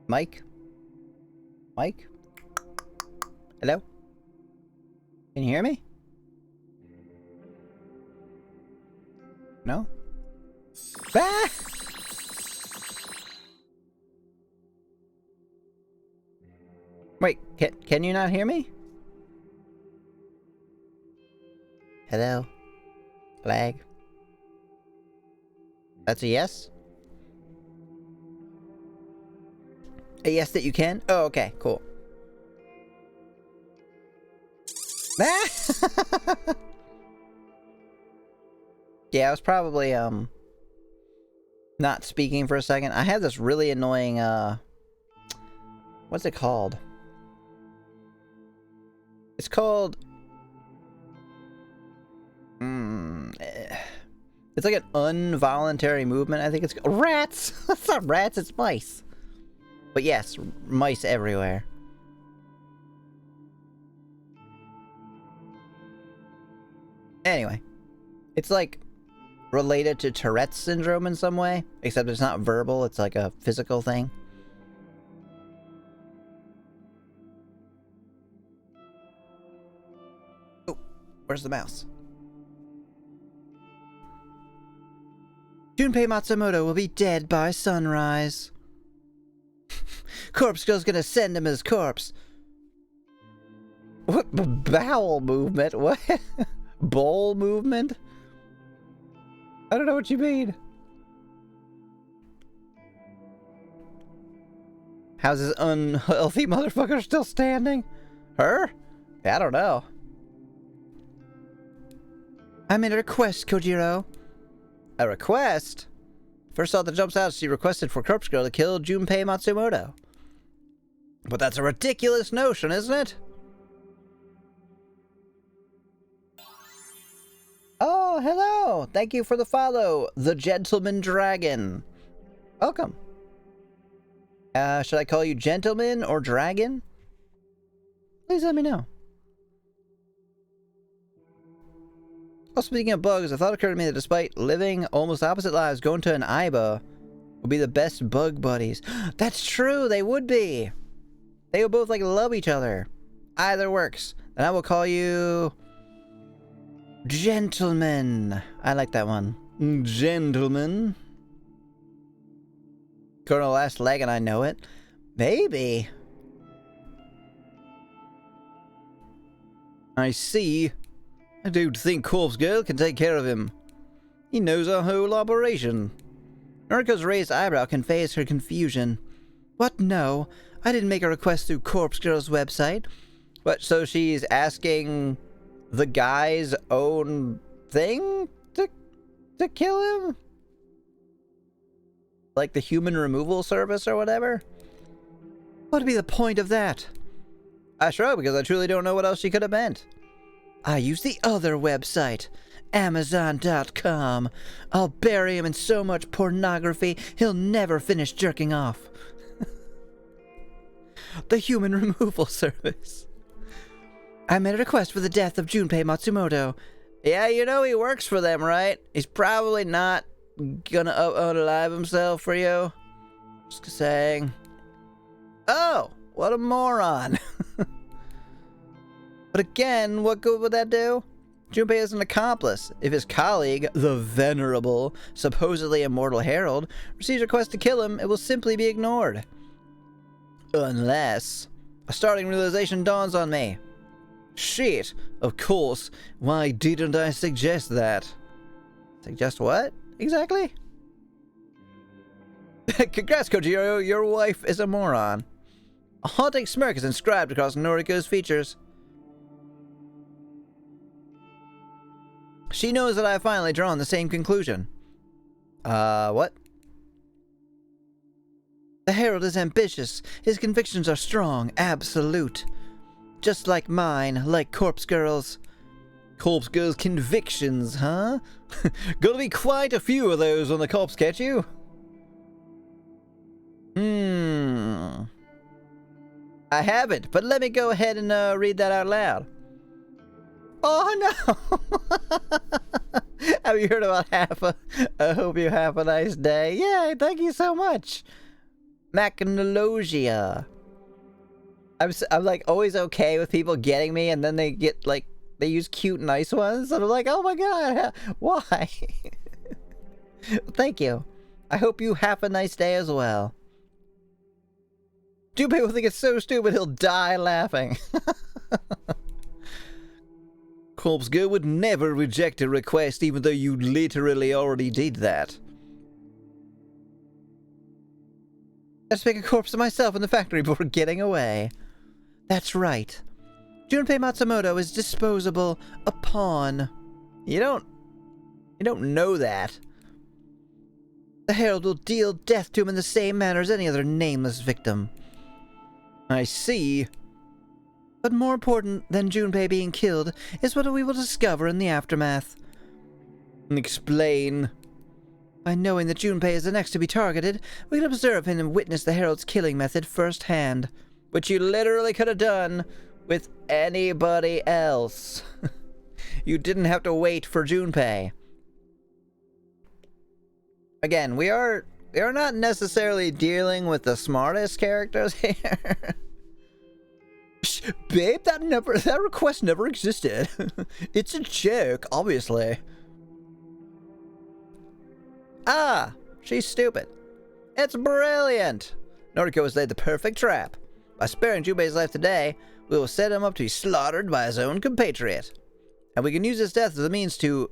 [SPEAKER 1] Mike? Mike? Hello? Can you hear me? No? Ah! Wait, can you not hear me? Hello? Lag? That's a yes? A yes that you can? Oh, okay, cool. Ah! Yeah, I was probably, not speaking for a second. I have this really annoying, what's it called? It's called... It's like an involuntary movement, I think it's called. Rats! That's not rats, it's mice. But yes, mice everywhere. Anyway. It's like related to Tourette's syndrome in some way, except it's not verbal, it's like a physical thing. Oh, where's the mouse? Junpei Matsumoto will be dead by sunrise. Corpse Girl's gonna send him his corpse. What? Bowel movement? What? Bowl movement? I don't know what you mean. How's this unhealthy motherfucker still standing? Her? I don't know. I made a request, Kojiro. A request? First thought that jumps out, she requested for Corpse Girl to kill Junpei Matsumoto. But that's a ridiculous notion, isn't it? Oh, hello! Thank you for the follow, the Gentleman Dragon. Welcome. Should I call you Gentleman or Dragon? Please let me know. Oh, speaking of bugs, a thought occurred to me that despite living almost opposite lives, going to an Aiba would be the best bug buddies. That's true, they would be. They would both, like, love each other. Either works. Then I will call you... Gentleman. I like that one. Gentleman. Colonel last leg and I know it. Maybe. I see. I don't think Corpse Girl can take care of him. He knows our whole operation. Noriko's raised eyebrow conveys her confusion. What? No. I didn't make a request through Corpse Girl's website. What, so she's asking the guy's own thing to kill him? Like the human removal service or whatever? What would be the point of that? I shrug because I truly don't know what else she could have meant. I use the other website, Amazon.com. I'll bury him in so much pornography, he'll never finish jerking off. The human removal service. I made a request for the death of Junpei Matsumoto. Yeah, you know he works for them, right? He's probably not gonna unalive himself for you. Just saying. Oh, what a moron. But again, what good would that do? Junpei is an accomplice. If his colleague, the venerable, supposedly immortal Herald, receives a request to kill him, it will simply be ignored. Unless a startling realization dawns on me. Shit, of course. Why didn't I suggest that? Suggest what? exactly? Congrats, Kojiro. Your wife is a moron. A haunting smirk is inscribed across Noriko's features. She knows that I have finally drawn the same conclusion. What? The Herald is ambitious. His convictions are strong, absolute. Just like mine, like Corpse Girl's. Corpse Girl's convictions, huh? Gonna be quite a few of those on the Corpse, catch you? I haven't, but let me go ahead and read that out loud. Oh no! Have you heard about I hope you have a nice day. Yay, thank you so much. Macanologia. I'm like always okay with people getting me, and then they get like, they use cute, nice ones, and I'm like, oh my god, why? Thank you. I hope you have a nice day as well. Junpei will think it's so stupid he'll die laughing. Corpse Girl would never reject a request even though you literally already did that. I just make a corpse of myself in the factory before getting away. That's right. Junpei Matsumoto is disposable, a pawn. You don't know that. The Herald will deal death to him in the same manner as any other nameless victim. I see. But more important than Junpei being killed is what we will discover in the aftermath. Explain. By knowing that Junpei is the next to be targeted, we can observe him and witness the Herald's killing method firsthand, which you literally could have done with anybody else. You didn't have to wait for Junpei. Again, we are not necessarily dealing with the smartest characters here. Shh, babe, that request never existed. It's a joke, obviously. Ah, she's stupid. It's brilliant. Noriko has laid the perfect trap. By sparing Junpei's life today, we will set him up to be slaughtered by his own compatriot. And we can use his death as a means to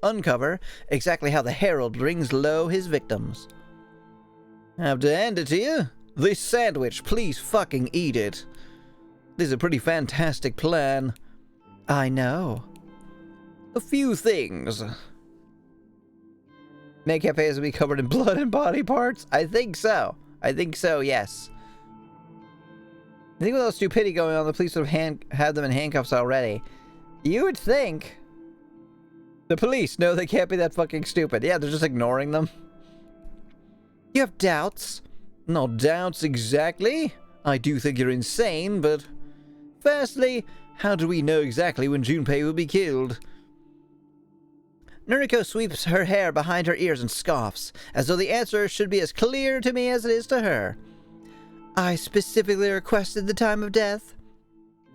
[SPEAKER 1] uncover exactly how the Herald brings low his victims. I have to hand it to you. This sandwich, please fucking eat it. This is a pretty fantastic plan. I know. A few things. Make Cafe has to be covered in blood and body parts? I think so. I think so, yes. I think with all the stupidity going on, the police would have had them in handcuffs already. You would think. The police, no, they can't be that fucking stupid. Yeah, they're just ignoring them. You have doubts? No doubts exactly. I do think you're insane, but... Firstly, how do we know exactly when Junpei will be killed? Noriko sweeps her hair behind her ears and scoffs, as though the answer should be as clear to me as it is to her. I specifically requested the time of death.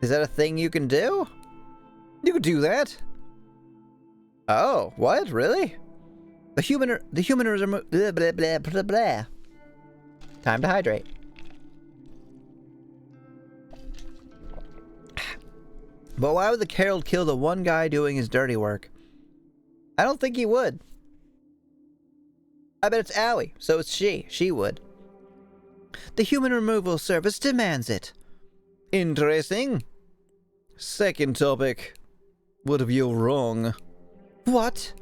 [SPEAKER 1] Is that a thing you can do? You could do that. Oh, what? Really? The human is removed. Blah, blah, blah, blah, blah. Time to hydrate. But why would the Herald kill the one guy doing his dirty work? I don't think he would. I bet it's Aoi, so it's she. She would. The human removal service demands it. Interesting. Second topic. What if you're wrong? What?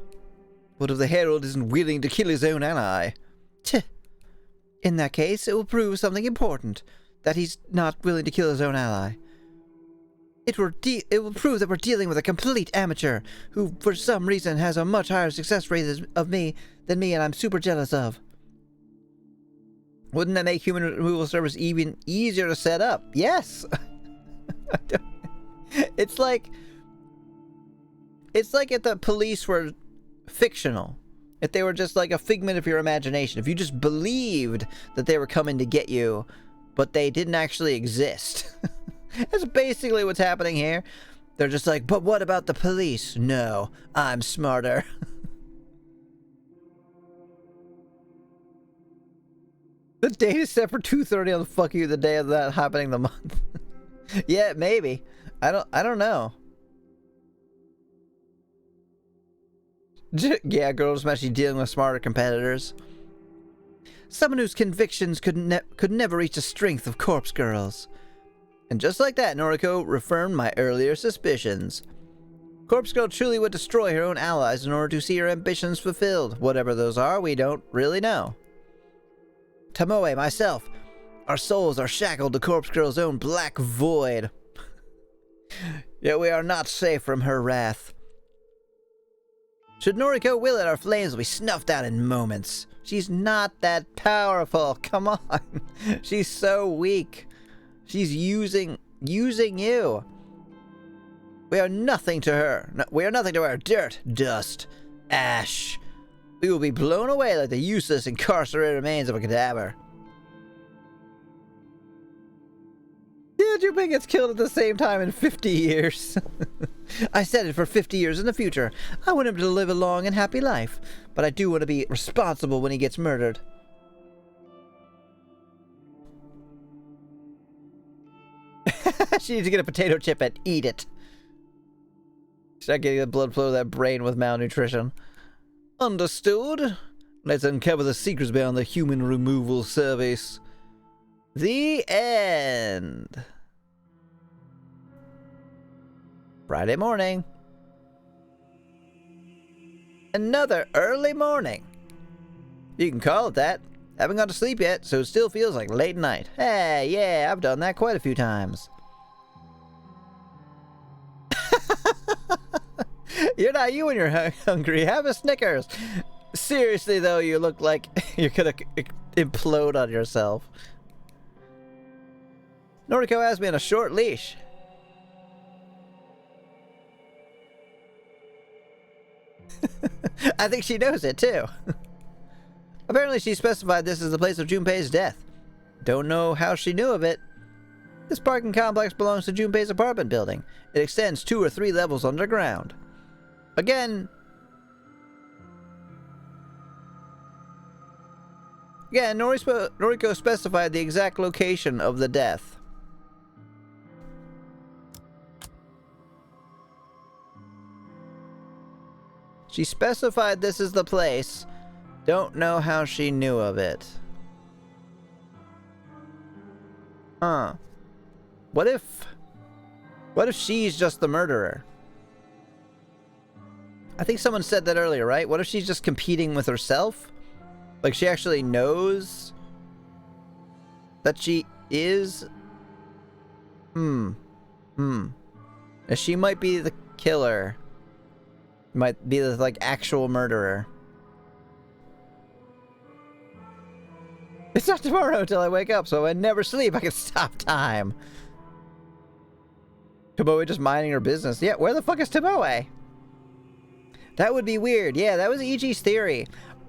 [SPEAKER 1] What if the Herald isn't willing to kill his own ally? Tch. In that case, it will prove something important. That he's not willing to kill his own ally. It will prove that we're dealing with a complete amateur, who for some reason has a much higher success rate than me, and I'm super jealous of. Wouldn't that make human removal service even easier to set up? Yes! It's like if the police were fictional. If they were just like a figment of your imagination. If you just believed that they were coming to get you, but they didn't actually exist. That's basically what's happening here. They're just like, but what about the police? No, I'm smarter. The date is set for 2:30 on the fuck you, the day of that happening the month. Yeah, maybe. I don't know. Yeah, girls actually dealing with smarter competitors. Someone whose convictions could never reach the strength of corpse girls. And just like that, Noriko reaffirmed my earlier suspicions. Corpse Girl truly would destroy her own allies in order to see her ambitions fulfilled. Whatever those are, we don't really know. Tomoe, myself, our souls are shackled to Corpse Girl's own black void. Yet we are not safe from her wrath. Should Noriko will it, our flames will be snuffed out in moments. She's not that powerful. Come on. She's so weak. She's using you. We are nothing to her. No, we are nothing to her. Dirt, dust, ash. We will be blown away like the useless, incarcerated remains of a cadaver. Yeah, Junpei gets killed at the same time in 50 years. I said it for 50 years in the future. I want him to live a long and happy life, but I do want to be responsible when he gets murdered. She needs to get a potato chip and eat it. She's not getting the blood flow to that brain with malnutrition. Understood. Let's uncover the secrets behind the human removal service. The end. Friday morning. Another early morning. You can call it that. Haven't gone to sleep yet, so it still feels like late night. Hey, yeah, I've done that quite a few times. You're not you when you're hungry. Have a Snickers. Seriously, though, you look like you're gonna implode on yourself. Noriko has me on a short leash. I think she knows it, too. Apparently, she specified this as the place of Junpei's death. Don't know how she knew of it. This parking complex belongs to Junpei's apartment building. It extends 2 or 3 levels underground. Again, Noriko specified the exact location of the death. She specified this is the place. Don't know how she knew of it. Huh. What if she's just the murderer? I think someone said that earlier, right? What if she's just competing with herself? Like she actually knows that she is? She might be the killer. Might be the, like, actual murderer. It's not tomorrow until I wake up, so I never sleep. I can stop time. Tomoe just minding her business. Yeah, where the fuck is Tomoe? That would be weird. Yeah, that was Ichi's theory.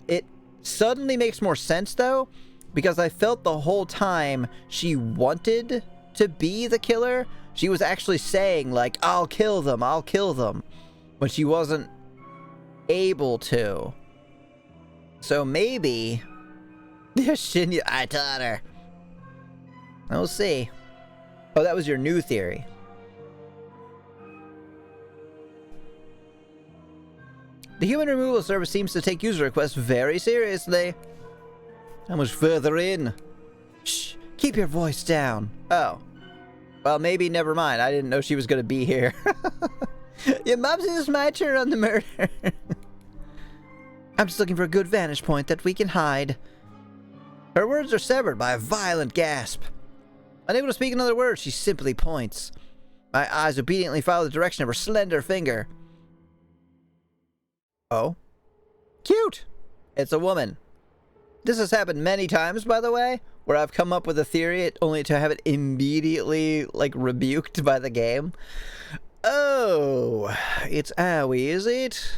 [SPEAKER 1] It suddenly makes more sense, though, because I felt the whole time she wanted to be the killer. She was actually saying, like, I'll kill them, when she wasn't able to. So maybe... Shinya, I taught her. We'll see. Oh, that was your new theory. The human removal service seems to take user requests very seriously. How much further in? Shh, keep your voice down. Oh. Well, maybe never mind. I didn't know she was going to be here. Your mom says it's my turn on the murder. I'm just looking for a good vantage point that we can hide. Her words are severed by a violent gasp. Unable to speak another word, she simply points. My eyes obediently follow the direction of her slender finger. Oh? Cute! It's a woman. This has happened many times, by the way, where I've come up with a theory only to have it immediately, like, rebuked by the game. Oh, it's Aoi, is it?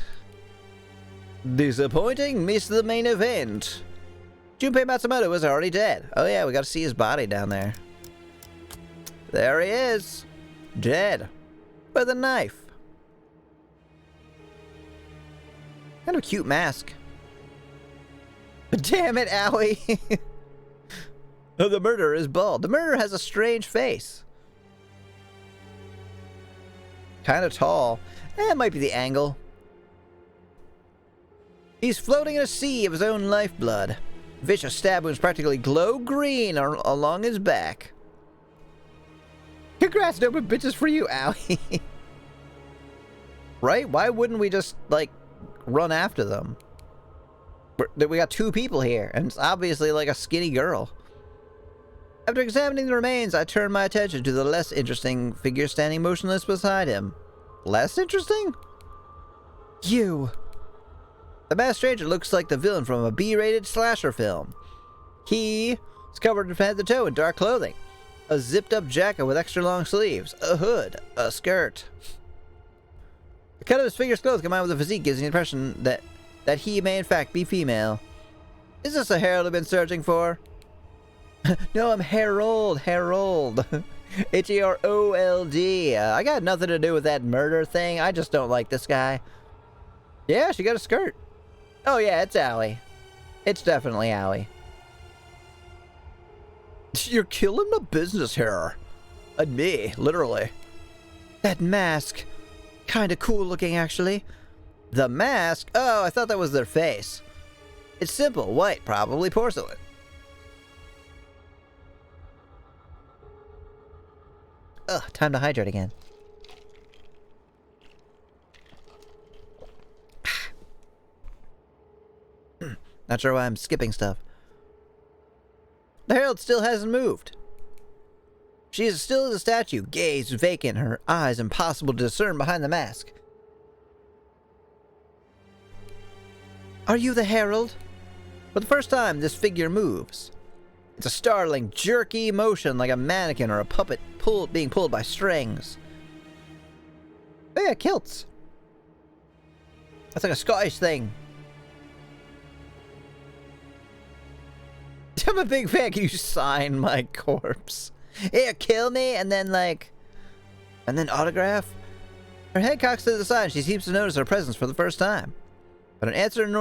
[SPEAKER 1] Disappointing, missed the main event. Junpei Matsumoto was already dead. Oh yeah, we got to see his body down there. There he is. Dead. With a knife. Kind of a cute mask. Damn it, Aoi. Oh, the murderer is bald. The murderer has a strange face. Kind of tall. It might be the angle. He's floating in a sea of his own lifeblood. Vicious stab wounds practically glow green along his back. Congrats, no but bitches for you, Owie. Right? Why wouldn't we just, like, run after them? We got 2 people here, and it's obviously like a skinny girl. After examining the remains, I turned my attention to the less interesting figure standing motionless beside him. Less interesting? You. The masked stranger looks like the villain from a B-rated slasher film. He is covered from head to toe in dark clothing. A zipped-up jacket with extra long sleeves, a hood, a skirt. The cut of his figure's clothes combined with the physique gives the impression that he may in fact be female. Is this a Harold I've been searching for? No, I'm Harold. H-E-R-O-L-D. I got nothing to do with that murder thing. I just don't like this guy. Yeah, she got a skirt. Oh yeah, it's Owie. It's definitely Owie. You're killing the business here. And me, literally. That mask. Kinda cool looking, actually. The mask? Oh, I thought that was their face. It's simple, white, probably porcelain. Ugh, time to hydrate again. Not sure why I'm skipping stuff. The Herald still hasn't moved. She is still as a statue, gaze vacant, her eyes impossible to discern behind the mask. Are you the Herald? For the first time, this figure moves. It's a startling, jerky motion like a mannequin or a puppet being pulled by strings. Oh yeah, kilts. That's like a Scottish thing. I'm a big fan. Can you sign my corpse? Here, kill me, and then autograph? Her head cocks to the side, and she seems to notice our presence for the first time. But an answer to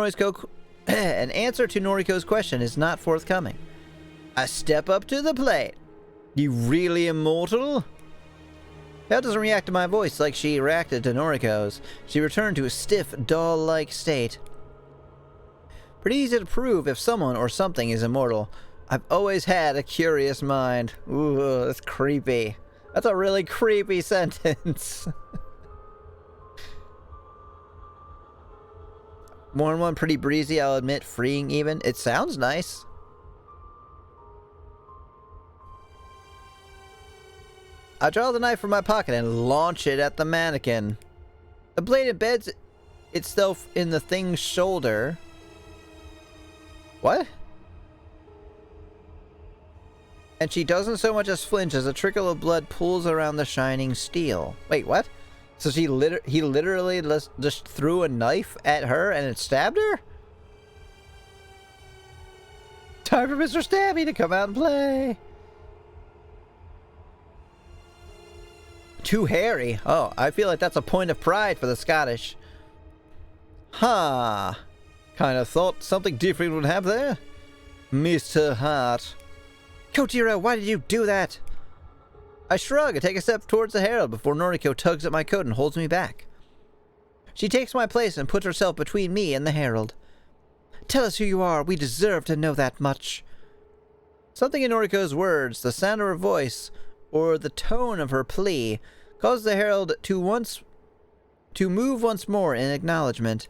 [SPEAKER 1] Noriko's question is not forthcoming. I step up to the plate. You really immortal? Belle doesn't react to my voice like she reacted to Noriko's. She returned to a stiff, doll-like state. Pretty easy to prove if someone or something is immortal. I've always had a curious mind. Ooh, that's creepy. That's a really creepy sentence. More than one pretty breezy, I'll admit, freeing even. It sounds nice. I draw the knife from my pocket and launch it at the mannequin. The blade embeds itself in the thing's shoulder. What? And she doesn't so much as flinch as a trickle of blood pools around the shining steel. Wait, what? So he literally just threw a knife at her and it stabbed her? Time for Mr. Stabby to come out and play. Too hairy. Oh, I feel like that's a point of pride for the Scottish. Huh. Kind of thought something different would happen there. Mr. Hart. Kotaro, why did you do that? I shrug and take a step towards the Herald before Noriko tugs at my coat and holds me back. She takes my place and puts herself between me and the Herald. Tell us who you are. We deserve to know that much. Something in Noriko's words, the sound of her voice, or the tone of her plea, caused the Herald to move once more in acknowledgement.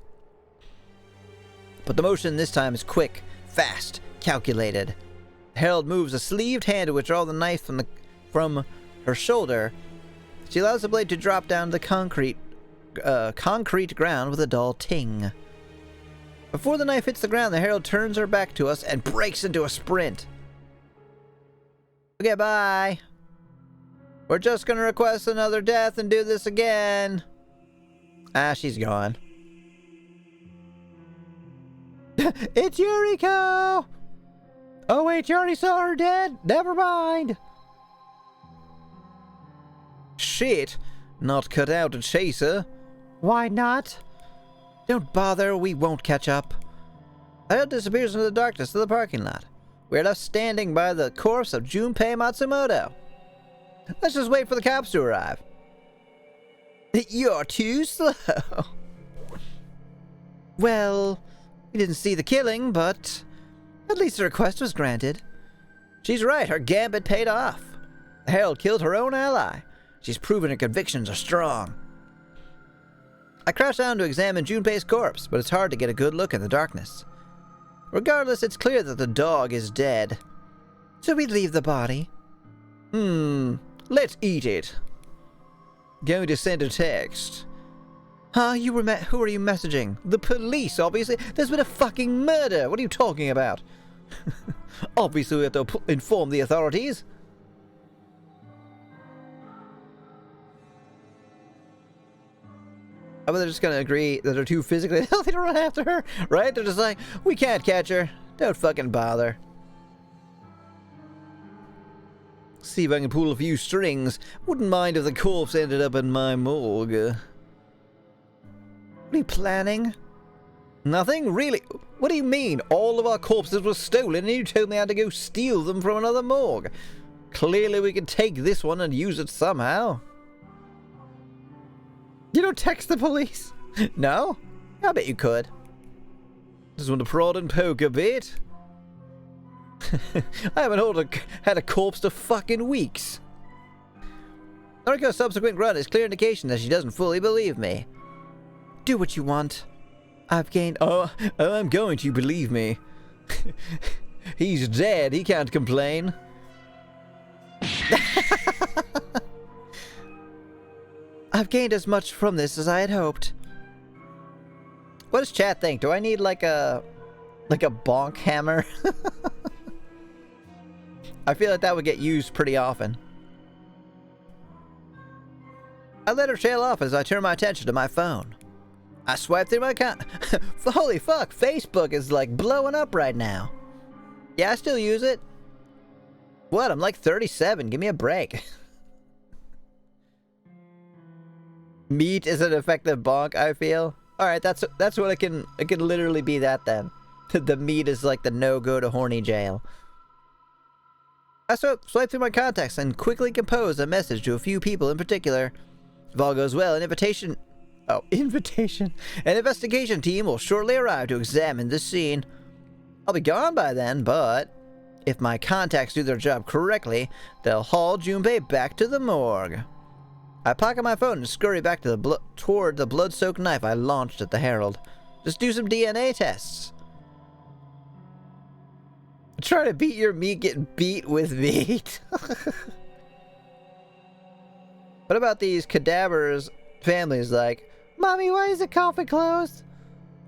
[SPEAKER 1] But the motion this time is quick, fast, calculated. The Herald moves a sleeved hand to withdraw the knife from her shoulder. She allows the blade to drop down to the concrete ground with a dull ting. Before the knife hits the ground, the Herald turns her back to us and breaks into a sprint. Okay, bye. We're just gonna request another death and do this again. Ah, she's gone. It's Yuriko! Oh wait, you already saw her dead? Never mind. Shit. Not cut out to chase her. Why not? Don't bother, we won't catch up. The Herald disappears into the darkness of the parking lot. We're left standing by the corpse of Junpei Matsumoto. Let's just wait for the cops to arrive. You're too slow. Well, He didn't see the killing, but at least the request was granted. She's right, her gambit paid off. The Herald killed her own ally. She's proven her convictions are strong. I crouched down to examine Junpei's corpse, but it's hard to get a good look in the darkness. Regardless, it's clear that the dog is dead. Should we leave the body? Let's eat it. Going to send a text. Huh? Who are you messaging? The police, obviously. There's been a fucking murder. What are you talking about? Obviously, we have to inform the authorities. I mean, they're just gonna agree that they're too physically healthy to run after her, right? They're just like, we can't catch her. Don't fucking bother. See if I can pull a few strings. Wouldn't mind if the corpse ended up in my morgue. What are you planning? Nothing? Really? What do you mean? All of our corpses were stolen and you told me I had to go steal them from another morgue. Clearly we could take this one and use it somehow. You don't text the police? No? I bet you could. Just want to prod and poke a bit. I haven't had a corpse to fucking weeks. Noriko's subsequent grunt is clear indication that she doesn't fully believe me. Do what you want. I've gained... Oh, I'm going to believe me. He's dead. He can't complain. I've gained as much from this as I had hoped. What does chat think? Do I need like a bonk hammer? I feel like that would get used pretty often. I let her trail off as I turn my attention to my phone. I swipe through my holy fuck, Facebook is like blowing up right now. Yeah, I still use it. What? I'm like 37. Give me a break. Meat is an effective bonk, I feel. Alright, that's what it can literally be that then. The meat is like the no-go to horny jail. I swipe through my contacts and quickly compose a message to a few people in particular. If all goes well, an investigation team will shortly arrive to examine this scene. I'll be gone by then, but if my contacts do their job correctly, they'll haul Junpei back to the morgue. I pocket my phone and scurry back to toward the blood-soaked knife I launched at the Herald. Just do some DNA tests. Try to beat your meat, get beat with meat. What about these cadavers' families like, Mommy, why is the coffin closed?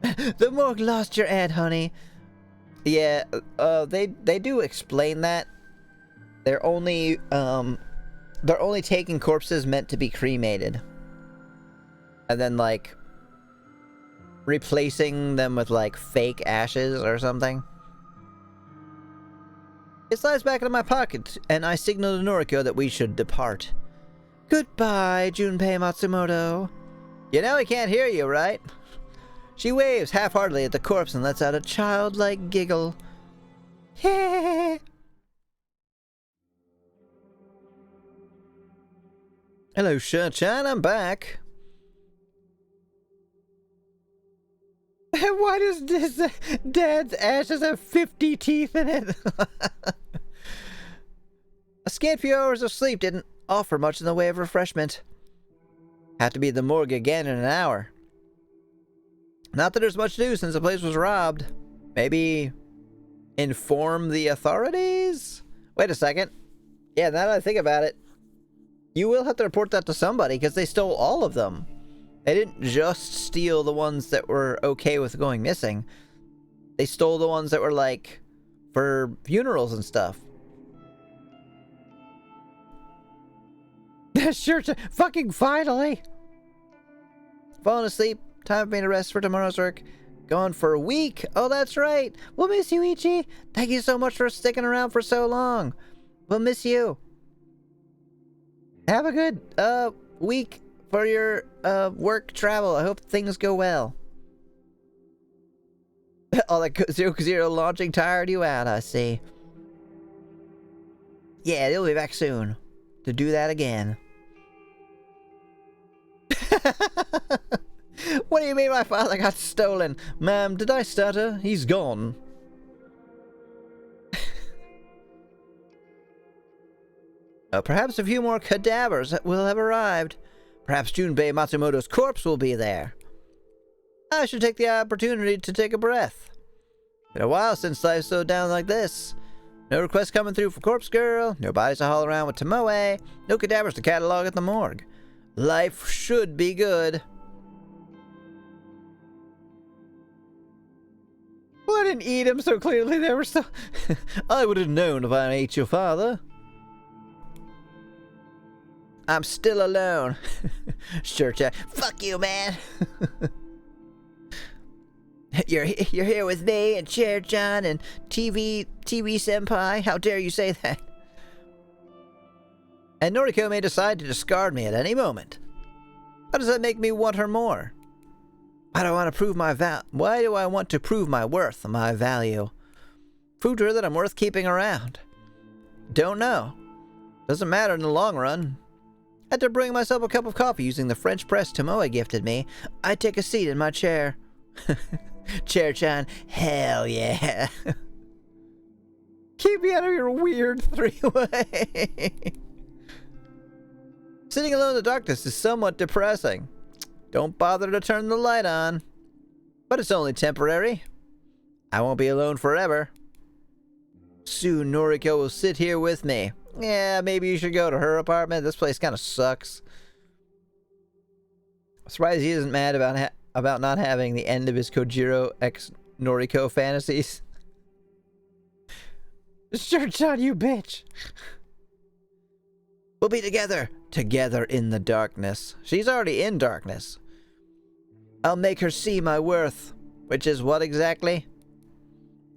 [SPEAKER 1] The morgue lost your aunt, honey. Yeah, they do explain that. They're only taking corpses meant to be cremated. And then, like, replacing them with, like, fake ashes or something. It slides back into my pocket, and I signal to Noriko that we should depart. Goodbye, Junpei Matsumoto. You know he can't hear you, right? She waves half-heartedly at the corpse and lets out a childlike giggle. Hello, Sher-chan, I'm back. Why does this dad's ashes have 50 teeth in it? A scant few hours of sleep didn't offer much in the way of refreshment. Have to be at the morgue again in an hour. Not that there's much to do since the place was robbed. Maybe inform the authorities? Wait a second. Yeah, now that I think about it, you will have to report that to somebody because they stole all of them. They didn't just steal the ones that were okay with going missing. They stole the ones that were, like, for funerals and stuff. Sure, fucking finally! Falling asleep. Time for me to rest for tomorrow's work. Gone for a week. Oh, that's right. We'll miss you, Ichi. Thank you so much for sticking around for so long. We'll miss you. Have a good, week for your, work travel. I hope things go well. All that 0 launching tired you out, I see. Yeah, they'll be back soon to do that again. What do do you mean my father got stolen? Ma'am, did I stutter? He's gone. Perhaps a few more cadavers will have arrived. Perhaps Junpei Matsumoto's corpse will be there. I should take the opportunity to take a breath. Been a while since life slowed down like this. No requests coming through for Corpse Girl, no bodies to haul around with Tomoe, no cadavers to catalog at the morgue. Life should be good. Well, I didn't eat him, so clearly they were still... I would have known if I ate your father. I'm still alone. Sure, Jack. Fuck you, man. You're here with me and Chair-chan and TV Senpai. How dare you say that? And Noriko may decide to discard me at any moment. How does that make me want her more? Why do I want to prove my worth and my value? Prove to her that I'm worth keeping around. Don't know. Doesn't matter in the long run. I had to bring myself a cup of coffee using the French press Tomoe gifted me. I take a seat in my chair. Chair-chan, hell yeah. Keep me out of your weird three-way. Sitting alone in the darkness is somewhat depressing. Don't bother to turn the light on. But it's only temporary. I won't be alone forever. Soon Noriko will sit here with me. Yeah, maybe you should go to her apartment. This place kind of sucks. I'm surprised he isn't mad about not having the end of his Kojiro x Noriko fantasies. Sure, John, you bitch. We'll be together in the darkness. She's already in darkness. I'll make her see my worth. Which is what exactly?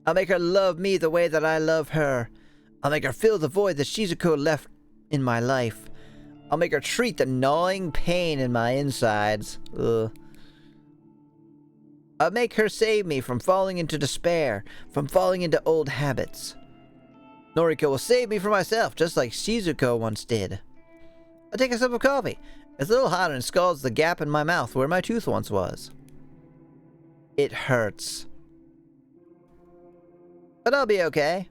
[SPEAKER 1] I'll make her love me the way that I love her. I'll make her fill the void that Shizuko left in my life. I'll make her treat the gnawing pain in my insides. Ugh. I'll make her save me from falling into despair, from falling into old habits. Noriko will save me from myself, just like Shizuko once did. I'll take a sip of coffee. It's a little hot and scalds the gap in my mouth where my tooth once was. It hurts. But I'll be okay.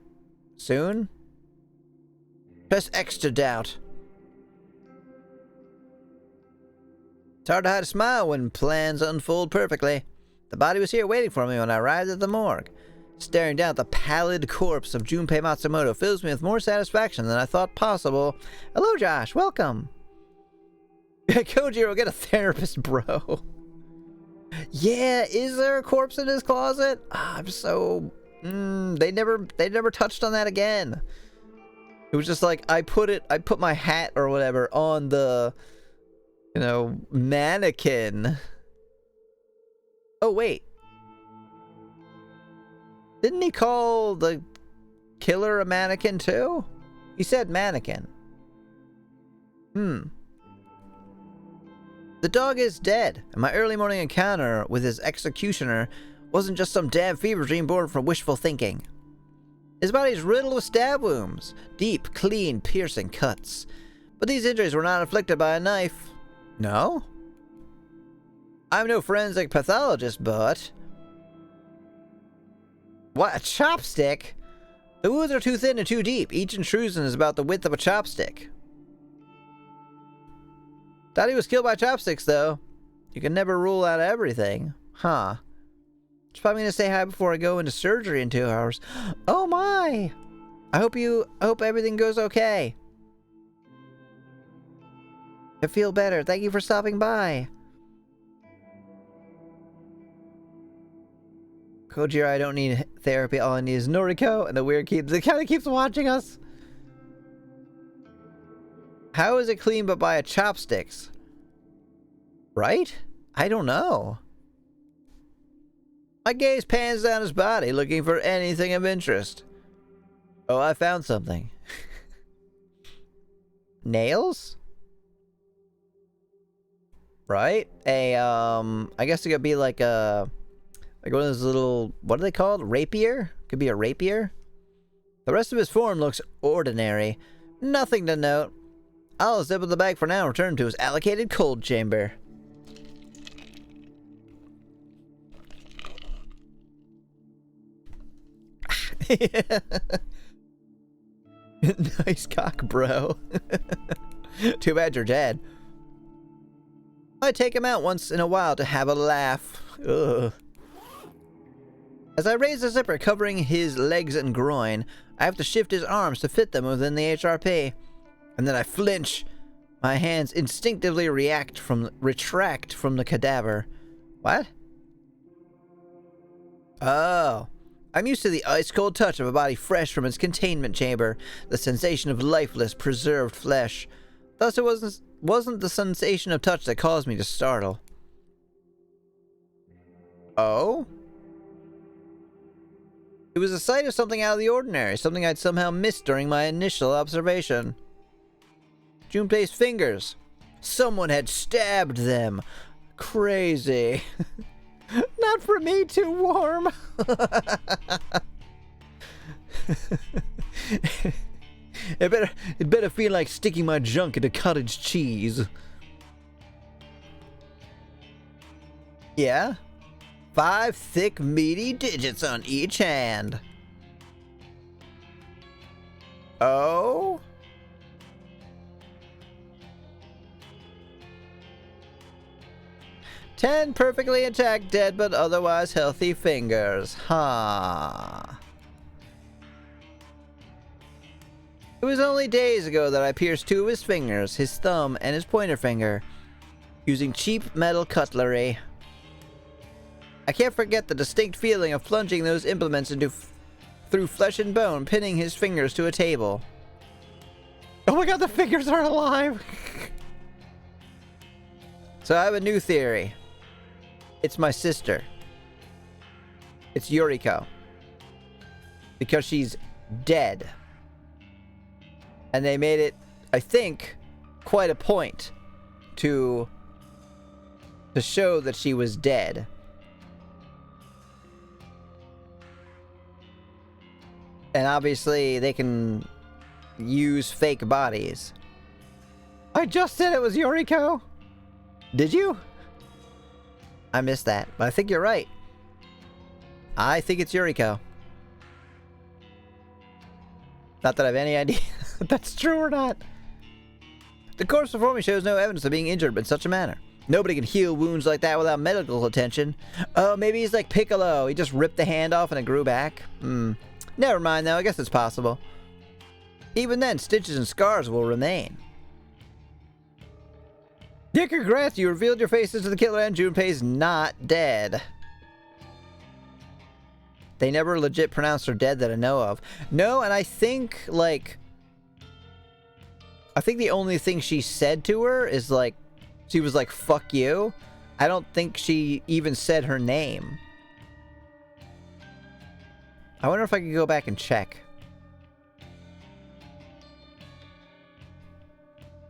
[SPEAKER 1] Soon. Press X to doubt. It's hard to hide a smile when plans unfold perfectly. The body was here waiting for me when I arrived at the morgue. Staring down at the pallid corpse of Junpei Matsumoto fills me with more satisfaction than I thought possible. Hello, Josh. Welcome. Kojiro, get a therapist, bro. Yeah, is there a corpse in his closet? I'm so... they never touched on that again. It was just like, I put my hat or whatever on the, mannequin. Oh, wait. Didn't he call the killer a mannequin too? He said mannequin. The dog is dead, and my early morning encounter with his executioner wasn't just some damn fever dream born from wishful thinking. His body's riddled with stab wounds, deep, clean, piercing cuts. But these injuries were not inflicted by a knife. No? I'm no forensic pathologist, but... What, a chopstick? The wounds are too thin and too deep. Each intrusion is about the width of a chopstick. Thought he was killed by chopsticks, though. You can never rule out everything. Huh. Just probably gonna say hi before I go into surgery in 2 hours. Oh my! I hope everything goes okay. I feel better. Thank you for stopping by. Kojiro, I don't need therapy. All I need is Noriko, and the weird it kind of keeps watching us. How is it clean but by a chopsticks? Right? I don't know. My gaze pans down his body, looking for anything of interest. Oh, I found something. Nails? Right? I guess it could be like one of those little, what are they called? Rapier? Could be a rapier. The rest of his form looks ordinary. Nothing to note. I'll zip up the bag for now and return to his allocated cold chamber. Nice cock, bro. Too bad you're dead. I take him out once in a while to have a laugh. Ugh. As I raise the zipper covering his legs and groin, I have to shift his arms to fit them within the HRP. And then I flinch. My hands instinctively retract from the cadaver. What? Oh. I'm used to the ice-cold touch of a body fresh from its containment chamber, the sensation of lifeless, preserved flesh. Thus it wasn't the sensation of touch that caused me to startle. Oh? It was a sight of something out of the ordinary, something I'd somehow missed during my initial observation. Junpei's fingers. Someone had stabbed them. Crazy. Not for me, too warm. It better feel like sticking my junk into cottage cheese. Yeah? 5 thick, meaty digits on each hand. Oh? Ten perfectly intact, dead but otherwise healthy fingers. Huh. It was only days ago that I pierced 2 of his fingers, his thumb and his pointer finger, using cheap metal cutlery. I can't forget the distinct feeling of plunging those implements through flesh and bone, pinning his fingers to a table. Oh my god, the fingers are alive! So I have a new theory. It's my sister. It's Yuriko. Because she's dead. And they made it, I think, quite a point to show that she was dead. And obviously they can use fake bodies. I just said it was Yuriko. Did you? I missed that, but I think you're right. I think it's Yuriko. Not that I have any idea if that's true or not. The corpse before me shows no evidence of being injured in such a manner. Nobody can heal wounds like that without medical attention. Oh, maybe he's like Piccolo. He just ripped the hand off and it grew back. Never mind though, I guess it's possible. Even then, stitches and scars will remain. Yeah, congrats, you revealed your faces to the killer and Junpei's not dead. They never legit pronounced her dead that I know of. No, and I think, like... I think the only thing she said to her is, like... She was like, fuck you. I don't think she even said her name. I wonder if I could go back and check.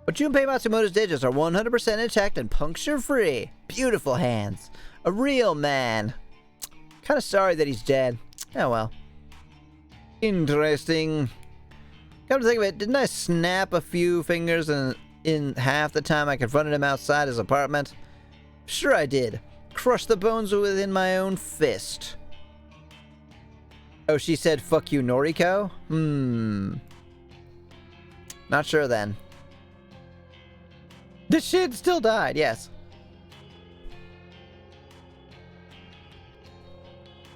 [SPEAKER 1] But Junpei Matsumoto's digits are 100% intact and puncture-free. Beautiful hands. A real man. Kind of sorry that he's dead. Oh well. Interesting. Come to think of it, didn't I snap a few fingers in half the time I confronted him outside his apartment? Sure I did. Crushed the bones within my own fist. Oh, she said, fuck you, Noriko? Not sure then. The shit still died, yes.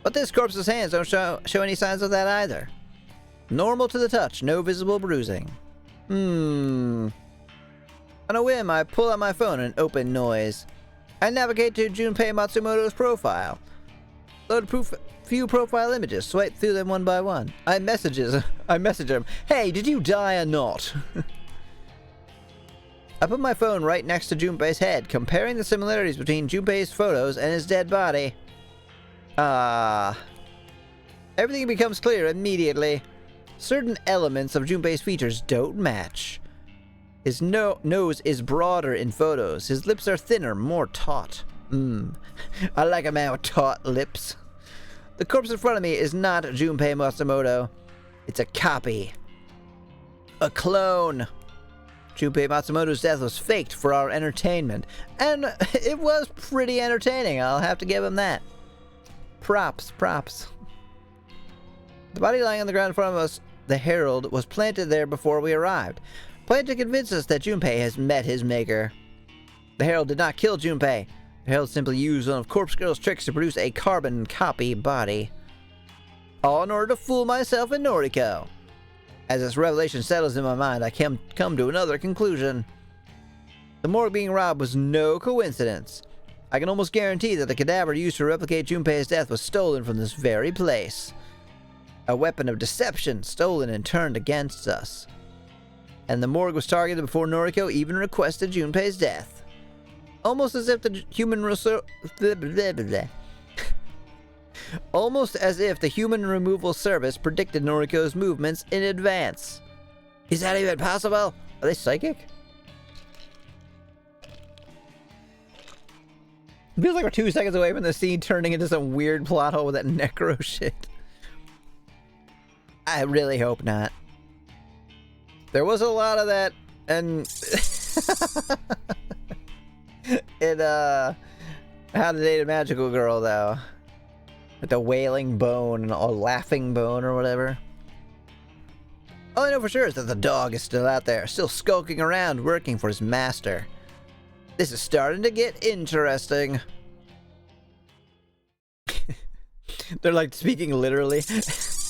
[SPEAKER 1] But this corpse's hands don't show any signs of that either. Normal to the touch, no visible bruising. On a whim, I pull out my phone and open Noise. I navigate to Junpei Matsumoto's profile. Load few profile images, swipe through them one by one. I message him, hey, did you die or not? I put my phone right next to Junpei's head, comparing the similarities between Junpei's photos and his dead body. Everything becomes clear immediately. Certain elements of Junpei's features don't match. His nose is broader in photos. His lips are thinner, more taut. I like a man with taut lips. The corpse in front of me is not Junpei Matsumoto. It's a copy. A clone. Junpei Matsumoto's death was faked for our entertainment. And it was pretty entertaining, I'll have to give him that. Props. The body lying on the ground in front of us, the Herald, was planted there before we arrived. Planted to convince us that Junpei has met his maker. The Herald did not kill Junpei. The Herald simply used one of Corpse Girl's tricks to produce a carbon copy body. All in order to fool myself and Noriko. As this revelation settles in my mind, I come to another conclusion. The morgue being robbed was no coincidence. I can almost guarantee that the cadaver used to replicate Junpei's death was stolen from this very place. A weapon of deception stolen and turned against us. And the morgue was targeted before Noriko even requested Junpei's death. Almost as if the Almost as if the human removal service predicted Noriko's movements in advance. Is that even possible? Are they psychic? It feels like we're 2 seconds away from the scene turning into some weird plot hole with that necro shit. I really hope not. There was a lot of that, and in How to Date a Magical Girl, though. With the wailing bone or laughing bone or whatever. All I know for sure is that the dog is still out there, still skulking around, working for his master. This is starting to get interesting. They're like speaking literally.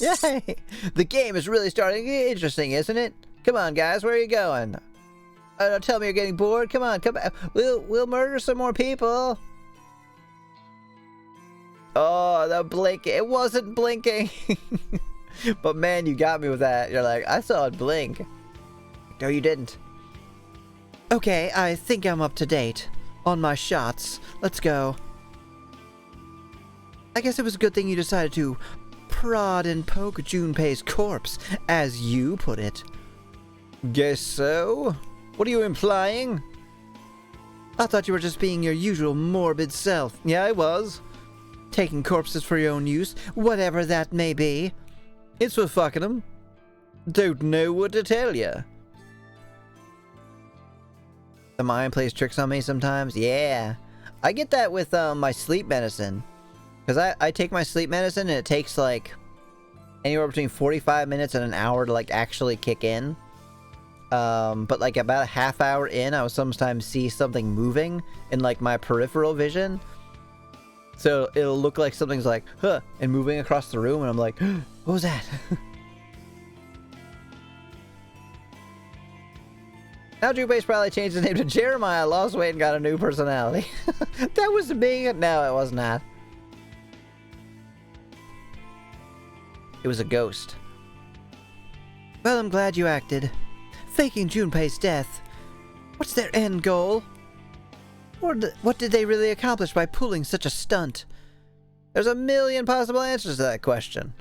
[SPEAKER 1] Yay! The game is really starting to get interesting, isn't it? Come on, guys, where are you going? Don't tell me you're getting bored. Come on, come back. We'll murder some more people. Oh, the blink. It wasn't blinking. But man, you got me with that. You're like, I saw it blink. No, you didn't. Okay, I think I'm up to date on my shots. Let's go. I guess it was a good thing you decided to prod and poke Junpei's corpse, as you put it. Guess so? What are you implying? I thought you were just being your usual morbid self. Yeah, I was. Taking corpses for your own use, whatever that may be. It's for fucking them. Don't know what to tell ya. The mind plays tricks on me sometimes. Yeah. I get that with my sleep medicine. Because I take my sleep medicine and it takes like anywhere between 45 minutes and an hour to like actually kick in. But like about a half hour in, I will sometimes see something moving in like my peripheral vision. So it'll look like something's like, huh, and moving across the room, and I'm like, what was that? Now Junpei's probably changed his name to Jeremiah, lost weight and got a new personality. That was me. No, it was not. It was a ghost. Well, I'm glad you acted. Faking Junpei's death. What's their end goal? Or what did they really accomplish by pulling such a stunt? There's a million possible answers to that question.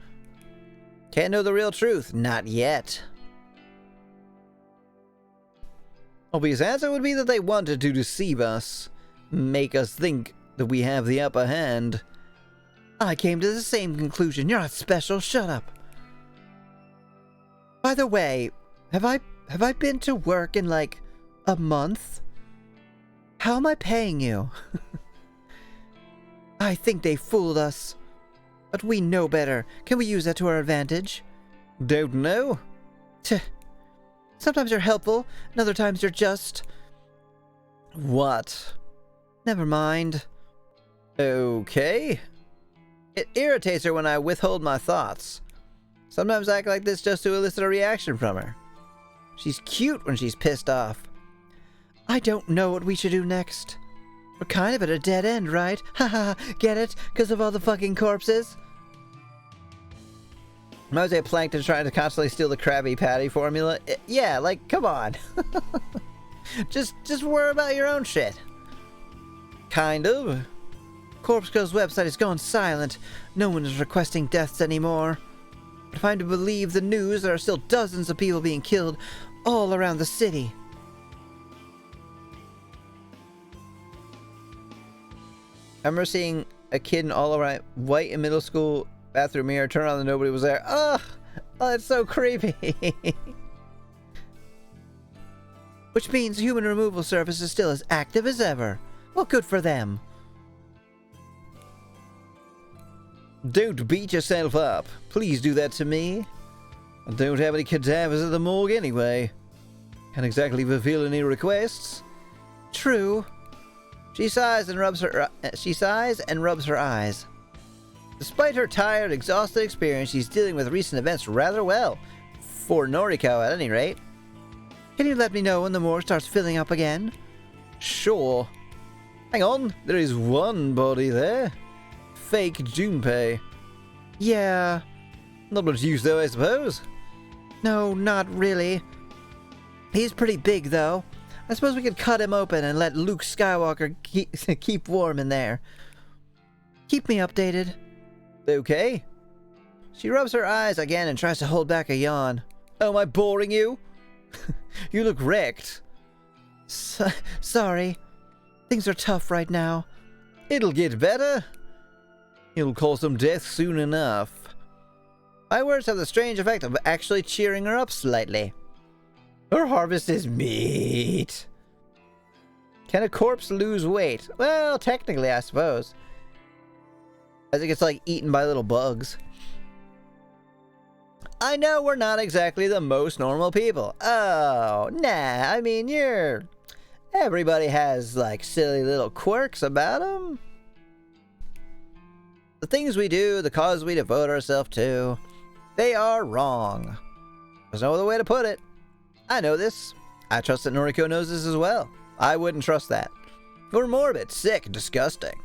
[SPEAKER 1] Can't know the real truth. Not yet. Obvious answer would be that they wanted to deceive us. Make us think that we have the upper hand. I came to the same conclusion. You're not special. Shut up. By the way, have I been to work in like a month? How am I paying you? I think they fooled us. But we know better. Can we use that to our advantage? Don't know. Sometimes you're helpful, and other times you're just... What? Never mind. Okay. It irritates her when I withhold my thoughts. Sometimes I act like this just to elicit a reaction from her. She's cute when she's pissed off. I don't know what we should do next. We're kind of at a dead end, right? Haha, get it? Because of all the fucking corpses? Mosaic Plankton trying to constantly steal the Krabby Patty formula? Yeah, like, come on. just worry about your own shit. Kind of. Corpse Girl's website has gone silent. No one is requesting deaths anymore. But if I'm to believe the news, there are still dozens of people being killed all around the city. I remember seeing a kid in all around white in middle school bathroom mirror, turn on and nobody was there. Ugh! Oh, that's so creepy. Which means the human removal service is still as active as ever. Well, good for them. Don't beat yourself up. Please do that to me. I don't have any cadavers at the morgue anyway. Can't exactly fulfill any requests. True. She sighs and rubs her eyes. Despite her tired, exhausted experience, she's dealing with recent events rather well. For Noriko, at any rate. Can you let me know when the morgue starts filling up again? Sure. Hang on, there is one body there. Fake Junpei. Yeah. Not much use though, I suppose. No, not really. He's pretty big though. I suppose we could cut him open and let Luke Skywalker keep warm in there. Keep me updated. Okay. She rubs her eyes again and tries to hold back a yawn. Oh, am I boring you? You look wrecked. Sorry. Things are tough right now. It'll get better. It'll cause some death soon enough. My words have the strange effect of actually cheering her up slightly. Her harvest is meat. Can a corpse lose weight? Well, technically, I suppose. I think it's like eaten by little bugs. I know we're not exactly the most normal people. Oh, nah, I mean, everybody has, like, silly little quirks about them. The things we do, the causes we devote ourselves to, they are wrong. There's no other way to put it. I know this. I trust that Noriko knows this as well. I wouldn't trust that. We're morbid, sick, disgusting.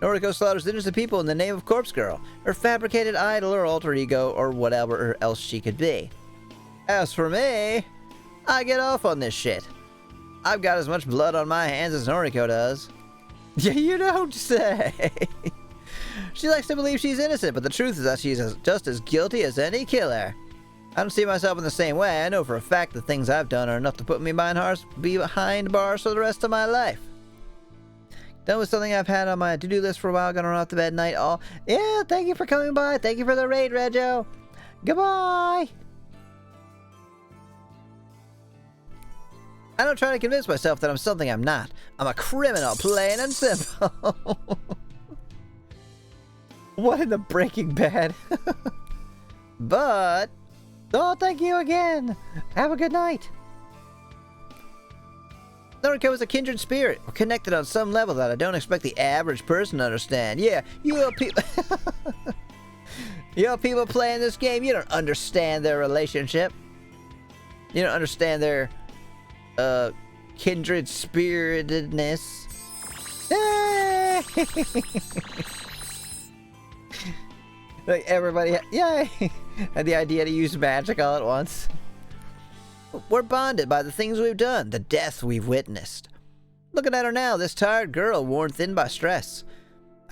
[SPEAKER 1] Noriko slaughters innocent people in the name of Corpse Girl, her fabricated idol or alter ego, or whatever else she could be. As for me, I get off on this shit. I've got as much blood on my hands as Noriko does. Yeah, you don't say. She likes to believe she's innocent, but the truth is that she's just as guilty as any killer. I don't see myself in the same way. I know for a fact the things I've done are enough to put me behind bars for the rest of my life. Done with something I've had on my to-do list for a while, gonna run off to bed night all. Yeah, thank you for coming by. Thank you for the raid, Rego. Goodbye. I don't try to convince myself that I'm something I'm not. I'm a criminal, plain and simple. What in the Breaking Bad? But, oh, thank you again. Have a good night. Noriko is a kindred spirit. We're connected on some level that I don't expect the average person to understand. Yeah, you people... you people playing this game, you don't understand their relationship. You don't understand their, kindred spiritedness. Like everybody, yay! Had the idea to use magic all at once. We're bonded by the things we've done, the death we've witnessed. Looking at her now, this tired girl worn thin by stress.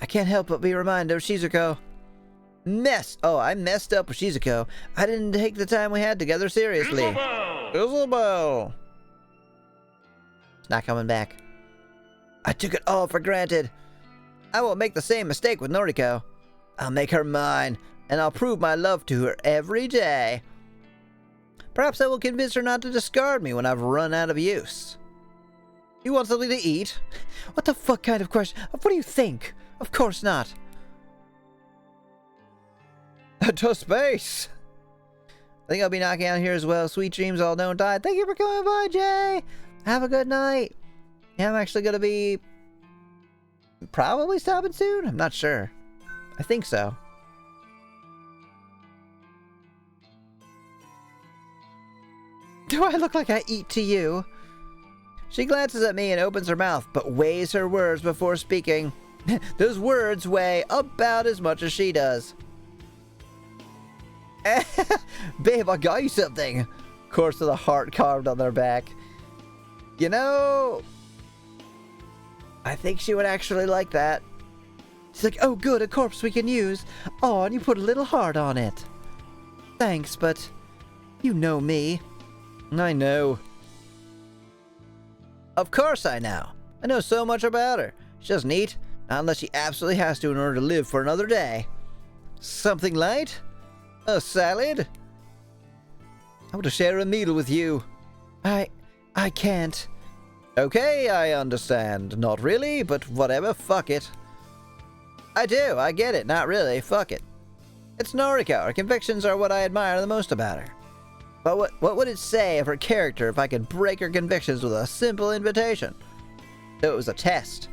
[SPEAKER 1] I can't help but be reminded of Shizuko. I messed up with Shizuko. I didn't take the time we had together seriously. Izubo! It's not coming back. I took it all for granted. I won't make the same mistake with Noriko. I'll make her mine, and I'll prove my love to her every day. Perhaps I will convince her not to discard me when I've run out of use. You want something to eat? What the fuck kind of question? What do you think? Of course not. To space! I think I'll be knocking out here as well. Sweet dreams, all don't die. Thank you for coming by, Jay! Have a good night. Yeah, I'm actually gonna be... probably stopping soon? I'm not sure. I think so. Do I look like I eat to you? She glances at me and opens her mouth, but weighs her words before speaking. Those words weigh about as much as she does. Babe, I got you something. Of course, with a heart carved on their back. You know, I think she would actually like that. She's like, oh good, a corpse we can use. Oh, and you put a little heart on it. Thanks, but you know me. I know. Of course I know. I know so much about her. She doesn't eat, not unless she absolutely has to in order to live for another day. Something light? A salad? I want to share a meal with you. I can't. Okay, I understand. Not really, but whatever, fuck it. I do, I get it, not really, fuck it. It's Noriko, her convictions are what I admire the most about her. But what would it say of her character if I could break her convictions with a simple invitation? So it was a test.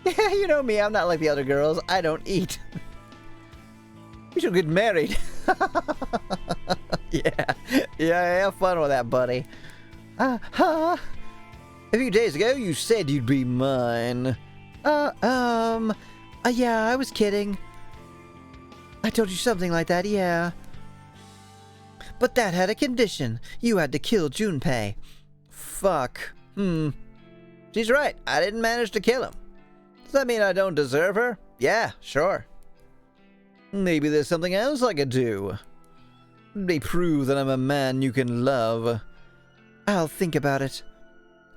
[SPEAKER 1] Yeah, you know me, I'm not like the other girls, I don't eat. We should get married. Yeah, have fun with that, buddy. A few days ago, you said you'd be mine. Yeah, I was kidding. I told you something like that, yeah. But that had a condition. You had to kill Junpei. Fuck. She's right, I didn't manage to kill him. Does that mean I don't deserve her? Yeah, sure. Maybe there's something else I could do. They prove that I'm a man you can love. I'll think about it.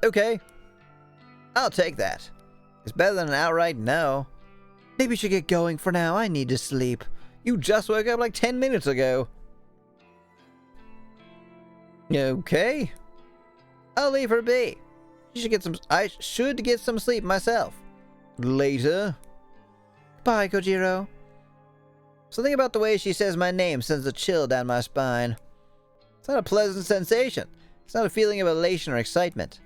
[SPEAKER 1] Okay. I'll take that. It's better than an outright no. Maybe we should get going for now. I need to sleep. You just woke up like 10 minutes ago. Okay. I'll leave her be. I should get some sleep myself. Later. Bye, Kojiro. Something about the way she says my name sends a chill down my spine. It's not a pleasant sensation. It's not a feeling of elation or excitement.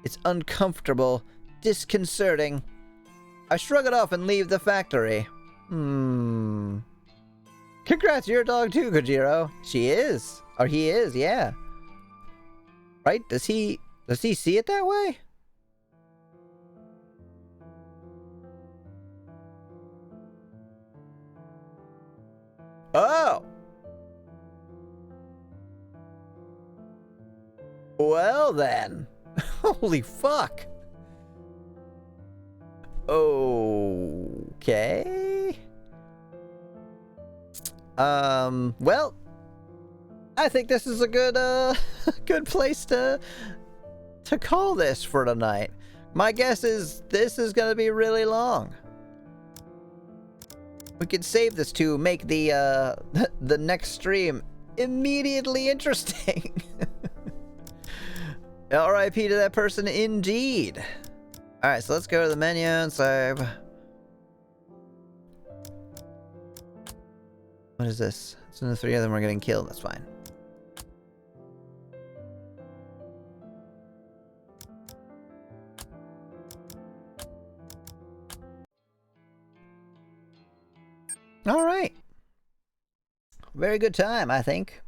[SPEAKER 1] It's uncomfortable, disconcerting. I shrug it off and leave the factory. Congrats, you're a dog too, Kojiro. She is. Or he is, yeah. Right? Does he see it that way? Oh! Well then. Holy fuck. Okay. Well, I think this is a good, good place to call this for tonight. My guess is this is gonna be really long. We could save this to make the next stream immediately interesting. R.I.P. to that person indeed. Alright, so let's go to the menu and save. What is this? So the 3 of them are getting killed, that's fine. Alright. Very good time, I think.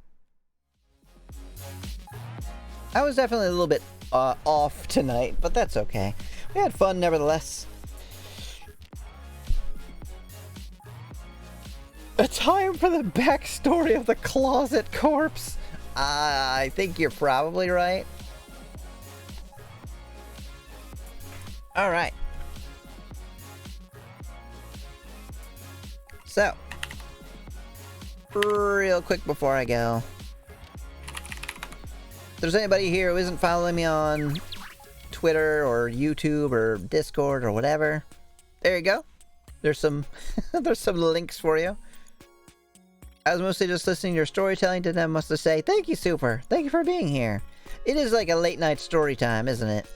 [SPEAKER 1] I was definitely a little bit off tonight, but that's okay. We had fun nevertheless. A time for the backstory of the closet corpse. I think you're probably right. Alright. So, real quick before I go. If there's anybody here who isn't following me on Twitter or YouTube or Discord or whatever, there you go. There's some there's some links for you. I was mostly just listening to your storytelling. Didn't have much to say. Thank you, Super. Thank you for being here. It is like a late night story time, isn't it?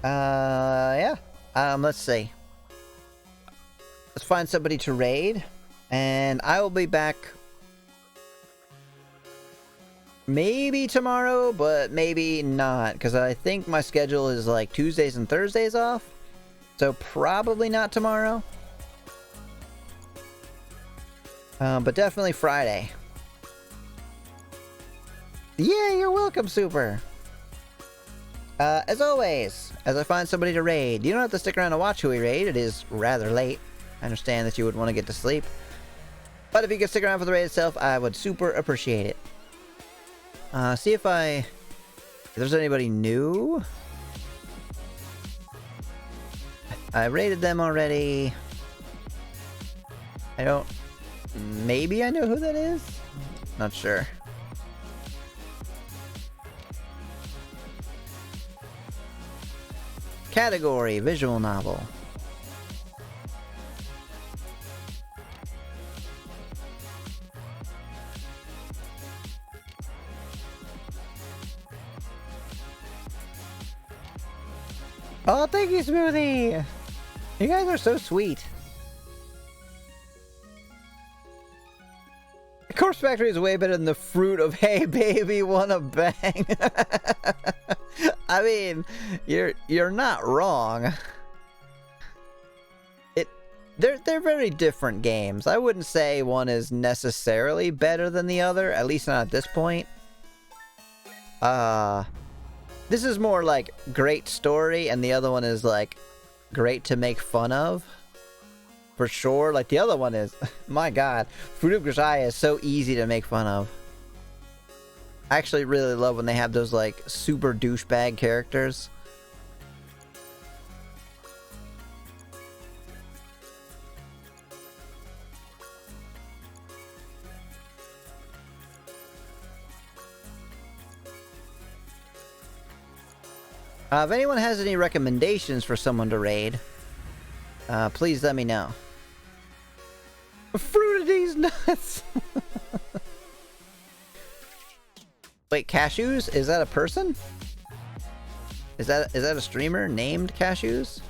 [SPEAKER 1] Yeah. Let's see. Let's find somebody to raid, and I will be back maybe tomorrow, but maybe not, because I think my schedule is like Tuesdays and Thursdays off, so probably not tomorrow. But definitely Friday. Yeah, you're welcome, Super. As always, as I find somebody to raid, you don't have to stick around to watch who we raid. It is rather late. I understand that you would want to get to sleep. But if you could stick around for the raid itself, I would super appreciate it. See if there's anybody new. I raided them already. Maybe I know who that is? Not sure. Category, visual novel. Oh, thank you, Smoothie! You guys are so sweet. The Corpse Factory is way better than the fruit of hey baby wanna bang. I mean, you're not wrong. They're very different games. I wouldn't say one is necessarily better than the other, at least not at this point. This is more like great story, and the other one is like great to make fun of. For sure. Like the other one is, my god, Fruit of Grisaia is so easy to make fun of. I actually really love when they have those like super douchebag characters. If anyone has any recommendations for someone to raid, please let me know. Fruit of these nuts! Wait, Cashews? Is that a person? Is that a streamer named Cashews?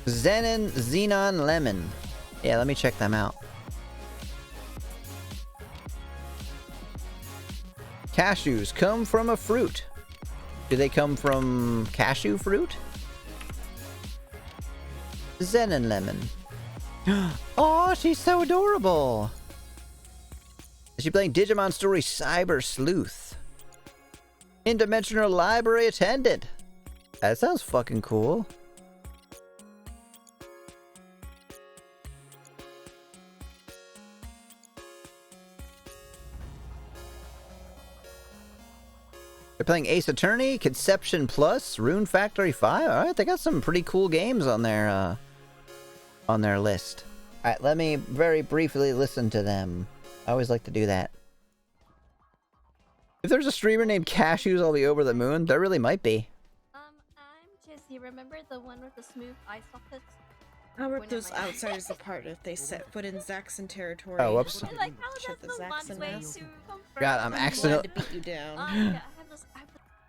[SPEAKER 1] Xenon Lemon. Yeah, let me check them out. Cashews come from a fruit. Do they come from cashew fruit? Xenon Lemon. Oh, she's so adorable. Is she playing Digimon Story Cyber Sleuth? Interdimensional library attendant. That sounds fucking cool. They're playing Ace Attorney, Conception Plus, Rune Factory 5. Alright, they got some pretty cool games on their list. Alright, let me very briefly listen to them. I always like to do that. If there's a streamer named Cashews, I'll be over the moon. There really might be.
[SPEAKER 5] I'm Jesse. Remember the one with the smooth eye sockets?
[SPEAKER 6] How rip those outsiders apart if they set foot in Zaxxon territory?
[SPEAKER 1] Oh, whoops.
[SPEAKER 5] Like, how does the one way to confirm?
[SPEAKER 1] God, I'm accidentally
[SPEAKER 6] to beat you down.
[SPEAKER 5] Yeah,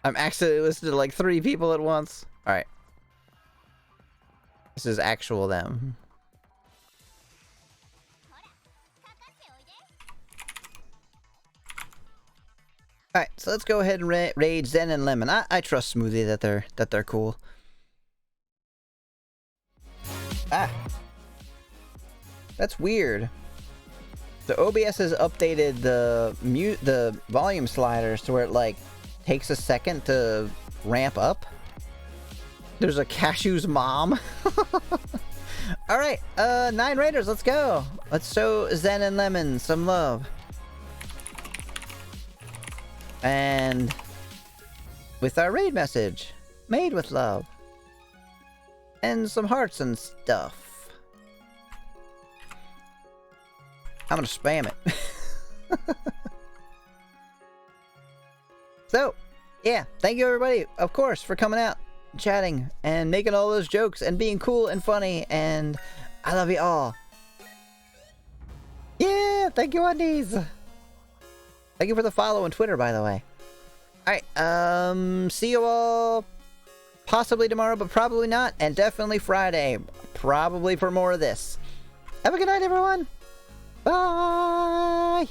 [SPEAKER 1] I'm accidentally listening to like 3 people at once. Alright. This is actual them. Alright, so let's go ahead and raid Zen and Lemon. I trust Smoothie that they're cool. Ah. That's weird. So OBS has updated the volume sliders to where it like takes a second to ramp up. There's a Cashew's mom. Alright, 9 raiders, let's go. Let's show Zen and Lemon some love. And with our raid message, made with love. And some hearts and stuff. I'm gonna spam it. So, yeah, thank you everybody, of course, for coming out, chatting, and making all those jokes, and being cool and funny, and I love you all. Yeah, thank you, Undies. Thank you for the follow on Twitter, by the way. Alright, see you all possibly tomorrow, but probably not, and definitely Friday, probably for more of this. Have a good night, everyone. Bye!